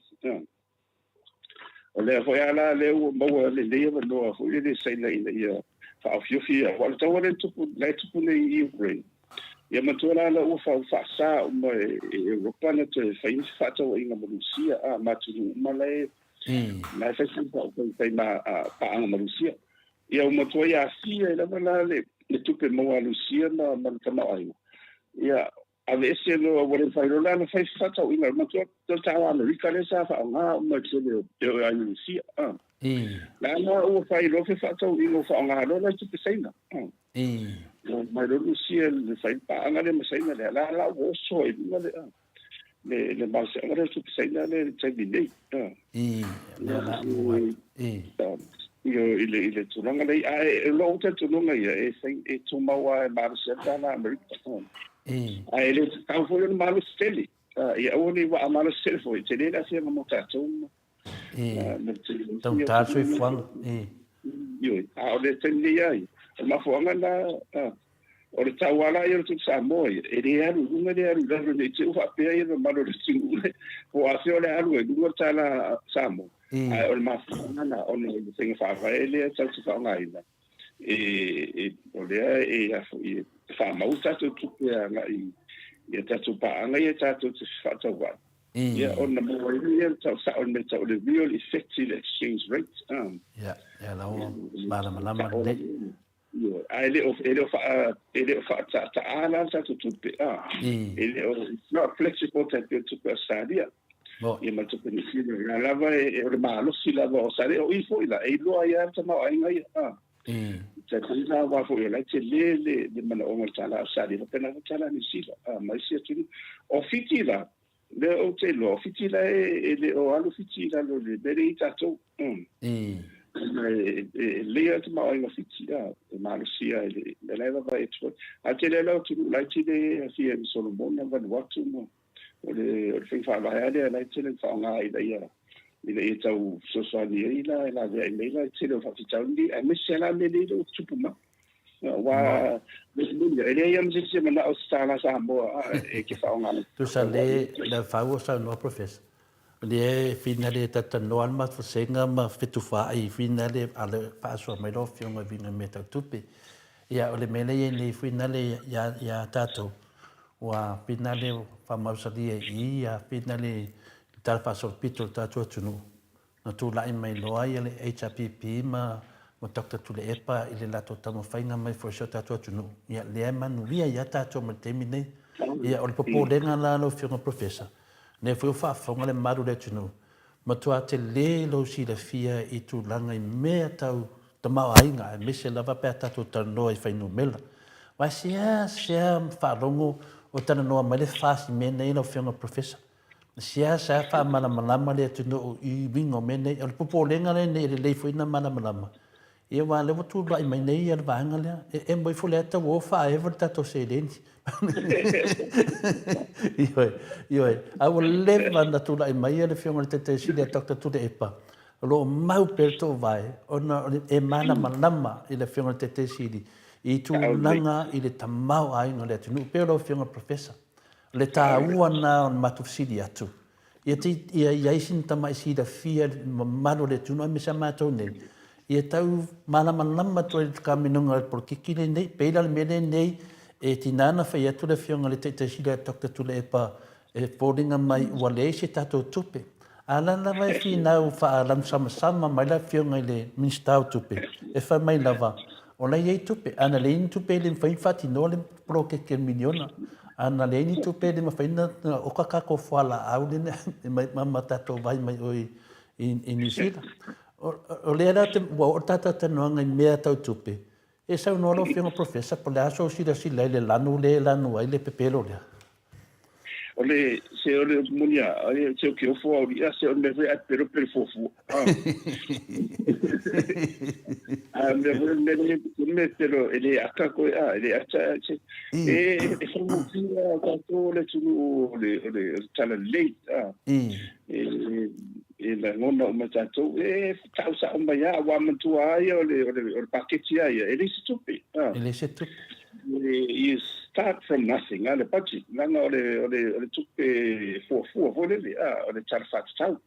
o le foi ala le mo le no foi le sai la ia fa fi wala tau le tu le Ukraine ia matua la o fa sa o Europa na te fa tau inga Malaysia a matu malai na fa sai ma pa ang Malaysia ia o matua ia fia la le tupe mo Malaysia na mantama ai ia ave ese lo wale fai lo la fai fata o inga matua to tawa America le sa fa nga o ma tele yo ai Malaysia la na o fai lo fata o inga fa nga lo la tupe sai na mai lo Malaysia le fai pa nga le sai na la o so e le ba se nga le tupe sai na le tai bine io ile tulanga le ai lo te tulanga ia sai e tumawa e ba se na America ai le tau foi no malo steli ia oni wa malo steli foi te le se mo tato tau ta sui fuang io a le tende ai ma fuanga na o le tau ala ia tu sa mo e le aru lunga le aru le te ufa pe ia no malo le singu o a se o le aru e lunga tala sa mo ai o ma fuanga na o le singa fa fa ele tau tu fa ngai na o le e a foi fa mau tatu tupe anga ia tatu pa anga ia tatu te fata wa ia on na mo ia tau sa on me tau le real effective exchange rate ia la o malama le ia ai le fa ta ala tatu tupe ele it's not flexible tatu tupe sadia ia ma tupe ni sila la lava e o malo sila o sale o ifo ila e lo ia tama ai ngai te tira wa fo ele te le mana o ngala sali no pena ngala ni sila mai sia tu o fitila le o te lo fitila e o alu fitila lo le bere tato le at ma o fitila ma lo sia le leva vai tu a te le lo tu la ti de si en solo bona va watu mo o le fin fa va ale la te le fa nga ia ile e tau sosali ila la ve ila te lo fa tau ndi e me se la me le do tupuma wa le ele ia me se me na o sala sa mo e ke fa nga tu sa le fa o sa no professor le finale tata no al ma senga ma fitu fa ai finale ale fa so me lo fi nga vinga meta tupi ia ole mele ni finale ya tato wa finale fa ma sa dia ia finale tal fa sol pitol ta tunu na tu la mai loa ile HPP ma Dr. Tule Epa ile la to tamo fainga mai for sure ta tunu ia le manu via ya ta to me termine ia ol popo lenga la lo fi professor ne fu fa fonga le maru le tunu ma tu ate le lo si la fia i tu langa i me tau tama ainga me se lava pe ta to tano i fainu mela wa sia fa longo o tana no mai le fa si me nei lo fi professor sia sa fa malama le tunu i bingo me nei el popo lenga le le foi na malama ia wā lewa tū lai mai nei ia vāanga lea, e mai fu lea tau o wha e var tato se leni. Ioi, au lewa na tū lai mai ia le whionga le te sile a takta tū le epa. Lo mau per tō vai, ona e mana malama i le whionga le te sili. I tū nanga i le tamau ainga lea tunu, pero lo whionga professor. Le tā ua nā on matu sili atu. Ia iaisin tamai si da fia mamano le tunu, ai mesa mātou nei. Ia tau malama tu le kaminunga le porkiki le nei, peila le mele nei, e tinana whai atu le whionga le te sila tokta tu le epa, e pōringa mai ua le se tātou tupe. Alana mai fi nau wha alam sama mai la whionga i le minstau tupe, e wha mai lava. O lai ei tupe, ana le ini tupe le mwhai whati no le porkiki miliona. Ana le ini tupe le mawhaina o kakako whala au le ne, mai mama tātou vai mai oi i New Zealand. O lea rā te o tata te noanga i mea tau tupe. E sau noro whionga professor, po le aso sila le lanu ai le pepelo lea. O le, se o le munia, se o ki o fua o ria, se o le vea pero fofu. Me pero ele aka koe ele acha, e whamu pia kato le tunu le tala late, e la ngona o matatou e tau sa o mai a wa mantua ai o le paketi ai e le stupi you start from nothing le budget langa o le tupe fo le o le tarfat tau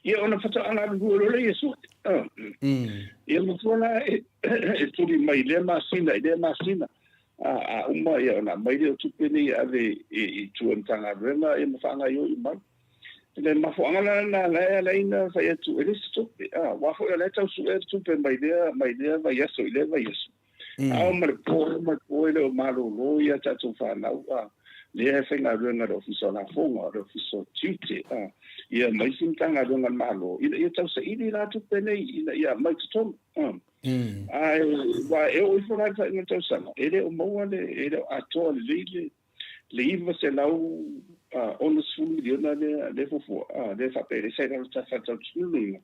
ia ona fata ana lu le yesu ia mo fona e tuli mai le masina a uma ia ona mai le tupe ni ave e tuantanga rema e mo fanga yo i mai le mafuanga na la ina fa tu ele stupe wa fo le tau su tupe mai vai yesu ile vai yesu ma po le malo lo ia tatu fa na le fa na renga do fiso na fonga do fiso tite ia mai sim tanga do ngal malo ia tau se ili la tupe nei ia mai tom ai wa e o fo na tau sa ele o mo ele ato le iva se lau on su miliona le fofo le fa pere se na ta tsulunga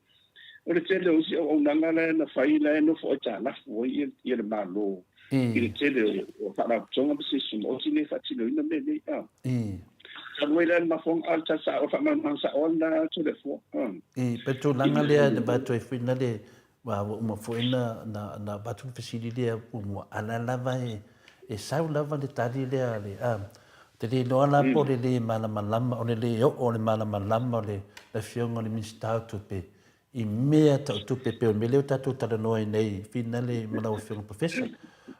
o le tele o nanga na faila no fo ta na fo i le malo i le tele o fa na tonga se su o tine fa tino ina me le Samuel ma fong alta sa o fa ma sa ona to le fo pe to nanga le ba to fina le wa uma fo na ba tu facility o mo ala lava e sa lava le tali le te le noa la po le malama o le malama le whionga le minstau tupe i mea tau tupe pe o me leo tatu tala noa nei fina le mana o whionga professor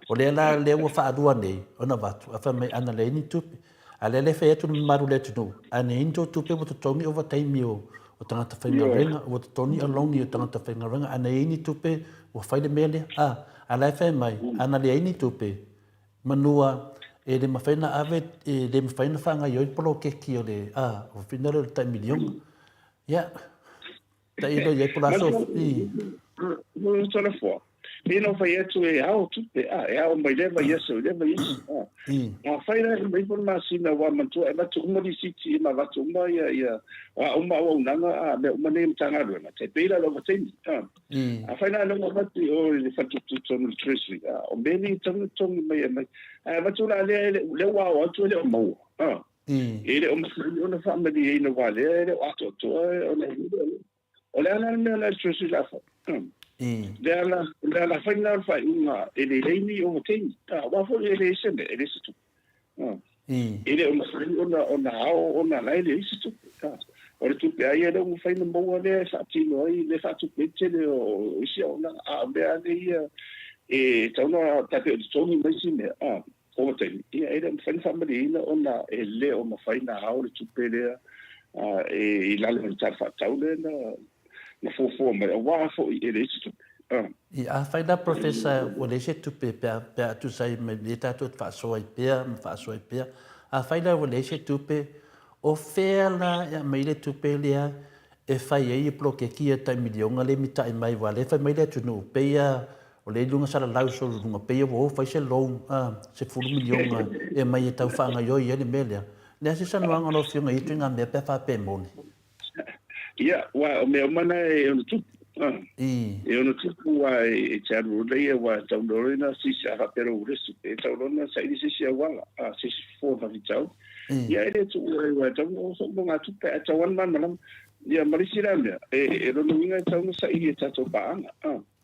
o le ala le ua whaadua nei ona watu a wha mai ana le ini tupe a le whai atu ni maru le tunu a ne into tupe o tongi o wataimi o tangata whainga renga o toni alongi o tangata whainga renga a ne ini tupe o whaile mea le a le whai mai ana le ini tupe manua e le mawhaina ave, e le mawhaina whanga ioi polo keki o le, o whinaro le tai miliona. Ia, ta ilo ioi polo aso. Mo tala fua. Pena whai atu e ao tupe, e ao mai lewa yesu. Ma whaina e mai polo masina wa mantua, e matu umari siti, e ma watu uma ia, wa uma o unanga, me uma ne mtanga ruena, te peila lo wateni. A whaina longa mati o le whatutu tonu treasury, o meni tongi mai e mai, matu la le wa o atu le o mau. E le o masini o na whamani e na wale, le o ato toa, o le ana mea la treasury la fa. Le ala whaina o whai unga, e le leini o wateni, wafo e le esene, e le situ. E le o masini o na ao, o na lai le situ. O le tupe ai e le o whaina maua le sa tino ai, le sa tupe tele o isi o na a mea le ia, e tauna tape o tongi mai si mea, o wateni. Ia e le whaina whamari ina o na e le o mawhaina ao le tupe lea, e i lale mai tarwha tau le na fofo mai, a wafo i e le isi tupe. I a whaina professor o le se tupe pe atu sai me le tatu whaasoa i pia, a whaina o le se tupe o whēla ia mai le tupe lea e whai ei ploke kia tai milionga le mitai mai wale, whai mai le tunu peia o le lunga sara lau so lunga peia wo whai se loan se 4 milionga e mai e tau whaanga ioi e le melea. Lea se sanuanga no whiunga i tuinga mea pe wha pe moni. Ia, wa o mea mana e ono tupe, e ona tupu wa e taru le wa taulorina sisi a pero uresu e taulorina sai sisi wala a sisi fo fa vitau ia ele tu wa tau so nga tupe a tawan man ia marisira me e no winga tau sai e tato paanga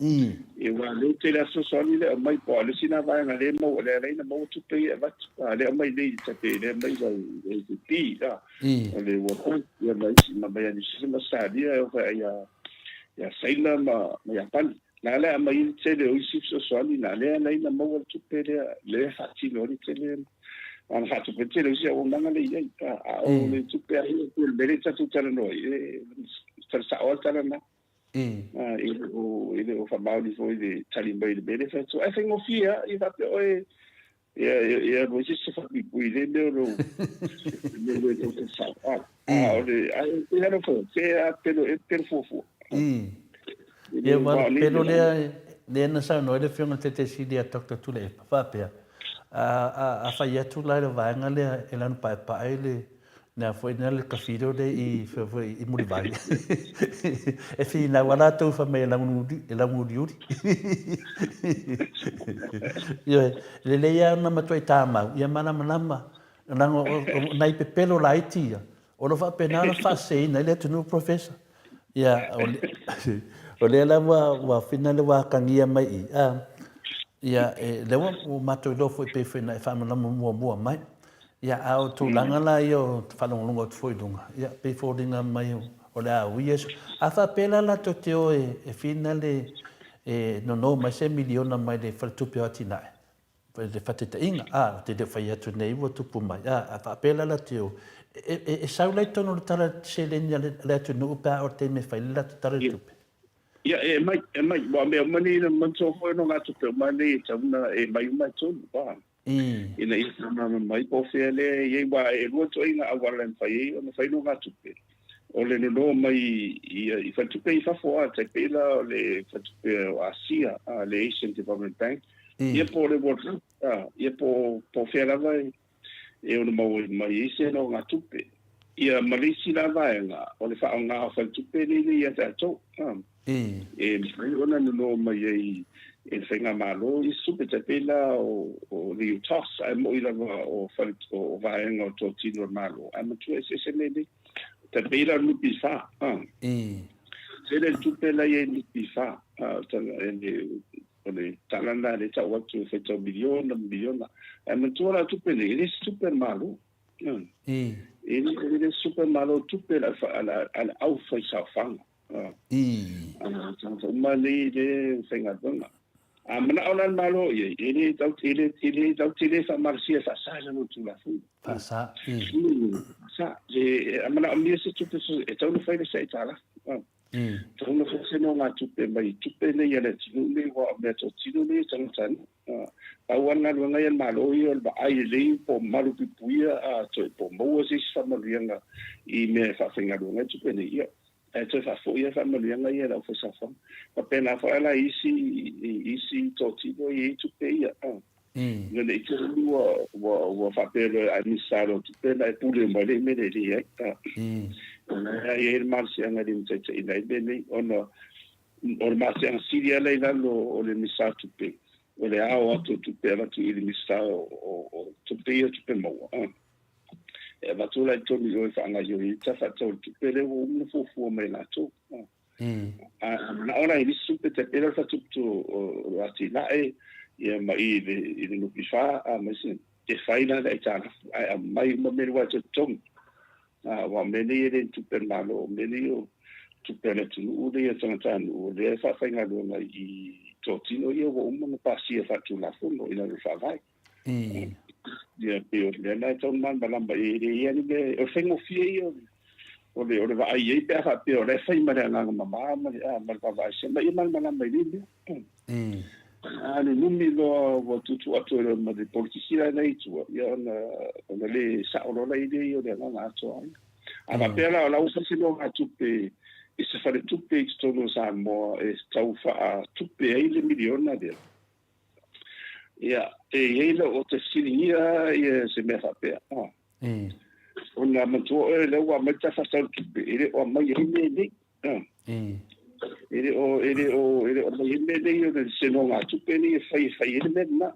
e wa le te la so so ni le mai po le sina va nga le mo le na mo tupe e va le mai le te le mai va e ti le wo ia mai si ma mai ni si ma sa dia ya saila ma ya pan na le mai te le o si so ni na le na mo tupe le hati no ni te le an hatu pe te le si o manga le ia o le tupe ai le bere tatu tala no e sa o tala na ele o famali foi de talimbai de bere fa so I think of here if I e no si se fa mi puide le no le to sa o le ai te no fo se a pero e per fofo ia ma pero le na sa no le fiona te si dia doctor tu le fa pe a fai atu lai le vaenga le e lanu pae le na foi na le kafido le i muri vai e fi na wala tu fa me la ngudi yo le ya na matoi tama ia mana na nai pe pelo la itia o lo fa pena la fa sei na le tu professor ia o le la wa finale wa kangia mai ia le o mato lo foi pe na fa na mo mai ia au tu langa la yo fa longo foi dunga ia pe fordinga mai o la wies a fa pela la to teo e finale no mai se miliona mai de fa tu peotina de fateta inga te de fai atu nei wo tu mai a fa pela la teo e sa le tono tala se le tu no pa o te me fai la tala tu ia mai wa me mani na manso foi no gato te mani tama e mai tu ba ina isa na mai po fele ye wa e lo to inga awala fai no fai no gato pe o le no mai i fa tu pe fa fo te pe la le fa tu pe asia le Asian Development Bank ia po le wo ia po fele vai e o mo mai se no gato pe ia malisi la vai nga o le fa nga fa tu pe ni ia ta to mai ona no mai e whenga malo i supe te pela o liu tos ai mo ila o vaenga o tō tino malo ai mo tu se nene te pela lupi fa se le tu pela e lupi fa o le talanda le tau atu whetau miliona ai mo tu ala tu pela ele super malo ele super malo tu pela ala au fai sa fanga mali de whenga dunga mana ona malo ele tau fa marcia fa sa no tu la fu sa mana amia se tu e tau no fai se tala tau no se no nga tu pe mai tu pe ne ele tu ne wa me to tu ne tang tan awana nga yan malo yo ba ai le po malu pipuia a to po mo se fa marianga I me fa finga dunga tu pe ne ia e fa fo ia fa marianga ia la fo sa fa pa pena fa la isi totino I tu pe ia le tu wa fa pe le administrado tu pe la pule mo le me le ia ona ia il marcia nga dim te ina bene ona or marcia siria le la o le misa tu pe o le ao tu pe la tu il misa o tu pe ia tu pe mo e va tu la to mi o fa nga yo I ta fa to tu pe le o mo fu me la to na ora I super te pe la fa tu o ati la ia mai le no pifa ma sin e faina da itana mai mo me wa to tong wa me ni le tu pe malo me ni o tu pe le tu o le tanga o le fa fa nga do mai I to tino ia o mo pa si fa tu la fo no ina le fa vai dia pe o le na to man ba lamba ia ni be o fengo fie o le va ai pe fa pe o le fa ma nga ma ma va se ma ma lamba ni ani numi lo wa tutu atu ma de politisira nei tu ia na le sa o la idea de nga ato ama pela la usa se no atu pe e se fa tu pe sto no sa mo e tau fa tu pe ile miliona de ia ele o te sinia ia se me fa pe ona ma tu le wa ma ta fa tu pe ile o ma ye ne ele o me le o se no nga tu pe ni fai ele me na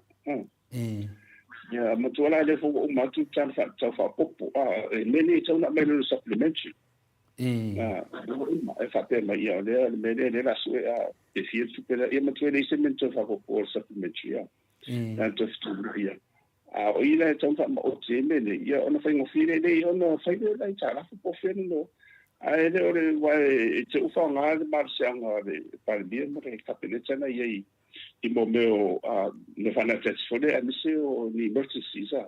ya ma tu ala le fo o ma tu tan fa popo me ni tu na me le supplementary e fa pe ma ia le me le la su e fi tu pe e ma tu le se me tu fa popo supplementary ya tanto tu ia o ila tu fa ma o te me le ia ona fa ngofi le ona fa le la tala po fe no ai le ore vai te ufa nga le marsianga le palbia mo le kapeleta na ia I mo meo ne fana tets fole a mise o ni emergency sa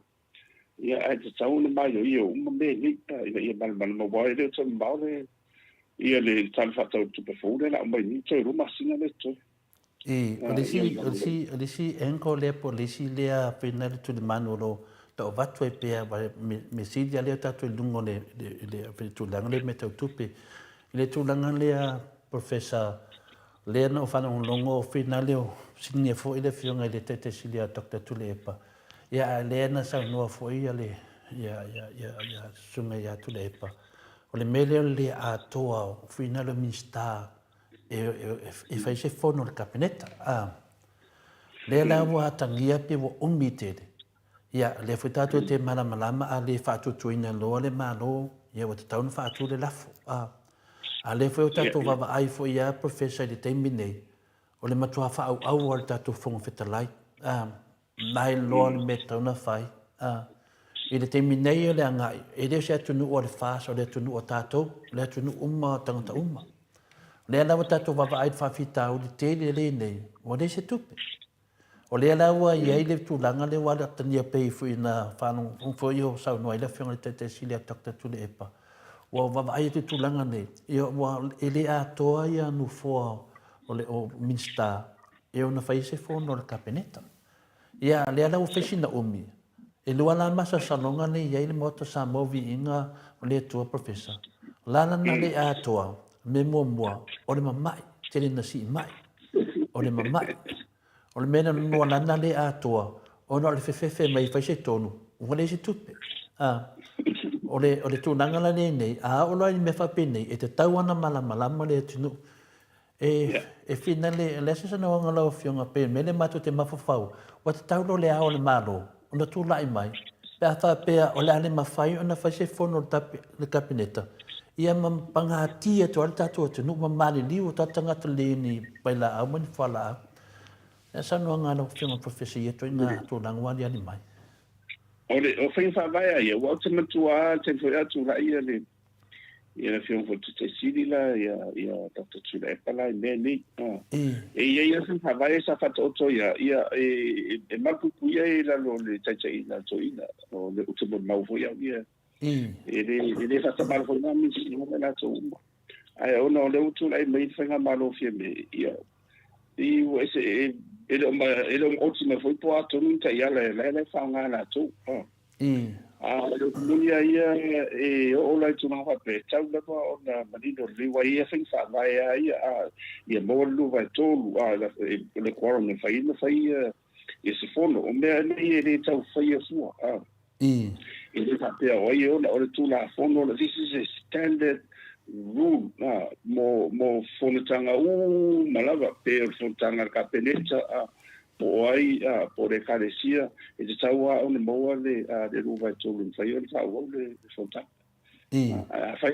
ia ai te tau na mai o ia uma me ni ia mal mo vai le to mbale ia le tal fa tau tu pefone la mai ni to ruma singa le to olisi enko le polisi le a pena le tu le manolo to vatu e pe me sidia le tatu lungo le tu langa le me tau tupe le tu langa le a professor le no fa un longo finale o signe fo ile fionga ile tete silia Dr. Tulepa ya le na sa no fo ia le ya sunga ya Tulepa o le mele le a toa finale mista e fai se fono le capinetta le la wa tangia pe wo umitede ya le futato te malama a le fatu tuina lo le malo ya wa taun fatu le lafo ale foi o tatou vava ai foi ia professor de terminei o le matua fa au al tatou fonga fetalai nai lon meta na fai ele terminei le anga ele se tunu o le fas o le tunu o tatou le tunu tangata le la tatou vava ai fa fita o le tele le nei o le se tupe o le la wa ia ile tulanga le wala tania pe foi na fa no foi o sa no ile fiona tete silia Dr. Tulepa wa va ai te tulanga nei ia wa ele a toa ia no fo o minsta e ona fai se fo no capeneta ia le ala ofisina umi e lo ala masa salonga nei ia ile moto sa movi inga o le tua professor lana na le a toa me mo o le mamai tele na si mai o le mamai o le mena no lana le a toa ona le fefe mai fai se tonu o le se tupe o le tūnanga la nei o loa ni me whapene e te tauana malama le tunu e whina le sesa na wanga lau fionga pe me le matu te mawhawhau wa te taulo le ao le malo o na tūlai mai pe a whapea o le ale mawhai o na whaise whono le kapineta ia mampanga tia to ale tatua tunu mamani liu ta tangata le ni paila au mani whala au e sa no ngā lau fionga professor ia to inga tūlanga wani ani mai o fai fa vai ia wa te matua te foi atu la ia le ia fion fo te sidi la ia Dr. Tulepa la me ni ia fa vai sa fa to ia e mapu ia la lo le tachai la toina o le utmo mau fo ia ele fa ta mal fo na mi si no la to ai ona le utu lai mai fa nga malo fie me ia i o ese ele o último foi po ato nunca ia le fa nga la to mulia ia o lai tu na fa pe tau le po ona manino riwa ia fin fa vai ia mo lu vai to le quorum fa ia se fono o me ele tau fa ia fu ele fa pe o ia o tu la fono this is a standard rule mo fonutanga malava pe fonutanga kapeneta po ai po le kalesia e te taua ona moa le ruva tolu fai ona taua le fonutanga fai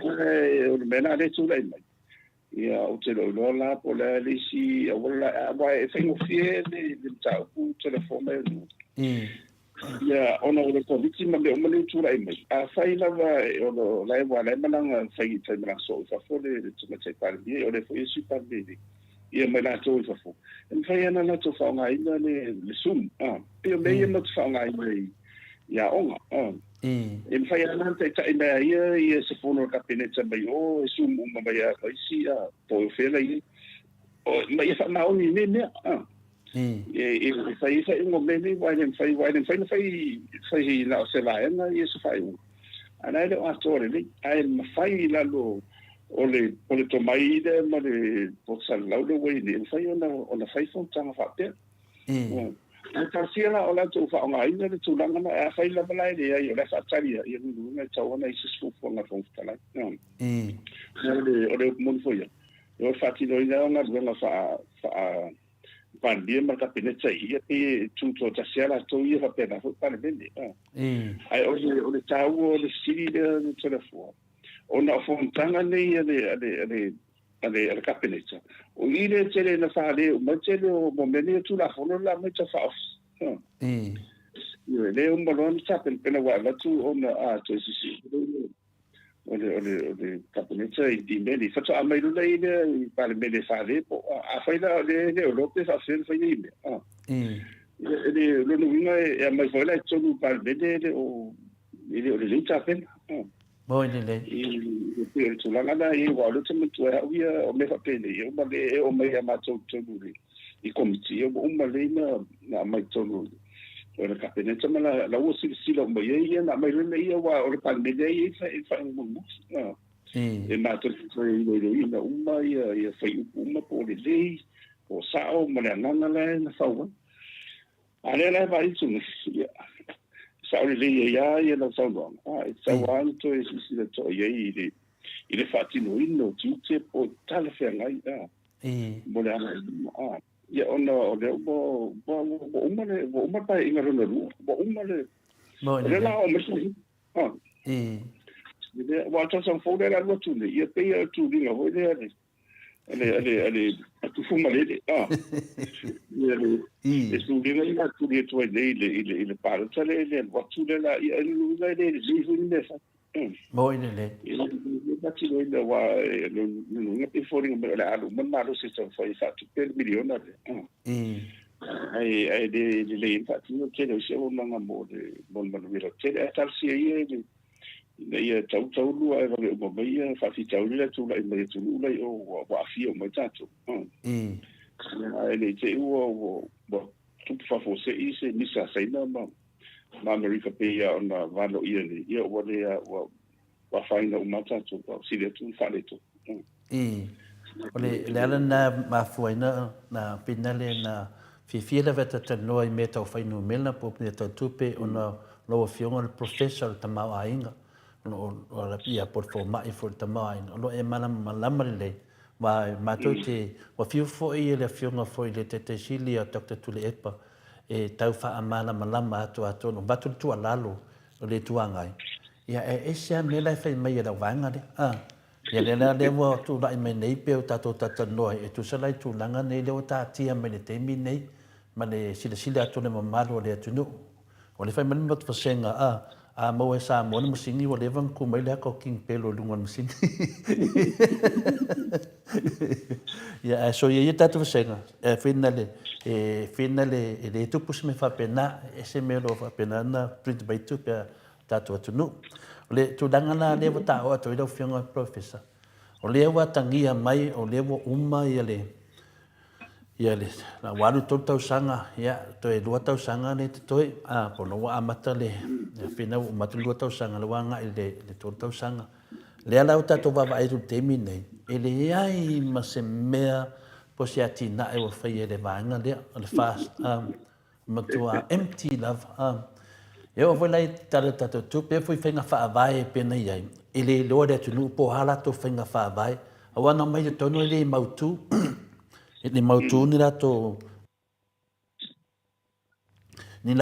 o mena le tu lai mai ia o te lo la po le lisi o la vai fai fie le tau ku telefone ia ona o le konviti ma me o mani tu lai mai fai lava o lai wa lai mananga fai mara so fa fole tu me te parli o le foi su parli ia mai la to fa fo en fai ana na to fa ngai na le sum pe me ia no fa ngai mai ia onga en fai ana te ta ina ia se fono kapineta mai o sum uma mai a si po fela ia o mai fa na oni ne e fai un meni fai la se la ena e se fai ana ele atore ni ai fai la lo ole to mai de ma de posal la lo we ni fai ona fai fon tanga fa pe ta sia la ola to fa nga ina de tulanga na fai la bala de ia la fa tari ia no na tau na isi su fo na fon tala ole mon foi Yo fatino ina nga nga fa pandie ma ka pene tsai ia pe tu to ta sia to ia fa pena fa pa bende ai o le tau o le siri de telefone ona fontanga nei ale ka pene tsa o ile tele na fa le ma tele o mo meni tu la fono la me tsa fa le un balon tsa pena wa la tu ona a to si ole kapunetsa di meni fa tsa mai lula ile pa le mele fa le a fa ila le Europe fa se fa ile ele lo winga e mai fa la tsu pa le mele o ile le tsa pen mo ile le e tu la ngana e wa lo tmu tu a wi o me fa pele e o le o mai ma tsu le I komiti o uma le na mai tonu o le kapeneta mala la o sila o mai ia na mai le ia wa o le pandemia ia fa mo e ma to le na uma ia fa uma po le lei o sao ma le nana le na fa wa ale la va itu ia sao le ia na sao no sa wa to e sila to ia ile fatino ino tute po tale fe ngai mo le ana ia ona o le uma pa inga rona ru uma le la o me su ile wa ta son fo le la tu le ia pe tu dinga ho le tu fuma le ile su dinga ina tu le tu ile pa le wa tu le la ia le fu ni sa mo ile Bati lo ina wa no pe fori ngam la alu man ma lo se so fa isa tu per miliona ai le infatti no che lo siamo una mode bon vero che tal sia ia tau lu ai va mo mai fa fi tau le tu la mai tu lu o wa fi o mai tanto ai le che o tu fa forse ise mi sa sai no ma America pe ia ona valo ia o le wa faina umata tu si le tu fa le tu ole le ala na mafuaina na pinale na fifila veta tano I meta o fainu mela po ne tupe ona lo fionga le professor tama ainga o la pia por forma I for tama lo e malama le wa matote wa fiu fo I le fionga fo le tete silia dr tule epa e tau fa amala malama atu no batu tu alalo le tuangai ia e sia mela fa mai la vanga de ia le mo tu la mai nei pe tato no e tu sala tu langa nei le ta tia mai le temi nei ma le sila atu le mamalo le atu no o le fa mai mo fa senga a mo e sa mo no singi o le van ku mai le ko king pelo lunga mo singi ia so ia tato fa senga finale le tu pus me fa pena ese me lo fa pena na print by tu pe tato atu no le tu dangana le vota o to le fionga professor o le wa tangia mai o le wo uma ia le na walu tau sanga ia to e lua tau sanga le to po no wa amata le fina o matu lua tau sanga le wanga le tau sanga le ala o tato va vai tu temi nei ele ai ma se mea po se atina e o fai le vanga le fast matua empty love eu vou lá tato tu pe foi fenga fa vai pe nei ai ele lo de tu no po hala to fenga fa vai awana mai to no le mautu ele mautu ni la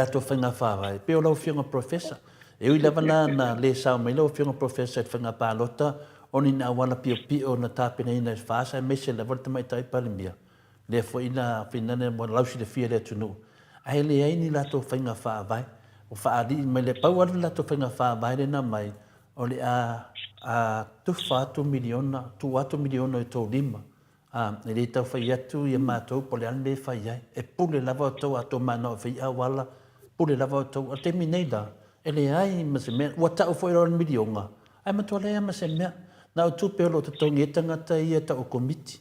to fenga fa vai pe o lo fianga professor eu leva na le sa mai lo fianga professor fenga pa lota oni na wala pi o na ta pe nei na fa sa me se leva te mai tai pa mia le foi na finane mo la si de fia de tu no ai le ai ni la to fenga fa vai o faadi mai le pau la to fenga fa vai na mai o le a tu fa tu miliona to lima le tau fai atu ia matou po le ane fai ai e pule lava tau ato mana fai a wala pule lava tau a te mineida ele ai ma se mea ua tau foi ron miliona ai matua lea ma se mea na o tu pelo te tau ngetanga ta ia ta o komiti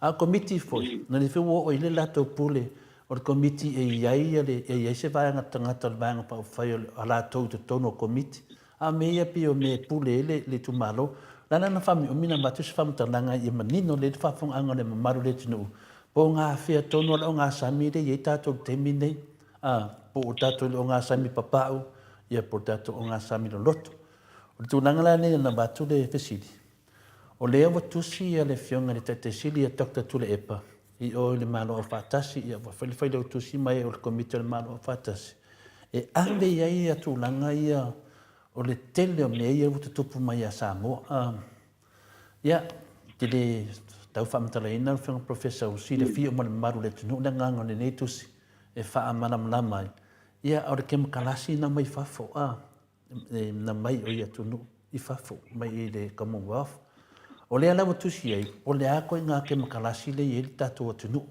a komiti foi na le fiu o ile la tau pule o komiti e iai se vanga tangata vanga pa fai ala tau te tono komiti a mea pio me pule le tu malo lana na fami o mina matu se fam tananga I manino le fa fong anga le maru le tinu po nga fia tono le nga sami de ye tato temine po tato le nga sami papau ia po tato nga sami lo loto o tu nanga la ne na batu le fesili O lea wa tusi le fionga le tete sili a Dr. Tule Epa. I o le malo o whatasi, i a whawhai o tusi mai o le komite o le malo o whatasi. E ave iai a tūlanga ia o le tele o mea ia uta tupu mai a Samoa. Ia, te le tau whamatala ina o whianga professor o si le fio mo le maru le tunu na nganga le nei tusi e wha amana mlamai. Ia, au le kema kalasi na mai whafo na mai o ia tunu i whafo mai i le Commonwealth. O lea lawa tusi ai, o lea koe ngā ke makalasi le i ele tātou atunu.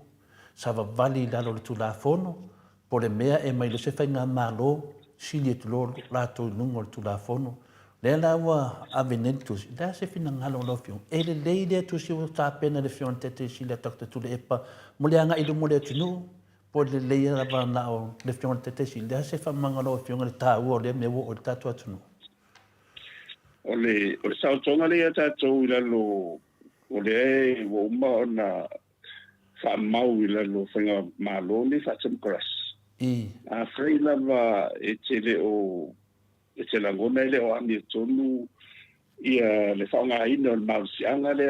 Sa wawali lalo le tu la fono, po le mea e mai lo se whai ngā mālo, sili e tu lo lātou nungo le tu la fono. Lea lawa avenel tusi, lea se whina ngalo lo fiong. E le lei lea tusi o tā pena le fiong tete sili a Dr. Tule Epa, mo lea ngā ilu mo le atunu, po le lei lawa na o le fiong tete sili, lea se whamanga lo fiong le tā ua o lea mea o le tātou atunu. O le sautonga le tātou I lalo o le o uma o na whamau I lalo whainga mālo ni whatam koras. A whai lava e te langona le o ani tonu ia le whaonga ina o le mausianga le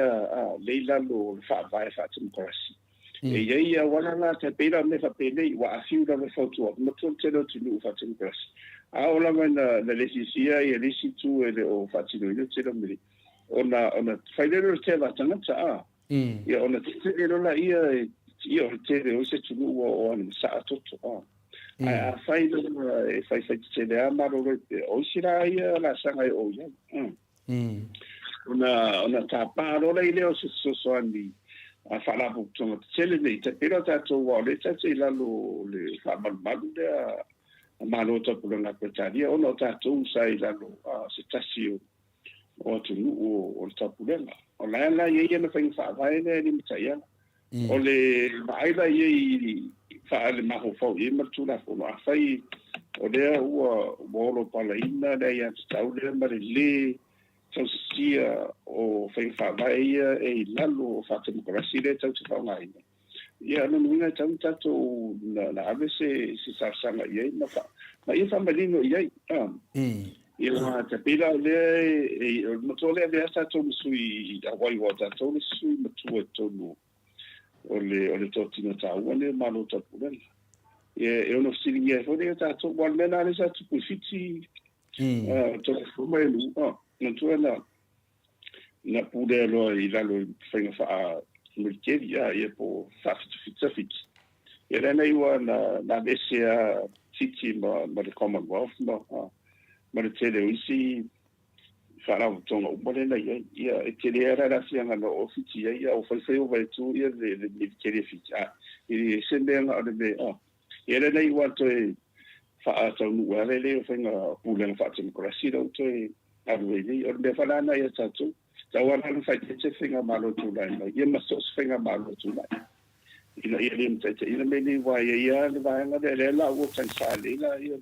lalo le whaavai whatam koras. E iei a walanga te pera me whapelei wa afiu lava whautua. Matua te rau tunu whatam koras. A o lama na lesisia I lesi tu e le o whatino ino te ramiri. Ona whailero te watangata a. Ia ona te rola ia o te reo se tunu o anu sa atoto a. A whailero e whai te le amaro o sira ia la sanga o ia. Ona ta parola I leo se soani a whalapu tonga te tele nei. Te pera tato wa le tate lalo le whamalu lea malo tapu na Pretoria ona tātou sai lalo se tasi o tunu o tapu lenga o la ia na whainga whaavai ni mitaia o le maaila ia I le maho whau I matula whono a whai o lea ua moro pala ina lea ia tau lea mare le tau sia o whainga whaavai ia e lalo o whatamukarasi lea tau te whaunga ina ia no minga tātou na ave se sarsanga ia ma ia whamalino iai. Ia te pira le matole le tātou misui a wai wa tātou misui matua tonu o le tōtina tāua le malo tapurela. Ia ono siri ia hore tātou wan mena le sa tupu fiti tōku fuma e lu. Na tua na pure loa I lalo whainga wha Mulkeri ia po whawhitawhitawhiti. Ia rena iwa na lesea titi ma le Commonwealth ma le tele o isi whanau tonga umarena ia e tele era rasianga no ofiti ia o whaiwhai o vaitu ia le Mulkeri fiti. Ia se meanga o le me ia rena iwa toe whaatau nuare le o whainga pūlenga whaatamikorasi rau toe aruei o le me whanana ia tātou. Tawana no fai te whinga malo tūnai mai. Ia masos whinga malo tūnai. Ina ia lim te ina meni wai ia le vaenga le la o tan sale la ia.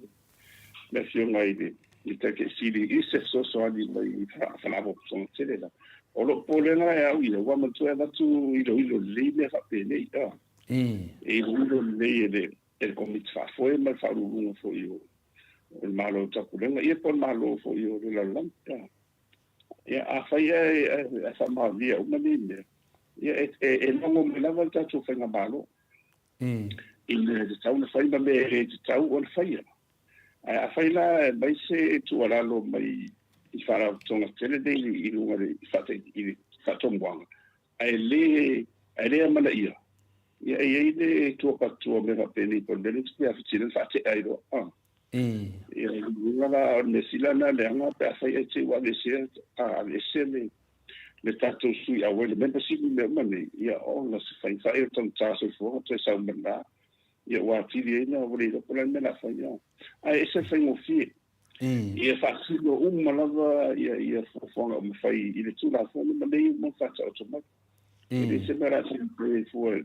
Me fionga I te ke sili I se so ani mai whanavo son tele la. O lo polenga e au ia wa matu e watu ilo le me hape nei ia. E ilo le e komit fa foi ma fa lungo fo io. O malo tapulenga ia por malo fo io le la Ia a whai e whamawia umanine. Ia e longo me lava tātou whainga malo. I le tau na whainga me e te tau o le whaia. A whai la mai se tuaralo mai I wharau tonga tele nei I lunga I whatomwanga. A le amana ia. Ia e le tuapatua me whapeni por lele tupi a whitina whate airo. Ia ngala o me silana le anga pe a whai e te wa le se le tātou sui a wele membership me mani ia o na se whai o tonu tātou fuanga te sau mana ia wā tiri eina o le rokola mena whai ia. A e se whai ngofie. Ia whasino umalava ia fuanga o me whai I le tūna fuanga manei mo whata o tomai. Ia se mera se pre fuanga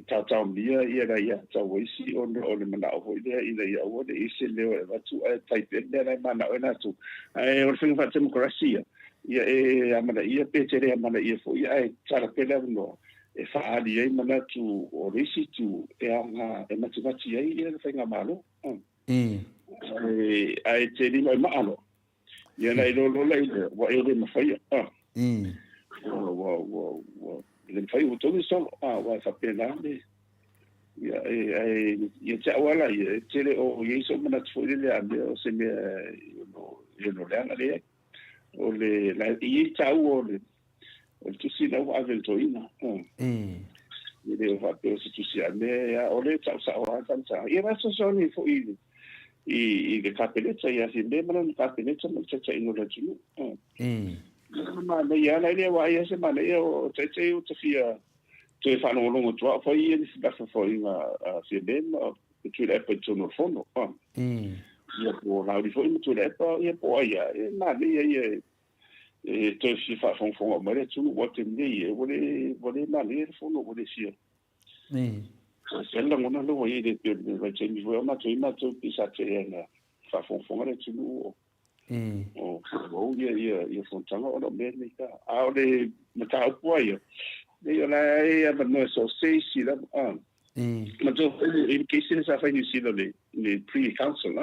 tātou mia ia ra ia tau waisi o le mana o hoi lea ina ia o le ise leo e watu a taipe lea mana o natu. O le whinga whata demokrasia. Ia amana ia petere amana ia fo ia e tarapela no e whaari ei manatu o resi tu e anga e mativati ei ia le whinga malo. A e te lima e maalo. ia na ilo lo lai wa ele mafai le mafai o togi solo wa fa pena le ia te awala ia tele o ia so mana tfo le ande o se me no le ana le o le la ia tau o tu si na wa aventoina ile o fa pe se tu si ane o le tau sa o sa ia va so ni fo i le kapeleta ia si me mana kapeleta mo tsa ino la tunu ma le ia la ile wa ia se ma le o tse o tfia te fa no longo tua fa ia ni fa fa inga si me tu le pe tu no fondo ia po la di fo in tu le pa ia po ia na le ia te si fa fon ma le tu o te ni vole na le fondo vole si sella ngona lo ia de va che mi vuoi ma tu pisa che na fa fon le tu o ia fon tanga o me ni ka a le mata po ia io la ma no so sei si la ma tu in case sa fa ni si le pre council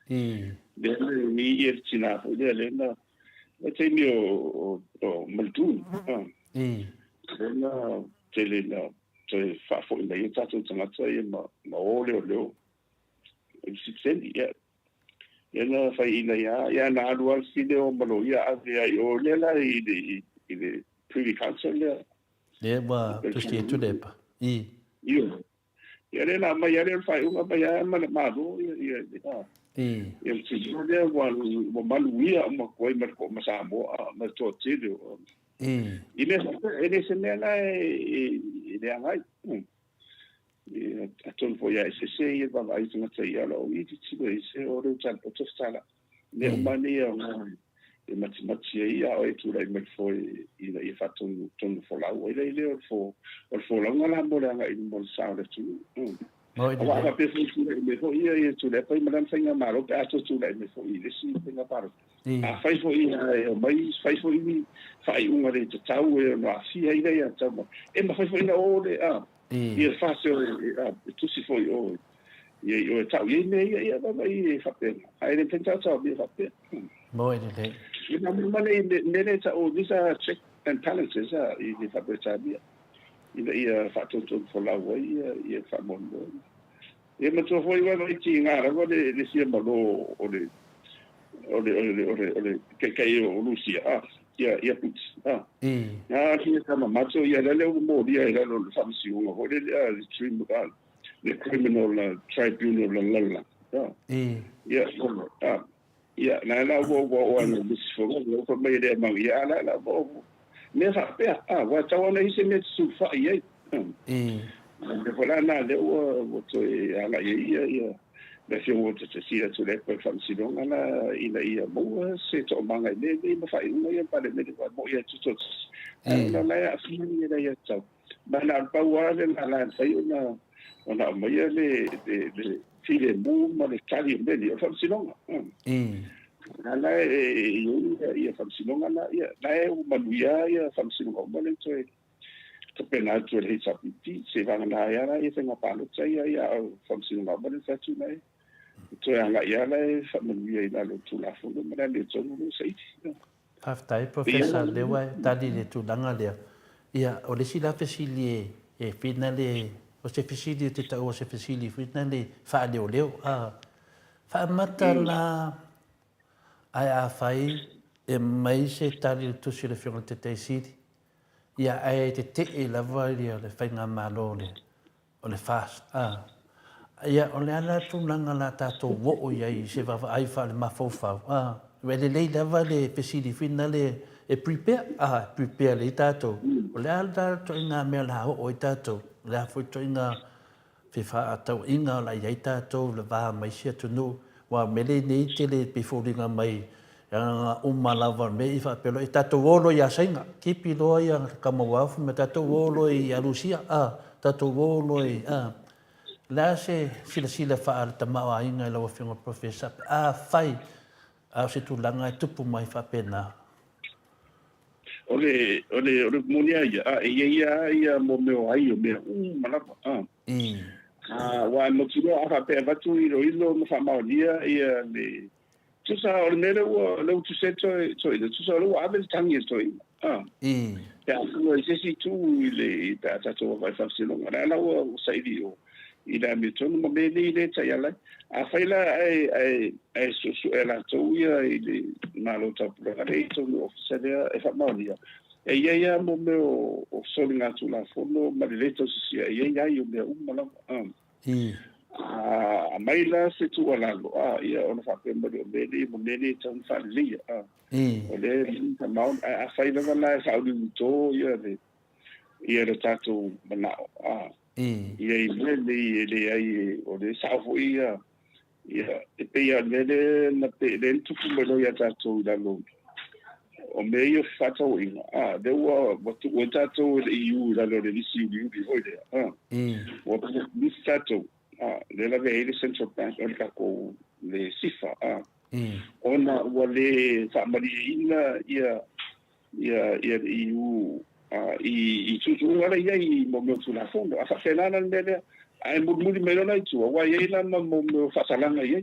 ni ia tina le na te mi o maltu na tele na te fa fo in ia tatu tanga tsa ma ole si sendi ia na fa ina ia na alu si de o malo ia a o le la i pre council le ba tu si tu le pa io le na ma ia le fa una pa ia ma do ia il ci vuole un maluia ma poi ma sa ma to tele ile se me la ile angai a ton foi a se ia va vai tanga tsaia lo i ci se o le tan o tostala le mani e mati ia o tu lai me foi ina e fa ton fo la o ile fo la ngala mo la ngai mo sa le tu wa pe me fo ia tu le poi madam senga malo pe ato tu le me fo ile si tenga paro a fai fo ia mai fai fo ini fai unha de tau e no asia ile ia tau e ma fai fo ina o le ia fa se tu si fo o ia tau ia me ia va mai fa pe ai le pensa tau bi fa pe moi de ina ma le ta o disa check and balance esa i fa pe sabia ia fa tu fo la o ia fa mondo e ma tu foi va mai ti ngara go le sia ma lo o le che io Lucia ia put ti sta ma macho ia le mo dia ia lo fa si uno o le criminal tribunal la ia na o no bis fo ko me de ma ia la bo me fa pe wa tawa na ise me su fa ia de vola na le o to ala ia le fio o te sia tu le per fam si non ala ia mo se to manga le ma fa no ia pa le me mo ia tu to no la ia fi ni ia tau ma na pa wa le ala sai ona mo ia le file mo ma le tali me ia fam si non ala ia fam si non ala ia la o manuia fam si non mo le to pena tu le sapiti se va na ia la ia nga palo tsai ia fam si non mo le sa tu nei to anga ia la fa manuia ina lo tu la fo mo le to no sei Haftai professor le wa tali le tu langa le ia o le sila fesili e finale o se fesili te ta o se fesili finale fa le o leo fa mata la ai a fai e mai se tali tu si le fiona te te sidi ia ai te e la vai le fai nga malo le o le fast ia o le ala tu langa la tato wo o ia i se va ai fa le mafofa Wele lei lava le pesidi finale e prepare le tato. O le alda to inga mea la o i tato. Le a foi to inga fifa atau inga la iai tato le vaha mai sia tunu. Wa mele nei tele piforinga mai. Nga uma lava me i whapelo. E tato wolo i a sainga. Kipi loa i a kamawafu me tato wolo i a Lucia. Tato wolo i La se sila wha ta mawa inga i lawa whiunga professor. Fai. Au se tu langa tupu mai fa pena. Ole monia ia mo meu ai o me malapa. Wa mo tiro a fa pe va tu ilo mo fa maolia ia tusa o le mele ua lau tuse toina tusa o lau ave le tangi e toina ya ua i sesi tu i le i tātou vai whafsilonga na ua saidi o i la me tonu ma me nei le tai alai a whaila ai susu e la tau ia i le malo tapura le i tonu ofisarea e whamaunia e ia mo me o soli ngātu la fono ma le leto sisia ia i o mea umala a mai la se tu alalo ia ona whapemba o mele mo mele tau whalia o le ta mau a whaila wala e whauri uto ia le tātou manao ia i mele le ai o le sāfo ia e peia mele na pe le tuku melo ia tātou i lalo o me ia whatau inga le ua watu o tātou le iu lalo le lisi uri hoidea o le tātou le la ve Central Bank o le kako le sifa ona ua le whaamariina ia iu i tutu ngara ia i mo meo tula fondo a whawhenana mele ai muri melo na i tua wa ia ila mo meo whasalanga ia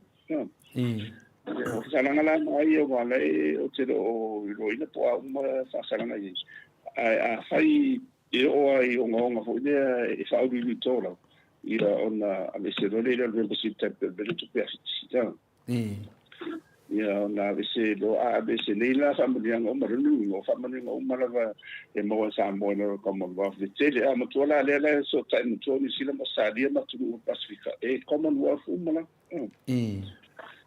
o whasalanga la mai o wala o te o roina po a uma whasalanga ia a whai e o ai o ngonga fo ia e whauri li tōrau ia ona a me se role le membership type bele tu pe asita ia ona se lo a be se leila family ngo marunu ngo family ngo malava e mo sa mo no Commonwealth de tele a mo tola le so ta mo toni sila mo sadia ma tu Pacifica e Commonwealth umala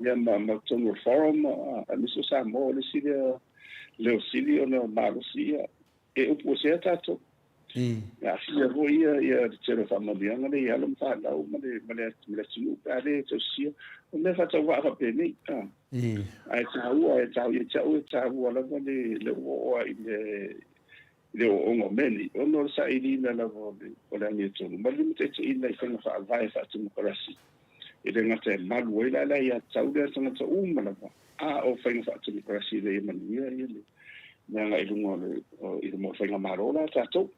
ia ma tono forum a mi so sa mo le sila le sili ona marusia e o po se tato ya sia voia ia tero famadianga le ia lom fa la uma le tinu ale to sia o me fa tava fa peni ai tau la le o ai le o ngo meni o no sa ili na la o la ni to ma le mete i na fa fa vai fa tu korasi e le ngata malu ila la ia tau le tanga to uma la o fa fa tu korasi le mania ile na i lungo i mo fa marola tato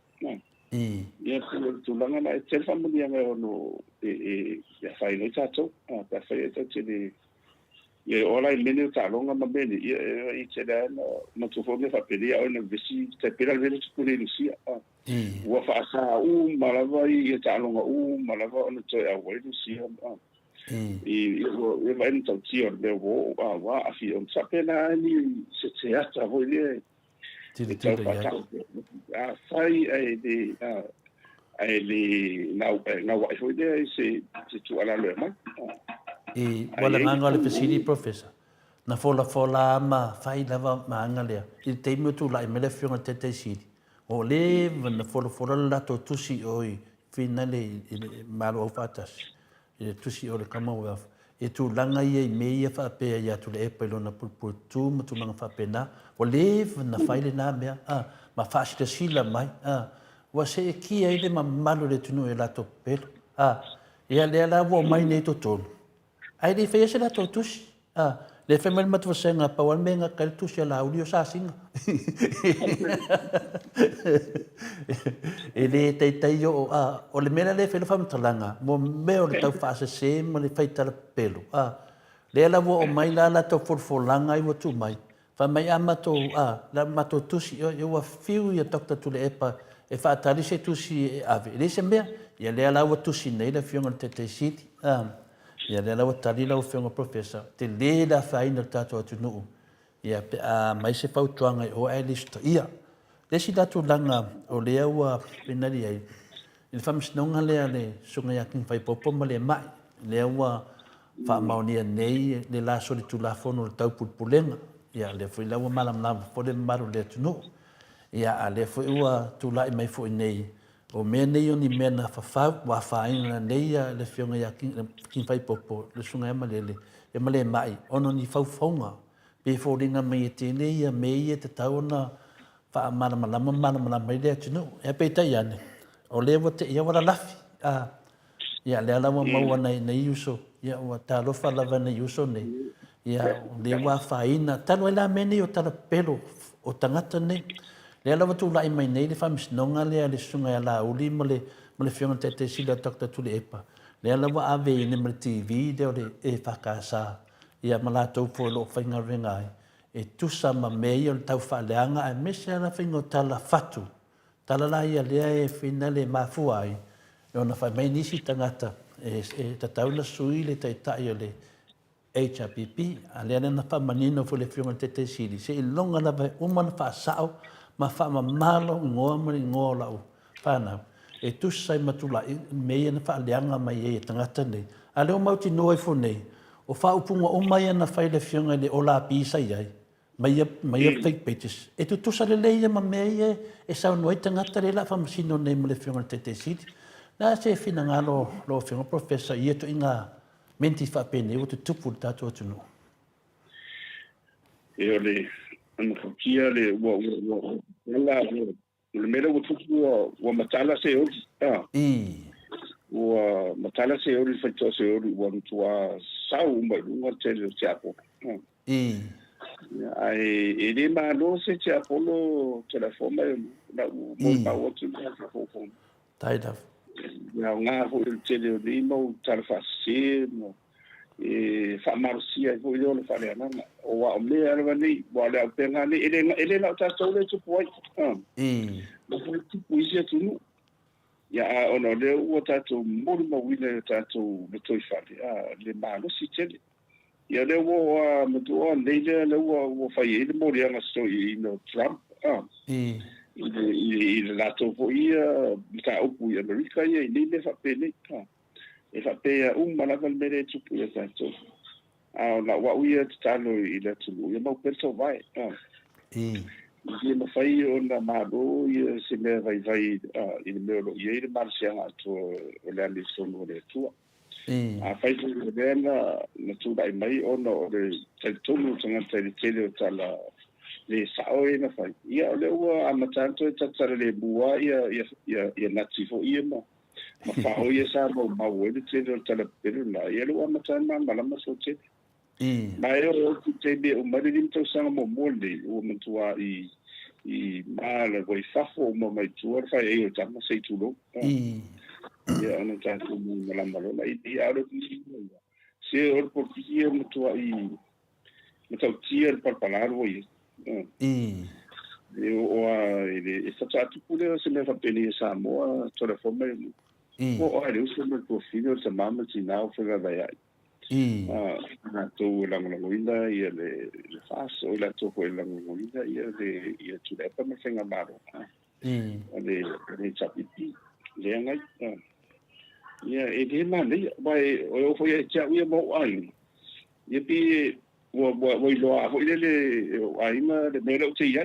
ia tu langa na te family nga no ya fai no tato pa fai tato ni ia ola i mene ta longa ma bene ia i te da no tu fo me fa pedia o na vesi te pera vele tu le lucia wa fa sa malava i ta longa malava no to ya wa lucia i va en tau tio de wo wa a fi on sapena ni se ata vo le fai ai le nau ai foi de se tu ala le mai wala nganga le facility professor na fola ma fai lava ma ngale i te mo tu lai mele fiona te sidi o le na fola la to tusi oi finale malo fatas e tusi o le Commonwealth e tu langa ia me ia fa pe ia tu le pelo na pulpu tu mo tu langa fa pena o le na faile na mea ma fa sila mai wa se ki ai le malo le tunu e la to pelo ia le la wo mai nei to tolu ai le fe se la to tusi le fe mel matu senga pa wan menga ka tusi la audio sa singa e le tai yo o le mena le fe le fam talanga mo me o le tau fa se mo le fai tala pelo le la wo mai la to forfolanga i wo tu mai fa mai amato la mato tusi yo wa fiu ya dokta tu le epa e fa tali se tusi ave le se me ya le la wo tusi nei le fiu ngol te city ia le lawa tali lau whenga professor te le la whaina tātou atu nuu ia mai se whautuanga o ai lista ia le si tātou langa o lea ua penari ai i le whamisnonga lea le sunga yakin whai popo ma le mai lea ua whaamaunia nei le la soli tu la fono le tau pulpulenga ia le fui lawa malam fo le maru le atu nuu ia a le fui ua tu lai mai fui nei o me nei oni mena fa wa faina nei le fionga ya kin fai popo le sunga ma le mai ono ni fonga pe fodinga me te nei me ia te tauna fa mana mai le tino e pe tai ane o le wote ia wala lafi ia le ala mau nei uso ia wa talo fa lava nei uso nei ia le wa faina talo la meni o tala pelo o tangata nei le ala watu lai mai nei le whamisnonga le sunga la uli ma le whionga te sila takta tu le epa. Le ala wa ave ne ma le TV le o le e whakasa ia malatou fo lo whainga ringa ai. E tusa ma mei o le tau whaaleanga ai mese ana whainga tala fatu. Tala la ia lea e whina le mafua ai. E ona whai mai nisi tangata e tatauna sui le taitai o le HRPP. A lea nena whamanino fo le whiunga te te siri. Se i longa na vai umana wha sao ma wha ma malo ngoa mani ngoa lau. Whanau. E tusa i matula mei ana whaaleanga mai e tangata nei. A leo mauti noe fo nei. O whaupunga o mai ana whai le whiunga le ola pisa iai. Mai fake pages. E tu tusa le leia ma mei e sao noi tangata le la whamasino nei mo le whiunga te te siri. Nā se whina ngā lo whiunga professor i eto i ngā menti whapene o te tupu tātua tunu. E o le kia le le mele o tupu o matala se ori. O matala se ori whaitoa se ori o tua sau mai runga te le te apo. E le malo se te apolo telefona na mo pa o tu na fofo. Taidaf. Ya ngā ho il te le limo tarfasi no e fa marcia ho yo le fale ana o wa me ara ni wa le penga ni ele na ta tole tu poi. Mo tu puisia tu no. Ya ono le o ta tu mo wile ta tu le toi fale le malo si tele. Ya le wo mo tu on le wo fa ye le mo le nga so i no Trump. I la to po ia ta upu i Amerika ia i le fa pele ka e fa pe mala val mere tu pu ia to na wa ia talo i le tu ia mo perso vai i ma fai ona mabo ia se me vai i le mero ia i marcia to o le ali sono le tu a fai le na tu dai mai ona o le tonu tanga tele tala le sao e na fai ia le ua amatanto e tatara le bua ia nati fo ia ma fao ia sa mo le tele tala pere la ia le ua amatana malama so te ma e o te be o mari lim tau sanga mo le o mantua i mala goi fafo mo mai tua fai e o tama sei tulo ia ana tanto mo malama lo ia aro se o por ia mantua i matau tia par palaro ia o e sta tu pure se me fa peni sa mo tole forma o ai uso no profilo se mama si now for vai na to la ngoinda ia le fas o la to ko la ngoinda ia le tu le pa me fenga maro le chapiti le ngai ia e de ma le vai o foi e cha ia mo ai ia pi wo lo a foi le ai ma le mero te ia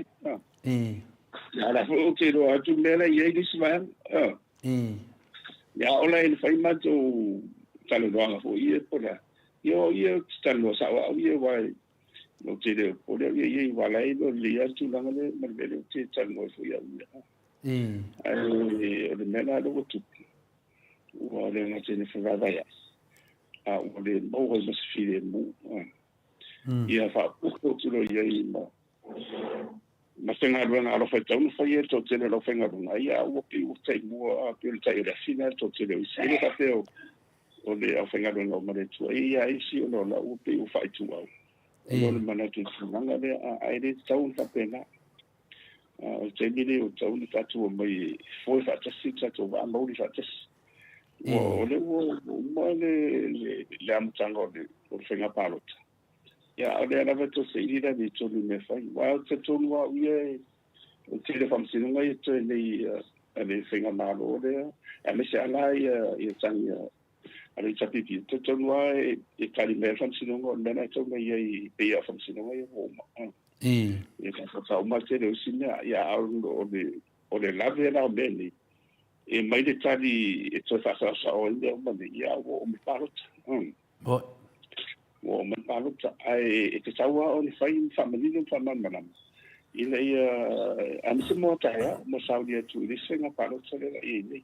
ya la foi te lo a tu mele ia di svan ya ola in fai ma to talo do fo ia pola ia talo sa wa ia vai no te le pola ia wala i do le tu la le mele te talo fo ia ai le mena do tu o le na te ne fa va ya o le mo o se file mo ia fa puko tu lo ia i ma tenga ruanga alo fai tau fa ia to te lo fenga runga ia o pi o te mo a pi o te le fina to te le isi ka te o le a fenga runga o mare tu ia isi o la o pi o fai tu au o le mana tu runga le a ele tau fa pena o te mire o tau ni tatu o mai foi fa tasi tatu va mo li fa tasi o le mo le amtango o fenga palota ya ole ala veto se ira di tonu me fai wa te tonu wa ia o te le fam sinu ngai te nei ane fenga malo le a me se ala ia tani ale chapi te tonu wa e kali me fam sinu ngo me na tonu ia pe ia fam sinu ngai o ma e ka sa o ma te le sina ya o le lave na bene e mai de tali e to fa sa o le ma ia o me parot o man palo ai e te taua o ni fai family fa man ina ia amse mo taia mo saudi tu ni senga palo sole i ni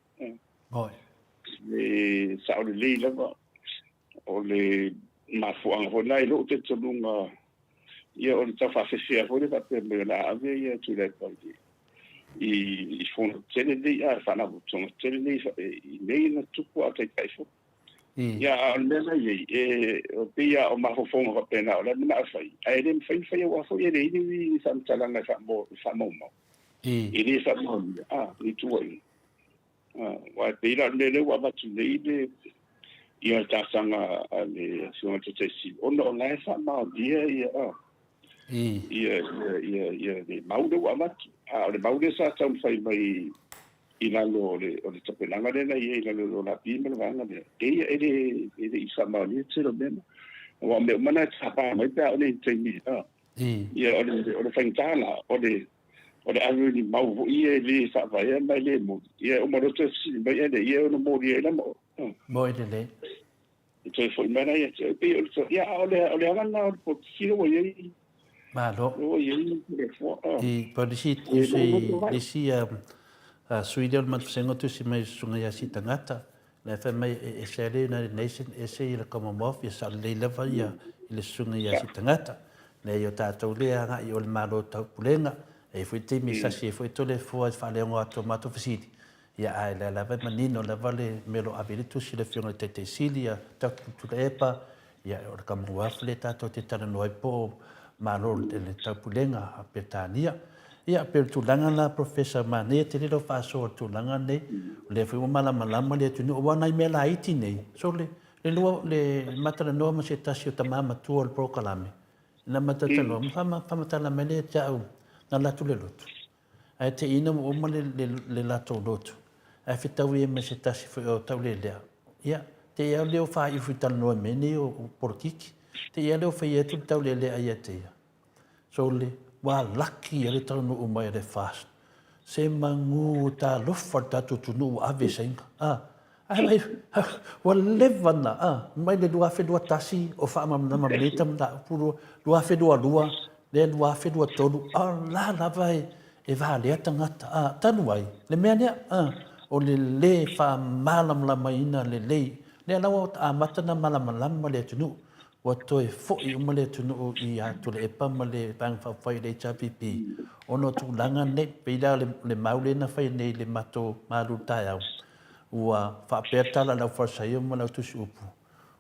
le saudi le lava o le mafuanga ho nai lo te tolunga ia o ta fa fisia ho le pa me la ave ia tu le pa i fon tele de ia fa na butong tele i nei na tupu a te kaifo ia o le mai o pia o mafofonga ka pena o le na fai ai le fai o fo ye le ni sam talanga sa mo ili sa mo ni tuai wa pira le wa ba tu le ia ta sanga le so te si ono na sa ma dia ia le mau de wa ma le mau de sa tam fai mai ina lo le o le tapelanga le na ia lo la pima le vanga le ele isa ma ni tselo bena wa me mana tsapa mai pa o le temi ia o le fangtala o le aru ni mau ia le sa vai mai le mo ia o mo to si mai ele ia o mo ia la mo le to foi mana ia pe o ia o le ana po silo ia ma lo o ia le fo por disi suidel mat sengo tu si mai sunga ya si tangata le fa mai sele na nation le Commonwealth ya sa le leva ya le sunga ya si tangata le yo ta to le nga yo le malo ta pulenga e foi te mi sa si foi to le fo fa le ngo tomato fisiti ya ai la va manino la vale melo abilitu si le fiona te silia ta tu epa ya o Commonwealth le ta to te tana no po malo le ta pulenga a petania ia per tulanga na professor mane te le fa so tulanga ne le fu mala le tu no wana me la iti nei so le matara no ma se tasio tamama tu al proclame na matata no fama tala mele tau na la tu le lotu ai te ina o ma le la to lotu ai fitau e me se tasio fu tau le ia te ia le fa i fu tal no me ne o portiki te ia le fa ia tu tau le ai te so le wa lucky ele tau no mai le fast se mangu ta lofa ta tu no ave senga ai wa levana mai le dua fe dua tasi o fa ma na le tam da puro dua fe dua le dua fe dua tolu la vai e va le tangata tanu ai le mea o le fa malam la mai na le la wa mata na malam le tunu wa toi fo I umale tunu I atu le epa male bang fa fai le chapipi ono tu langa ne peida le maule na fai nei le mato malu tai au ua fa aperta la fa sai mo la tu supu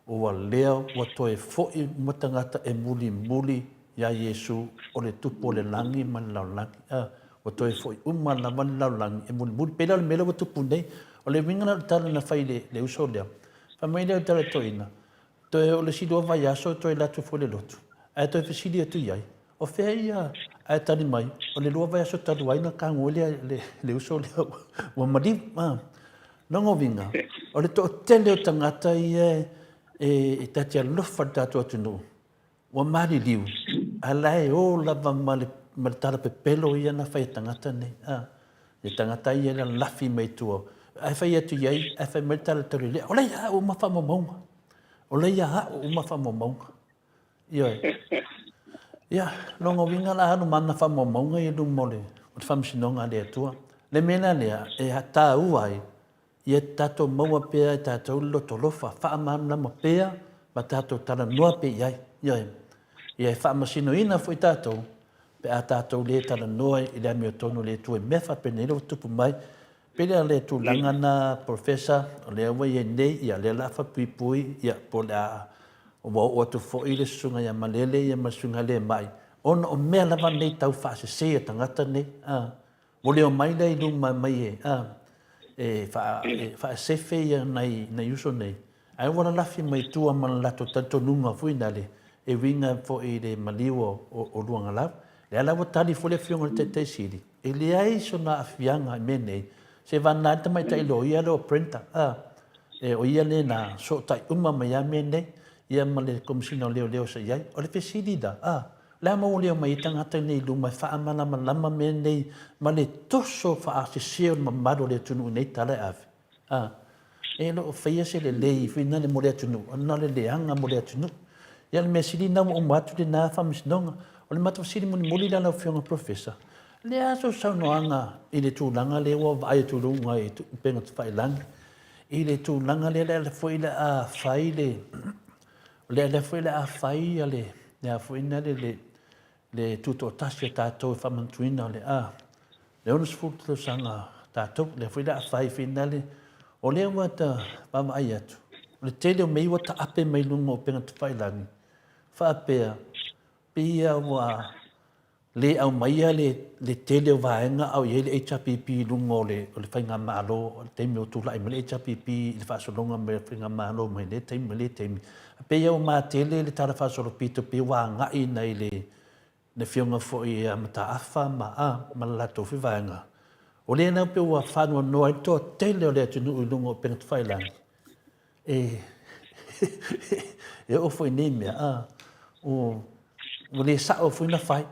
ua leo wa toi fo I matangata e muli ya Yesu o le tupo le langi man la langi wa toi fo I la man la langi e muli peida le melo wa tupu nei o le winga tala na fai le uso leo fa mai le tala toina to o le sido vai aso to la tu fo le lotu ai to fisili tu iai o feia ai tani mai o le lua vai aso tatu ai na ka ngole le uso le o madi no ngovinga o le to tele o tangata e tatia lofa tatu atu no o mari liu alai o lava male tala pe pelo ia na fai tangata nei e tangata ia la lafi mai tu ai fai atu iai ai fai mai tala tari le o le o mafa mamonga o le ia o mafa mamonga ia longo winga la anu mana fa mamonga I lu mole o fam sinonga le tua le mena le e hata uai ia tato maua pea tato loto lofa fa amam lama pea ma tato tala noa pe ia fa masino ina foi tato pe a tato le tala noa I le amio tonu le tue mefa pe nelo tupu mai pele le tu langa na professor le wa ye nei ia le la fa pui ia po la o tu fo I le sunga ia malele ia masunga le mai ono o mea lava nei tau fa se tangata nei o le o mai le lu mai fa se fe ia nei uso nei ai wala lafi mai tua man la to tanto nunga fuina le e winga fo I le maliwo o luanga la le ala tali fo le fionga te sili e le ai sona afianga me nei se vana te mai tai lo ia lo printer o ia le na so tai uma mai me nei ia male komsino leo se ia o le fesilida la mo leo mai tangata nei lu mai fa amana malama me nei male toso fa se ma mado le tunu nei tala ave e lo feia se le lei fina le mo le tunu na le anga mo le tunu ia le mesili na o matu le na fa misnonga o le matu sili mo moli la fionga professor le aso sa noanga I le tūlanga le wa vai tūlunga I penga tu whai lang. I le tūlanga le foi le a whai le foi le a whai le a foi na le tuto tasio tātou whamantuina le a. Le onus futu sanga tātou le foi le a whai whina le o le wata mama ai atu. le tele o mei wa ta ape mai lunga o penga tawhailangi. Whaapea, pia wa le au maia le tele o vaenga au ye le HRPP lunga o le whainga malo, o le teimi o tūlai ma le HRPP, le whaasolonga me le whainga malo, mai le teimi. Pia o mā tele le tara whaasolo pito, pia wa ngai nei le whionga fo i a mata awha ma lato whi vaenga. O le nau pia wa whanua noa i tō tele o le atunu ui lunga o penga tawhailangi. E ofo i nei mea, o le sa o fui na fai,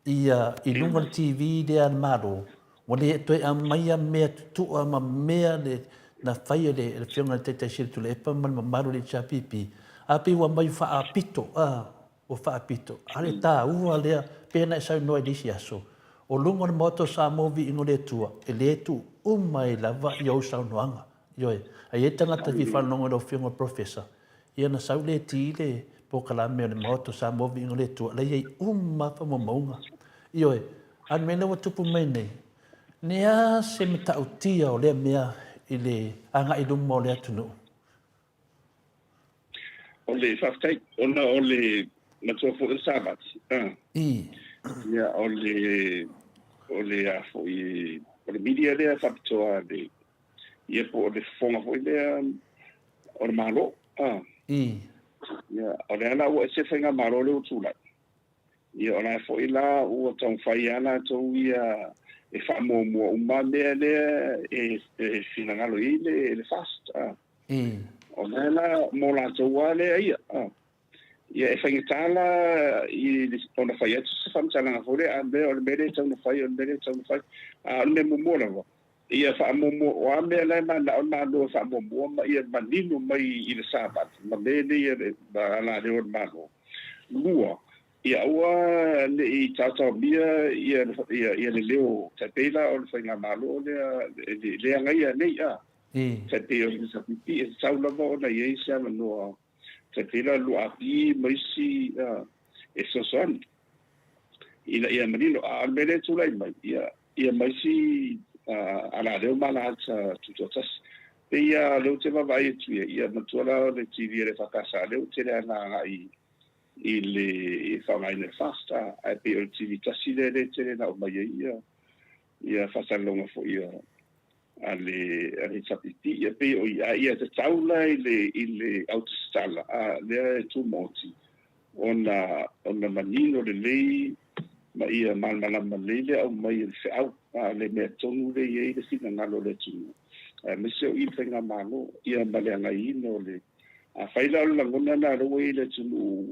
i lunga le TV de an maro, o le toi a maia mea tutua ma mea le na fai le whionga te te siri tu le epa ma maro le chapipi, a pi wa mai wha apito, o wha apito, ale tā ua lea, pēna e sau noa disi aso, o lunga le moto sa movi ingo le tua, e le tu umai lava i au sau noanga, Ioi, ai e tangata vi whanonga o whionga professor. Ia na sau le ti le po kalame o le maoto sa movi ingo le tua. Lei ei wha maunga. Ioi, an mena wa tupu mai nei. Nea se me tau tia o lea mea i le anga i lunga o le atunu. O le whaftai, ona o le matua fo il sabat. Ia o le a fo i o le media lea whapitoa le ia po le fonga foi le o malo ia o le ana o se fenga malo le utula ia ona foi la o tong fai ana to ia e fa mo uma le e finangalo ile le fast ona la mo la to wale ia ia e fenga tala i ona fai se fam tala fole ande o le mele tong fai o le mele tong fai a le mo mo la ia fa mo o ame la ma na no fa mo ma ia manino mai i le sabat ma le ia ba la le ma no lua ia wa le i tata bia ia le leo te pela o le fainga malo le anga ia nei a te pe o sa pipi e sa la vo na ia sa no te pela lu api mai si e so son ia manino a mele tu lai mai ia mai si ala leo mana sa tutotas ia leo te vai tu ia matua le TV le fakasa leo te na i le fanga in fasta a pe o TV tasi le te na mai ia fasa longa fo ia ale sapiti ia pe o ia te taula ile autostala le tu moti ona manino le ma ia malmala malele au mai se au le me tonu le ye le sina ngalo le tunu me se i fenga malo ia male ngai no le a faila la ngona na ro le tunu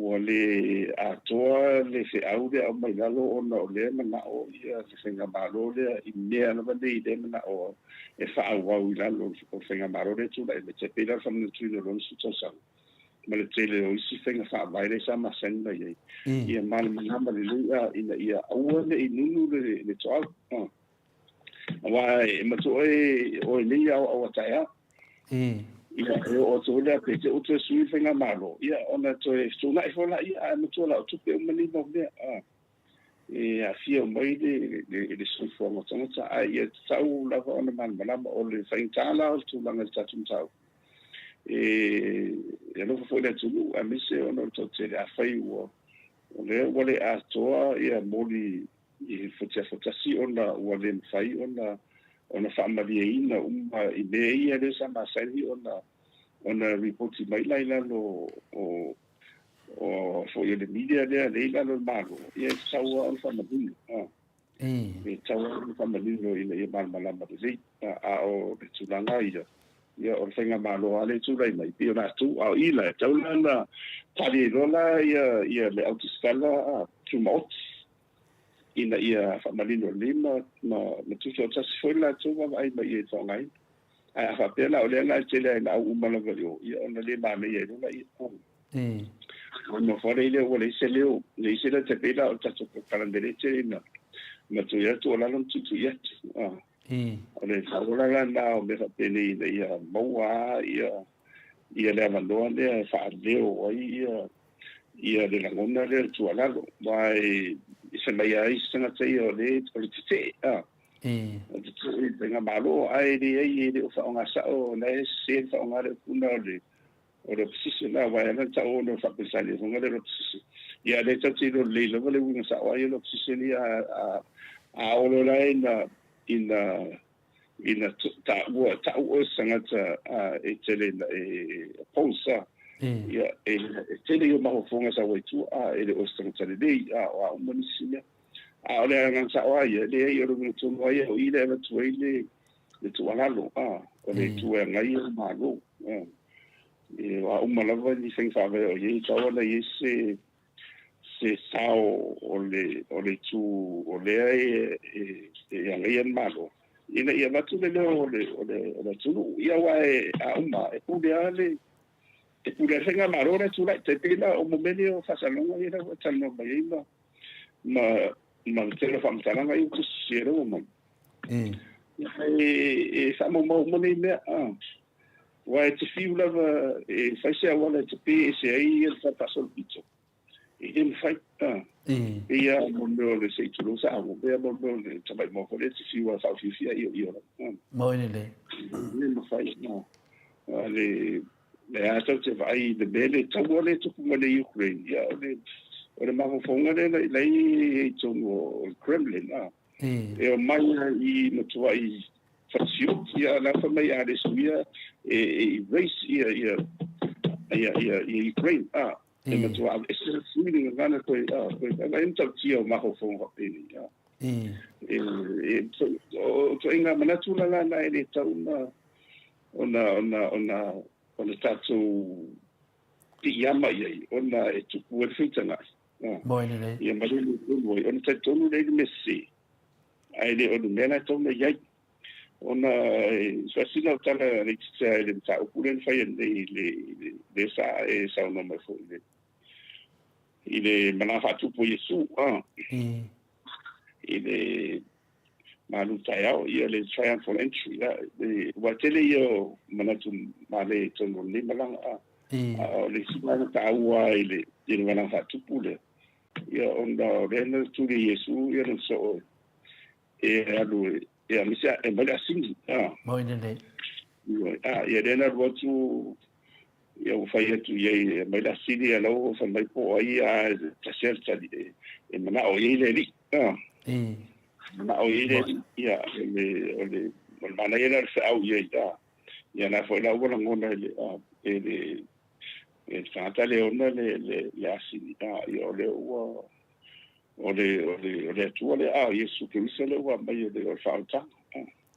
o le a toa le se au le au mai lalo ona o le mana o ia se fenga malo le i me ana vande i le mana o e fa au au lalo o fenga malo le tunu le te pela from the tree lo su tosa ma le tele o isi fenga fa vai le sama senna ye ia mal manama le lua ia aua le inunu le toa wa e mato o le ia o taia ia o to le pe te o to sui fenga malo ia ona to e suna e fola ia mato la tu pe mani mo le e a fia mai le sui fo mo tanga ia sau la ona man manama o le faintala o tu langa tatu tau e no fo le tulu a mise ono to te a fai o le wale a toa ia moli i fotasi ona wale fai ona family ina i be ia le sama sai ona report mai la no o fo ia de media le la no malo ia sawa on family e sawa on family no ia mal ma le a o le tulanga ia o fenga malo ale tu rai mai pio na tu au ila taula na tali rola ia le autostala tu mot ina ia famalino lima ma tu so tas foi la tu va ai mai e tongai a fa pela o le na tele na u mala valio ia ona le ma me ia rola ia no fore ile o le se le te pela o tato kalandere tele na tu ia tu la non tu ia ole saula la o me fa pele ia moa ia le avaloa le fa leo ia le lagona le tualalo mai se mai ai sanga te o le politite Tenga malo ai le o fa nga sa o na se fa nga le kuna o le position na wa na ta o no fa pesale o nga le position ya le ta tiro le lo le wing sa wa le position ya a o lo la in ta o sanga e tele e posa ya tele yo ma ho fonga sa wa tu ele o sanga tele a o monisia a o le ngan sa wa ye le yo ru tu wa ye o ile va tu ile le tu ala lo o le tu nga ye ma lo e wa o mala va ni sing fa ve o ye ta wa ye se sao o le tu o le e nga ye ma lo ina ia va tu le o tu ia wa a uma e pu le e pu le senga ma lo tu la te pila o mo medio fa salonga ina wa tano ba ina ma tele fam talanga i ku sero mo sa mo nei me wa te fiula e fa se wala te pe se ai fa pasol pizzo e fa ia mo le se tu lo sa mo be mo le tabai mo ko le te fiua fa fifia io mo le mo fa no le ata te vai de bele tu wala tu mo le Ukraine ia o le maho fonga le i tongo Kremlin e o mai i matua i fasio ia la fa mai a le suia e race ia Ukraine e matua e se feeling ngana ko e entra tio maho fonga peni to inga manatu la na ele tauna ona tatu ti yama ia ona e tupu e fitanga Moine le. Ia malu lui on te tonu le messi. Ai le o mena tonu ia. Ona so sila tala le tsa le tsa o kulen fa le sa e sa no me fo le. Ile mana fa tu po Yesu ile malu tayao ia le triumphal entry le wa tele yo mana tu male tonu ni malanga le sima ta wa ile mana fa tu po le. Ia onda rena tu de Yesu ia no so e alu ia misa e bala singi mo le ia rena rotu ia o fai tu ia bala singi ala o fa mai po ia ta certa e mana o ile li mana o ile ia le mana ia sa au ia na fo la wala ngona ele e tata le ona le asini ia o le tua le Yesu Kristo le wa mai le falta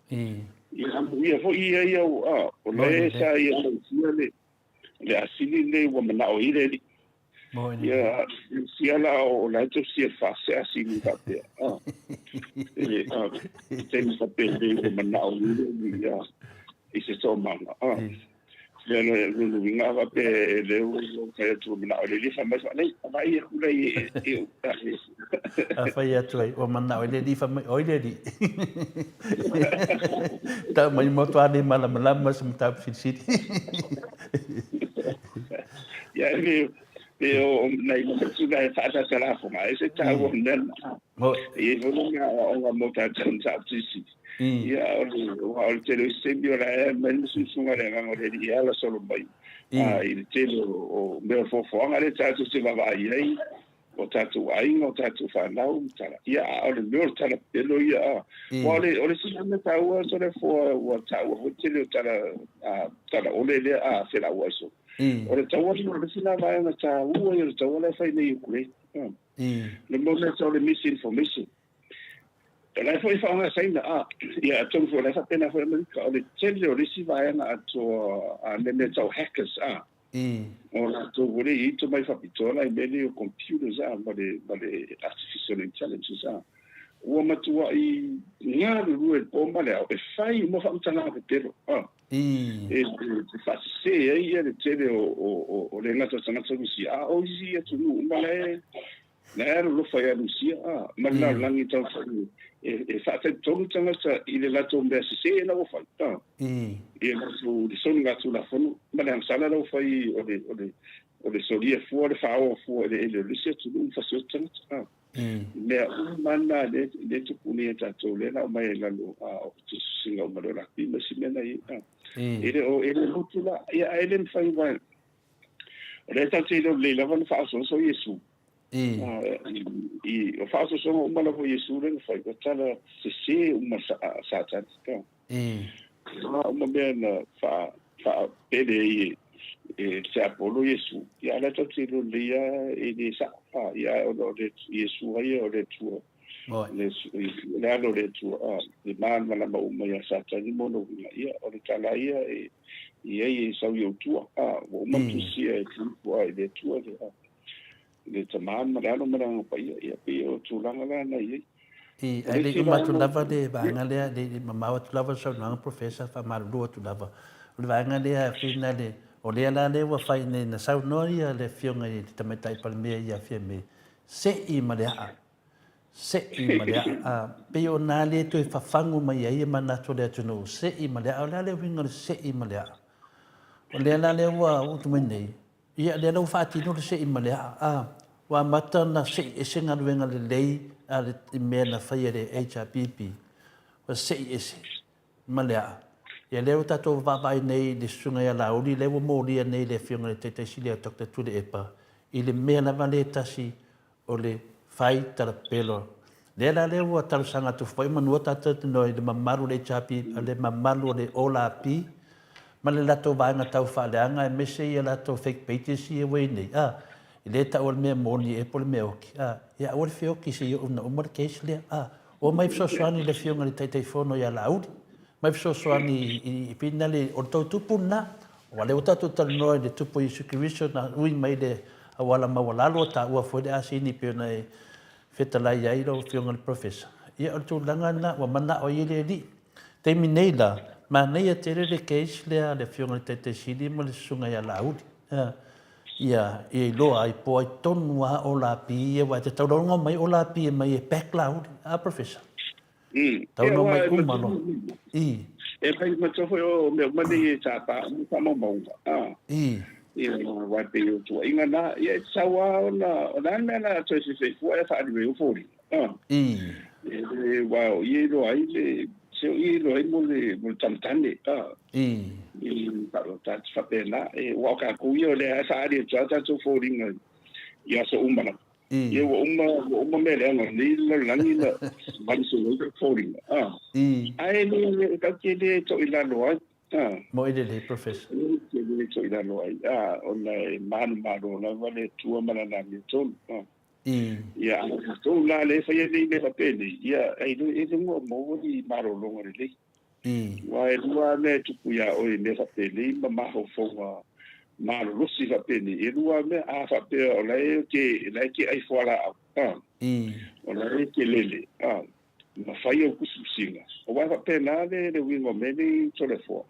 ia fo ia o le sa ia le asini le wa mana o ile ia sia la o la tu sia fa se asini ka pe tem sa pe le mana o ile ia ise so manga le vinga va pe le que tu na le li fa mas nei vai e kula a fai atu ai o mana o le di fa o le di ta mai mo to ani mala mala sem ta fit ya le o nei mo tu ga fa ta la fo ma ese ta o nen e no nga mo ta tsa tsi ia o tele sembio la men sunga le nga le ia la solo mai il tele o me fo anga le tatu se va ai o tatu ai o tatu fa nau tala ia o le me tala pelo ia o le sina me ta o so le fo o ta o tele tala o le se la o so o le tawo le sina va na ta o le tawo le fa nei ku le mo le so le misinformation. La foi fa nga saina ia tong fo la pena fo America o le tele o le si vai na to le metal hackers o la to vole i to mai fa pitola i mele o computers ma le artificial intelligence o ma tu i nga lu e bomba le e fai mo fa tana ko telo e fa se ia le tele o le nga to sana so si o si tu no ma le na lo fa ya lucia ma la langi to e fa te tonu tanga sa i le lato mbe se na o fa e na su di son nga tu la fonu ma le sala lo fa i o le solia fu le fa o fu le lucia tu no fa so tanga Lea mana le tupuni e tatou le na mai lalo o singa o marora pi ma simena i ele o ele lutula ia ele fai vai le tatou le lava na fa so Yesu o fa so uma la Yesu le fai ko tala se uma sa ta ka uma bena fa pede se apolo Yesu ia la tatou le ia e sa ia o le Yesu ia o le tu le alo le tu le man mala ma uma ia sa ta ni mono ia o le tala ia e sau yo tu o ma tu si e tu le tu le taman ma alo ma pa ia pe o tu langa na ia ai le uma tu lava de banga le mama tu lava sa na professor fa malu tu lava le banga le fina le o le ala le wa fai ne na sau noia le fionga i te tamatai palmea ia fia me se i malea pe o na le to fa fangu mai ai mana to le tunu se i malea o le winga se i malea o le ala le wa o tu nei ia le no fa ti no se i malea wa mata na se e singa wenga le lei a le me na fai le HRPP o se i malea ia leo tatou vavai nei le sunga ia lauri leo moria nei le fionga le teitesili a Dr. Tule Epa i le mea lava le tasi o le fai tala pelo. Le la leo a talusanga tu fai manua tatou noi le mamaru le chapi le mamaru le ola pi ma le latou vaenga tau whaaleanga e mese ia latou fake pages i e wei nei. I le ta o le mea moni e pole mea oki. Ia o le fioki se i una umar keisi lea. O mai fsosoani le fionga le teiteifono ia lauri. Mai fsosoani i pina le o tau tupu na. O le o tatu talanoa le tupu i sukiriso na ui mai le awala mawalalo ta ua foi le asini pio na e whetalai ai lo fionga le professor. Ia o tu langa na wa mana o i le li. Teimi nei la, ma nei a tere le keisi lea le fionga le teitesili ma le sunga ia lauri. Ia e loa ai po ai tonu a o la pi e wa te tauronga mai o la pi e mai e pek lauri. Professor. Tauno mai umano. E kai matofo o me mani e tapa mo maunga. Ia wa te o tu inga na ia sawa ona me na to se fe fu e fa ri o fori. Wa ia lo ai le se ia lo ai mo tantane. Pero ta fa pena e wa ka ku yo le sa ri ta to fori nga ia so umana. Ia uma me le nga ni la langi la ban so lo fori. Ai ni ka ke le to ila lo mo i le professor. Ke le to ila lo ai. Ona man maro na vale tua mana na mi ton. Ia to la le fa ye ni le fa pele. Ia ai no e mo di maro lo ngore le. Wa e lua me tupu ia o le fa pele ma ho fo ma lo si fa pele e lua me a fa pe o le ke ai fo la o le ke lele ma fai o kususinga o wa fa pena le wingo me ni to le fo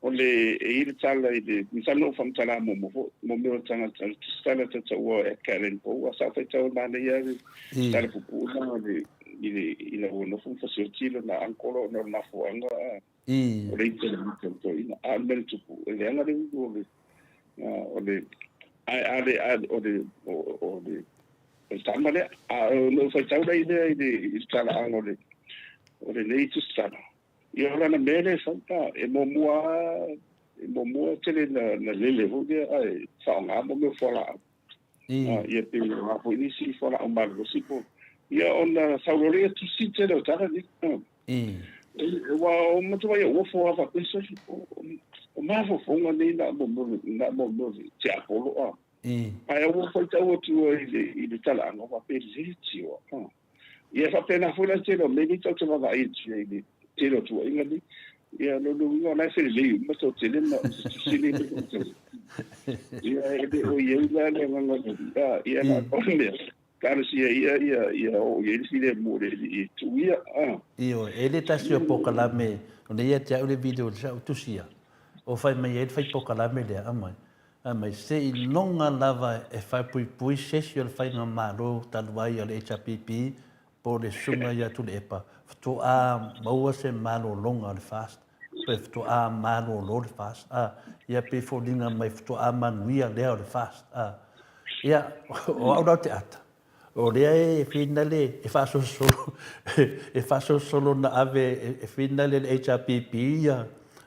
o le e le tala i le mi sa no fam tala mo me o tanga tala ta o e karen po wa sa fa ta na le ia tala pu na le i le no fu fa sirtilo na ancora no na fuanga o le to ina a mel tupu le anga le o le stamale no fa tau dai de stala angole o le nei tu stala i ora na mele santa e mo mua tele na lele ho de ai fa nga mo me fola ia pe ma po ni si fola o mal lo si po ia ona saurore tu si te lo tara ni wa o mo tu vai o fo fa questo o ma fo fo nga ni na mo ti apolo ai o fo tau tu i le tala no va pe zitio ia fa pena fula te lo me ni to te va ai te lo tu inga ni ia no na se le mo to te le na si le ia e o ia la nga ia na onde cara si ia o ia si le mo le tu ia io ele ta si pokalame o ia te o le video sa tu sia o fai mai ele fai pokalame le amai se i longa lava e fai pui se o fai nga maro taluai o le HPP po le sunga ia tu le epa to maua se malo longa le fast pe to malo lo le fast ia pe folinga mai to manuia le le fast ia o au te ata o lea e finale e fa solo na ave e finale le HRPP ia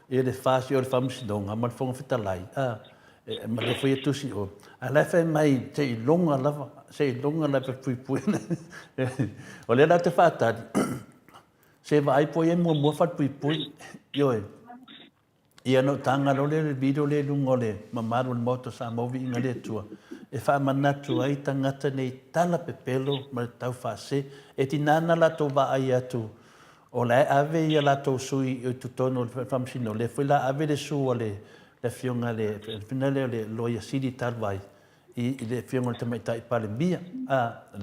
e le fasi o le famsidonga ma fonga fitalai ma le foi tu si o ala fa mai te longa lava se longa lava pui o le la te fata se vai poi e mo fa pui yo ia no tanga lo le video le lungo le mamaru le moto sa movi inga le tua e fa manatu ai tangata nei tala pepelo ma tau fa se e tinana la to va ai atu o le ave ia la to sui o tutono le famsino le foi la ave le su le fionga le finale le loia sidi talvai i le fionga te mai tai pale bia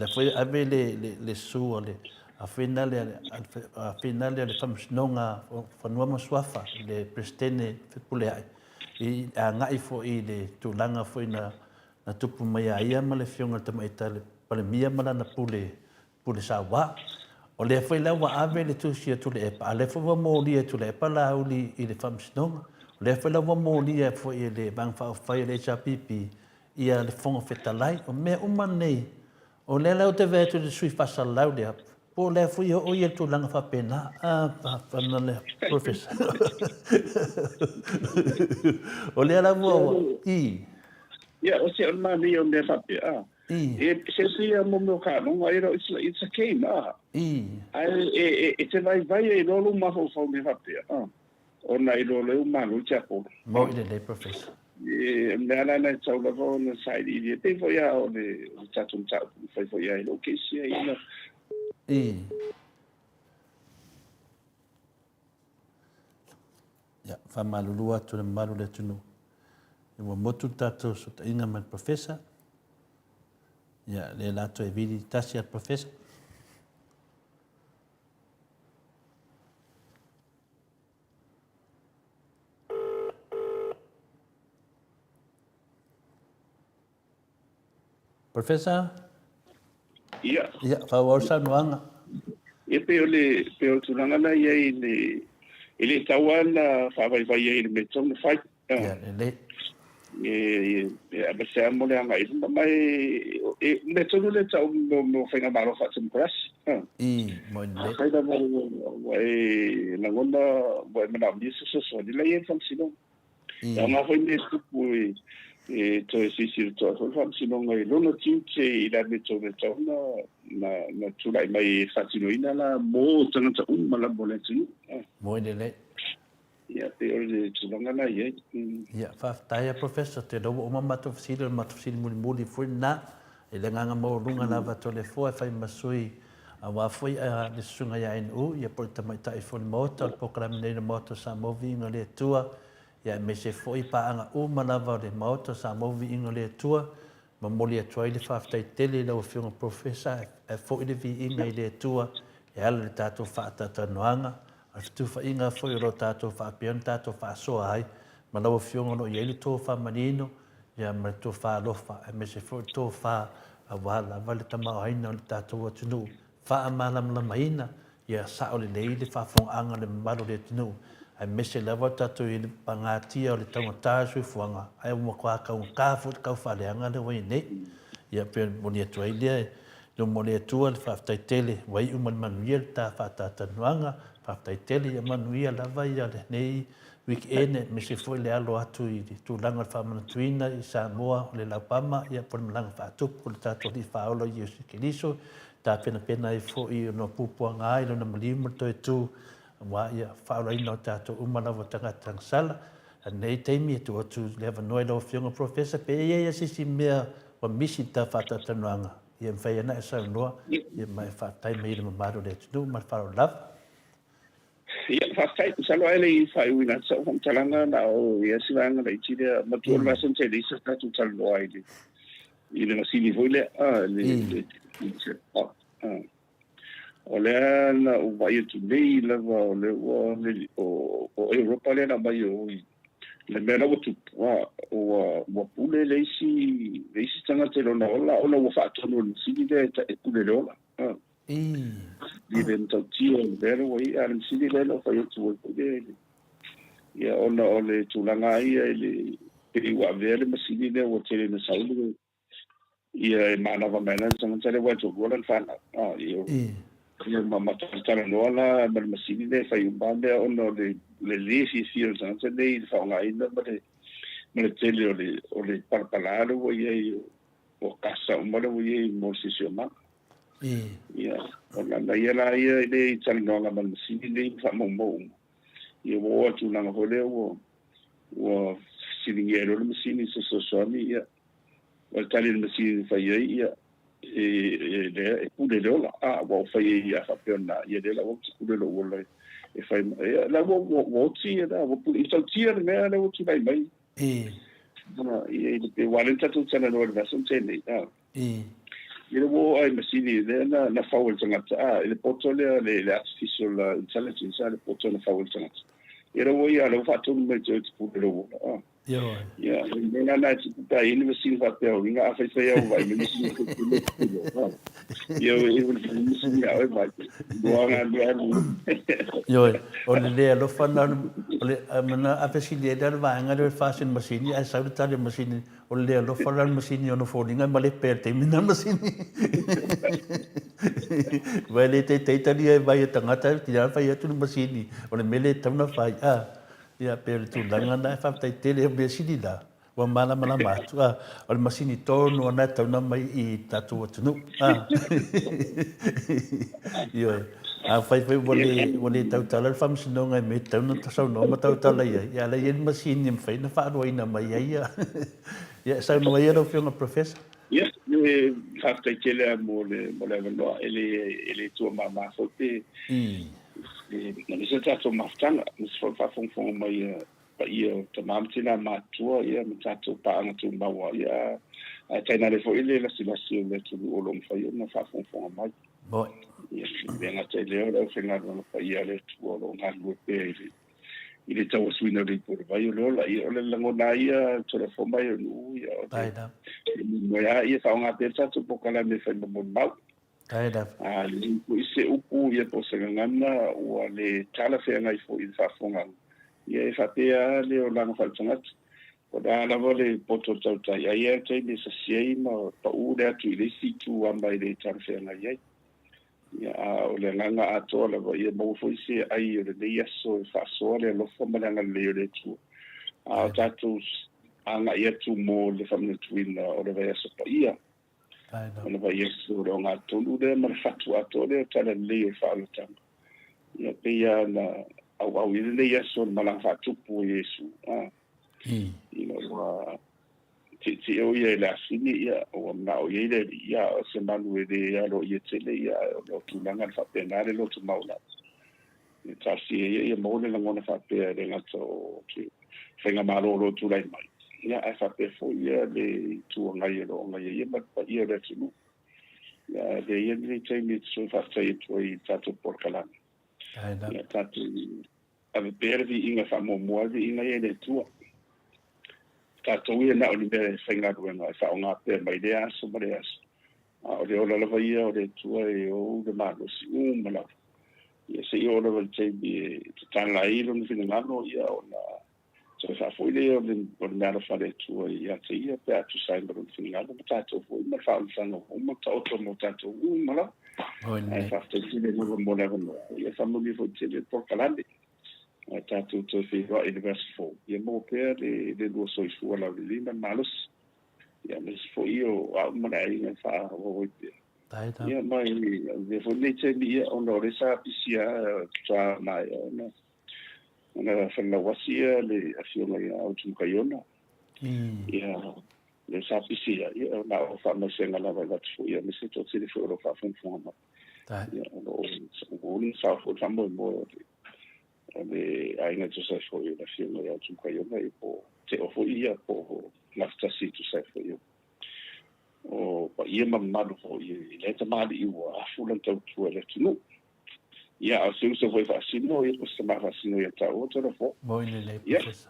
le foi ave le su le a finale le famsinonga fanua maswafa le prestene fepule ai i a ngai fo i le tulanga fo na tupu mai ai ma le fionga te mai tale pale mia mala na pule sawa o le foi la wa ave le tusia tu le pa le fo mo li tu le pa la uli i le famsinonga le foi la wa mo li fo i le bang fa le chapipi ia le fonga fetalai o me umanei o le lau te vetu le sui fasa lau le apu po le fui o ia tu langa fa pena fa na le professor o le la mo ia o se ona ni o me fa pe e se mo ka no ai ro it's a game e te vai e lo ma fo me fa pe ona i lo le ma lo cha po mo le professor e me ala na tau la vo na side i te fo ia o le chat fo ia lo ke si ia ya fa malulua tu le malu le tunu e mo motu tato so ta inga mal professor ya le lato e vidi tasi al professor professor ia fa warsa nuanga e pe o tulanga na ia ele tawana fa vai ia le meton fight ya le a se mo le anga i mai e meton le tau mo fa na maro fa tum crash mo le fa da mo e na ngona mo me na mi so di le fam sino ya ma foi ne tu e to si to fa sino ngai lo no tinche i la meton le tau na tu lai mai fa sino ina la mo tanga ta mala bolen tu mo le ia pe o le tulanga na ia ia fa taia professor te do o mama to fsil muli foi na e le nganga mo lunga lava to le foi fai masui a wa foi a le sunga ia NU ia por tamai tai foi moto po kram nei moto sa movi ngale tua ia me se foi pa anga o malava le moto sa movi ngale tua ma moli a trai le fa tai tele lo fiunga professor e foi le vi inga le tua e ala le tato fa tata noanga a tu fa inga foi ro tato fa pion tato fa so ai ma lo fiongo no yele to fa manino ya ma to fa lo fa me se foi to fa a wala vale tama ai no tato wa tunu fa amalam la maina ya sa o le le fa fon anga le malo le tunu ai me se lava tato i pangati o le tonga tasu fuanga ai mo kwa ka fu ka fa le anga le wai ne ya pe monia to ile lo monia to le fa tai tele wai uman manuel ta fa ta nuanga fatai tele ia manuia lava ia le nei weekend me se foi le alo atu i tu langa fa manatuina i Samoa le Lapama ia por langa fa tu por tato di faolo i Kiliso ta pena i fo i no pupu nga i no malimo to tu wa ia faolo i no tato umana wa tanga tangsala nei teimi tu tu le va no lo fionga professor pe ia si mea wa misi ta fata tanuanga ia fa ia na sa no ia mai fa tai me le maro le tu ma faolo love ia fa salo ele i fa uina so from talanga na o ia silanga le tira ma tu la son te lisa ta tu talo ai i le masini vole le o le na o vai tu nei la o Europa le na mai o le mera o tu o pule le si tanga te lo na ola o fa tonu le sini le ta e pule le ola Even to tio vero i al sidi velo fa yo tu de ya ona ole tu langa ia ele wa vere ma sidi le o tele na saulu ia manava mena sanga tele wa tu golan fana ia matala no la mal masini le fai umba ono le si sanga tele fa nga ina ma tele o le parpalaro o ia o casa umba o ia mo sisioma ia ona na ia la ia le tala no la mal masini le fa mo ia wo tu na ho le o siningero le masini so ia o tali le masini fa ia le pude lo wa fa ia fa pena ia le la o pude lo la e fa la wo ti da wo pu i tia me la wo ti mai bona ia le walenta tu tsana no le son tene ia wo ai masini le na fa wo tsanga le poto le artificial intelligence le poto na fa wo tsanga ia wo ia lo fa tu me te pude lo ia nena na ta ini mesin fa pe o inga fa ia o vai mesin ko ia o mesin ia o vai doanga yo o le lo fa na le mana a facilidade va nga le fashion machine ai sa ta le machine o le lo fa la machine no fo dinga male per te mina machine vai le te dia vai tangata dia fa ia tu machine o le mele tana fa ia per tu langa na fa tai tele be sidida wa mala matu o le masini tono na tana mai I tatu tunu io fai wole tau tala fam sino ngai me tau na tasau no ma tau tala ia la yen masini em fai na fa ro ina mai ia ia sa no ia ro fiona professor ia le fa tai tele mo le no ele tu ma fote na se tato maftanga so fa fong mai pa ia te mamtina matua ia mtato pa anga tu mawa ia taina le fo ile la silasi le tu o long fa ia na fa fong mai boy ia venga te le o fenga no pa ia le tu o long halu pe ile tau suina le por vai lo la ia le lango na ia to le fo mai no ia taida no ia fa nga pe tato po kala me fa mo mau taida le se upu ia po se ngana o le tala fe ngai fo I fa fonga ia fa pe le o langa fa tsangat ko da la vole poto tau tai ia te ni se sei ma pa u le tu le si tu amba le tala fe ngai ia o le nganga ato la ia mo fo se ai le ia so fa so le lo fo ma ngana le tu tatu anga ia tu mo le family twin o le vai so pa ia ona vai yesu ro nga tonu de ma fatu ato de tala le fa lo tanga ia pe ia na au ile le yesu ma la fatu pu yesu ino wa ti o ia la sini ia o na o ile ia se manu de ia lo ia tele ia lo tu langa fa penale lo tu maula ni ta si ia mo le ngona fa pe de nga to ki fenga malo lo tu lai mai ia fa pe fo ia le tu ngai lo ngai ia ma pa ia le tu ia de ia ni te ni so fa tai tu I tatu por kala ia tatu ave perdi inga fa mo inga ia le tu tatu ia na o ni be fenga do nga fa nga pe mai de aso mai aso o le ola lava ia o le tu e o de malo si mala ia se ia ola te bi tala I lo ni fina no ia ona so fa foi le o le fa le tu ia te ia pe tu sai mo fin nga mo tato foi ma fa no mo tato mo tato mala ai fa te le no mo le no ia fa mo mi fo te le por kalande tato to fi va university fo ia mo pe le do so fu la le na malos ia me fo io a mo dai na fa o ia mai le fo le te ia ono le sa pisia tra mai no ona fa la wasia le afiona ia au tu kaiona ia le sapisia ia na o fa ma senga la va tu ia me se to se le fo fa fon ma ia o ni sa fo tambo mo le ai na tu sa fo ia la afiona ia tu kaiona e po te o fo ia po na sta si tu sa fo ia o pa ia ma fo ia le ta ma I wa fulan tau tu le tu ia o se usa foi fascino ia o se ma fascino ia ta o toro fo moi le professor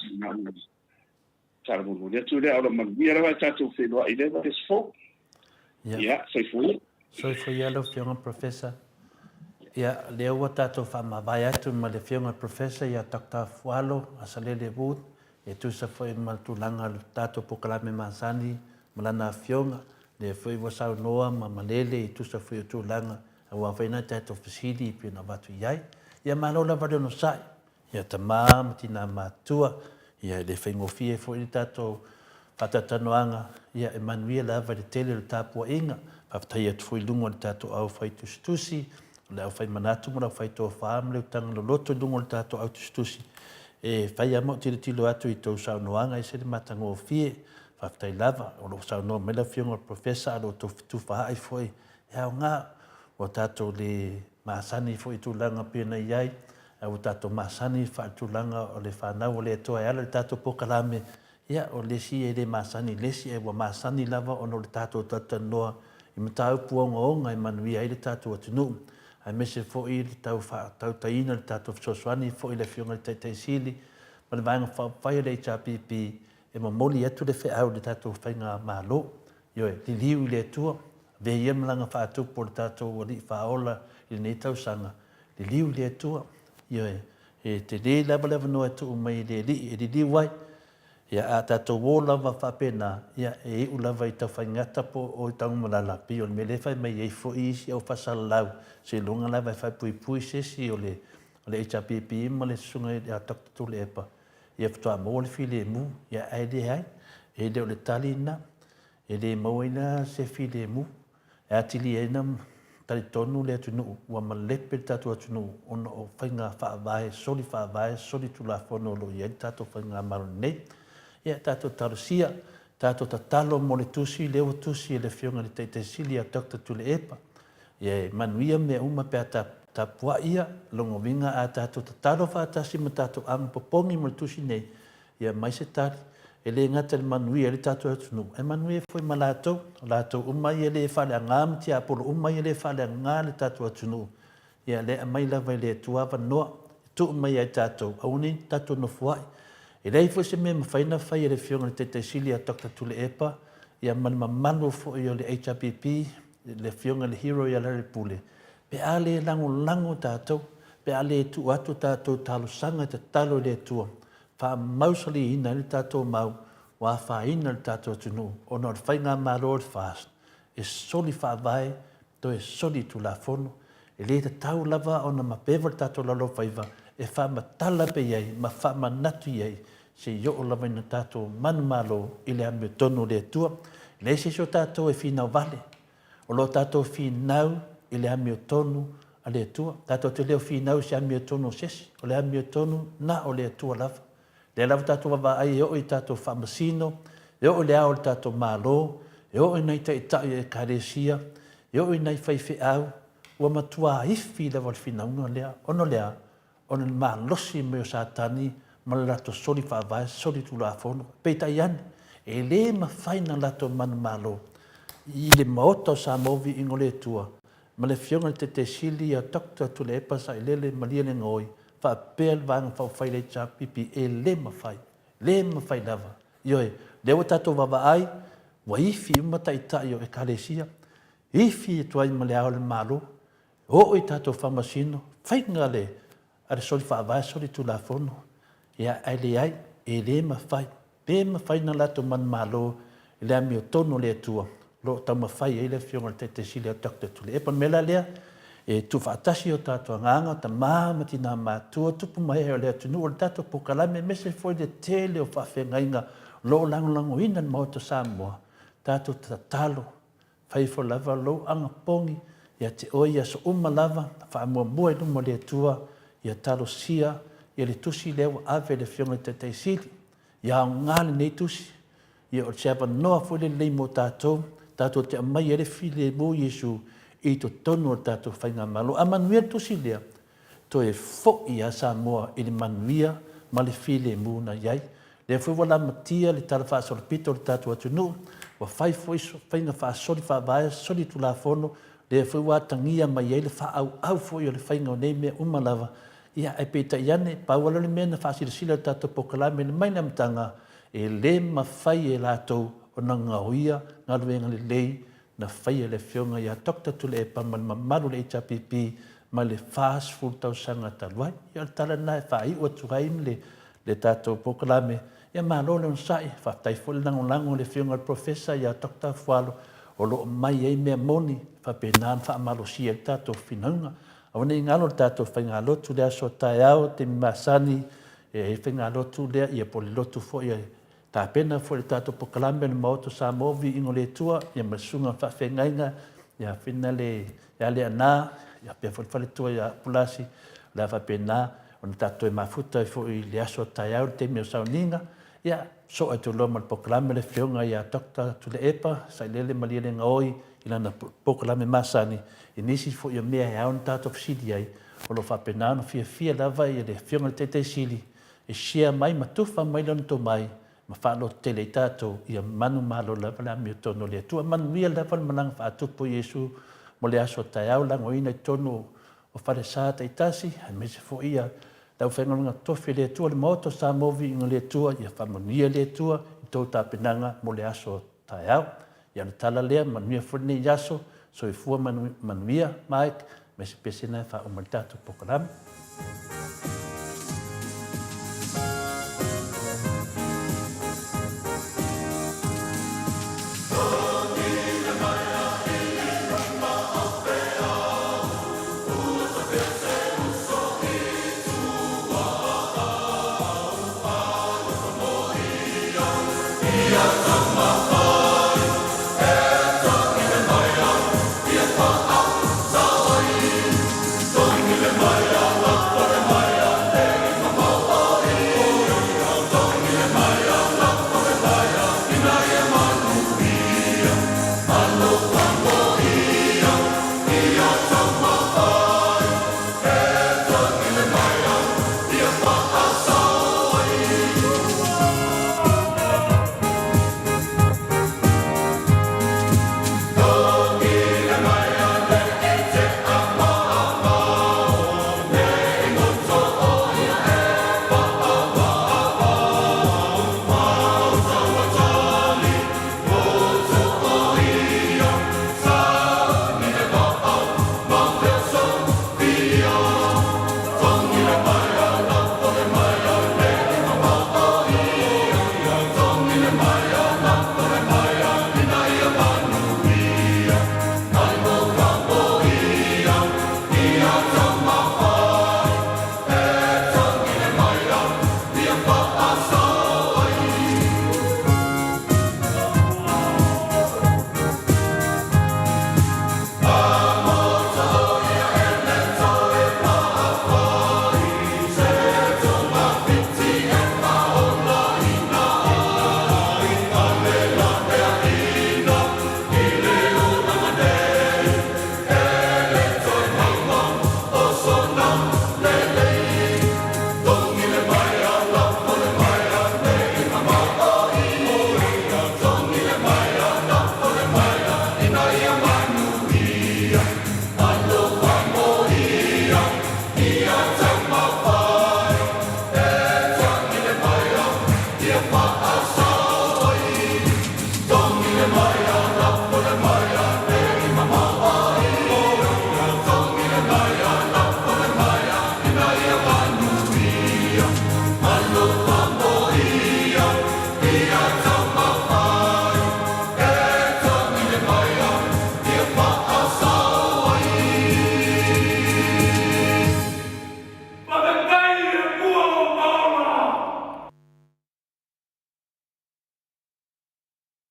tara mo le tu le ora ma mira va tatu fe no ile va es fo ia se foi ia lo fiona professor ia le o tato fa ma vai atu ma le fiona professor ia takta fualo asale le but e tu sa foi mal tu langa tato pokalame masani malana fiona le foi wa sa noa ma malele I tusa foi tu langa wa faina tato fasili pe na watu iai ia malola vale no sai ia tamam tina matua ia le fengofie foi I tato fatatanoanga ia Emmanuel lava le tele le tapua inga fatai atu foi lungo le tato au fai tusi le au fai manatu mo le fai to fam le tang lo loto lungo le tato au tusi e fai amo tilo atu I tau saunoanga I se le matango fie fatai lava o lo sauno mela fionga professor lo tu fa ai foi ia nga o tato le masani foi tu langa pena iai o tato masani fa tu langa o le fanau o le toa ala le tato pokalame ia o le si e le masani le si e wa masani lava o no le tato tatanoa I matau puonga onga I manui ai le tato atunu ai mese fo I le tau taina le tato fsoswani fo I le fionga le taisili ma le vanga whai le HRPP e mamoli atu le wheau le tato whainga malo ioe li liu I le atua ve ia malanga whaatu po le tato o li whaola I nei tau sanga li liu le atua ioe e te le lava lava no atu mai le li e li liu wai ia a tato wō lava whapena ia e u lava I tau whaingata po o I tau malala pi o le mele whai mai e fo isi au whasalau se lunga lava e whai pui pui sesi o le HRPP ma le sunga I a takta le epa ia ftoa mo le file mu ia ai le hai e le o le tali na e le mauina se file mu e atili e nam tali tonu le atunu ua malepe le tatu atunu ono o whainga whaavae soli tulafono lo ia tato whainga maru nei ia tato tarusia tato tatalo mo le tusi leo tusi e le fionga le teitesili a Dr. Tule Epa ia manuia me uma pe ta pua ia longo vinga a tato tatalo whaatasi ma tato ang popongi mo le tusi nei ia mai se tari e le ngata le manuia le tato atunu e manuia foi malato lato uma ia le fale ngam tia polo uma ia le fale ngale tato atunu ia le mai la vai le tuava no tu mai ai tato auni tato no fuai e lei foi se me faina fai le fionga le teitesili a Dr. Tule Epa ia manu fo ia le HRPP le fionga le hero ia le pule pe ale lango tato pe ale tu atu tato talo sanga te talo le tua fa mausali ina le tato mau wa fa ina le tato tunu ono le whainga malo le fast e soli fa vai to e soli tu la fono e le tau lava ona ma peva le tato lalo whaiva e fa matala pe iai ma fa manatu iai se yo o lava ina tato manu malo i le ame tonu le tua le se so tato e finau vale o lo tato finau i le ame tonu a le tua tato te leo finau se ame tonu sesi o le ame tonu na o le tua lava le lava tato wava ai e o I tato whamasino e o le ao le tato malo e o nei ta itai e karesia e o nei whaiwhi au ua matua ifi lava le finaunga lea ono lea ono ma losi me o satani ma le lato soli whaavae soli tu la fono peita iane e le ma whaina lato manu malo I le maoto sa movi ingo le tua ma le fionga le te sili a Dr. Tule Epa sa I lele malia le ngoi fa pel vang fa fai le HRPP e le ma fai lava ioe le o tato vava ai wa ifi uma tai o e kalesia ifi tuai ma le ao le malo o I tato whamasino fai ngale a le soli whaavae soli tu la fono ia ai le ai e le ma fai na lato man malo e le ami o tono le tua lo tau ma fai e le fionga le te sili a Dr. Tule Epa mela lea e tu whaatasi o tato nganga ta mamati na matua tupu mai o le atunu o le tato pokalame mese foi le tele o whawhengainga lo lango ina mauta Samoa tato tatalo fai fo lava lo anga pongi ia te oia so lava whaamua mua I lumo le tua ia talo sia ia le tusi leo ave le fionga te sili ia o ngale nei tusi ia o seava noa foi le leimo tato te amai ele file mo Yesu I to tono o tato whainga malo. A manuia tusi lea, to e fo I a Samoa I le manuia ma le file mo na iai. Le fui wala matia le tala whaasori pito le tato atunu, wa whai foi whainga whaasori whaavae, sori tu la fono, le fui wa tangia mai iai le whaau foi o le whainga o nei mea umalava. Ia e peta iane, pa wala le mea na whaasirisila tato pokalame, le mai na mtanga, e le mawhai e latou o na ngauia, ngā luenga le lei, na whaia le fionga ia Dr. Tule Epa ma le mamaru le HRPP ma le fast food tau sanga taluai. Ia tala nai whai ua tuhaim le tato pokalame. Ia malo le unsai, whaftai fo le lango le fionga le professor ia Dr. Fualo o loo mai ai mea moni whapena whaamalosia le tātou whinanga. Au nei ngalo le tātou whaingalotu lea so tae au te masani e whaingalotu lea ia po le lotu fo ia tāpena fo le tātou pokalame le maoto sa movi ingo le tua ia masunga whawhengainga ia whina le ia le ana ia pia whale tua ia pulasi la whapena o na tātou e mafuta e fo i le aso tae au te mea sauninga ia so e tu loma le pokalame le whionga ia Dr. Tule Epa sa lele malia le ngaoi ila na pokalame masani i nisi fo ia mea e au na tātou fsidi ai o lo whapena no fia lava i le whionga le te sili e sia mai matufa mai lona to mai ma whaalo tele tātou ia manu malo lava le ami o tono le tua manu ia lava le mananga whaatupo Iesu mo le aso tae au lango ina i tono o whare sā taitasi a mese fo ia tau whengonga tofi le tua le maoto sa movi ingo le tua ia whamonia le tua i tau tāpenanga mo le aso tae au ia na tala lea manuia whane i aso so i fua manuia Mike mese pesena wha o mai tātou pokalame.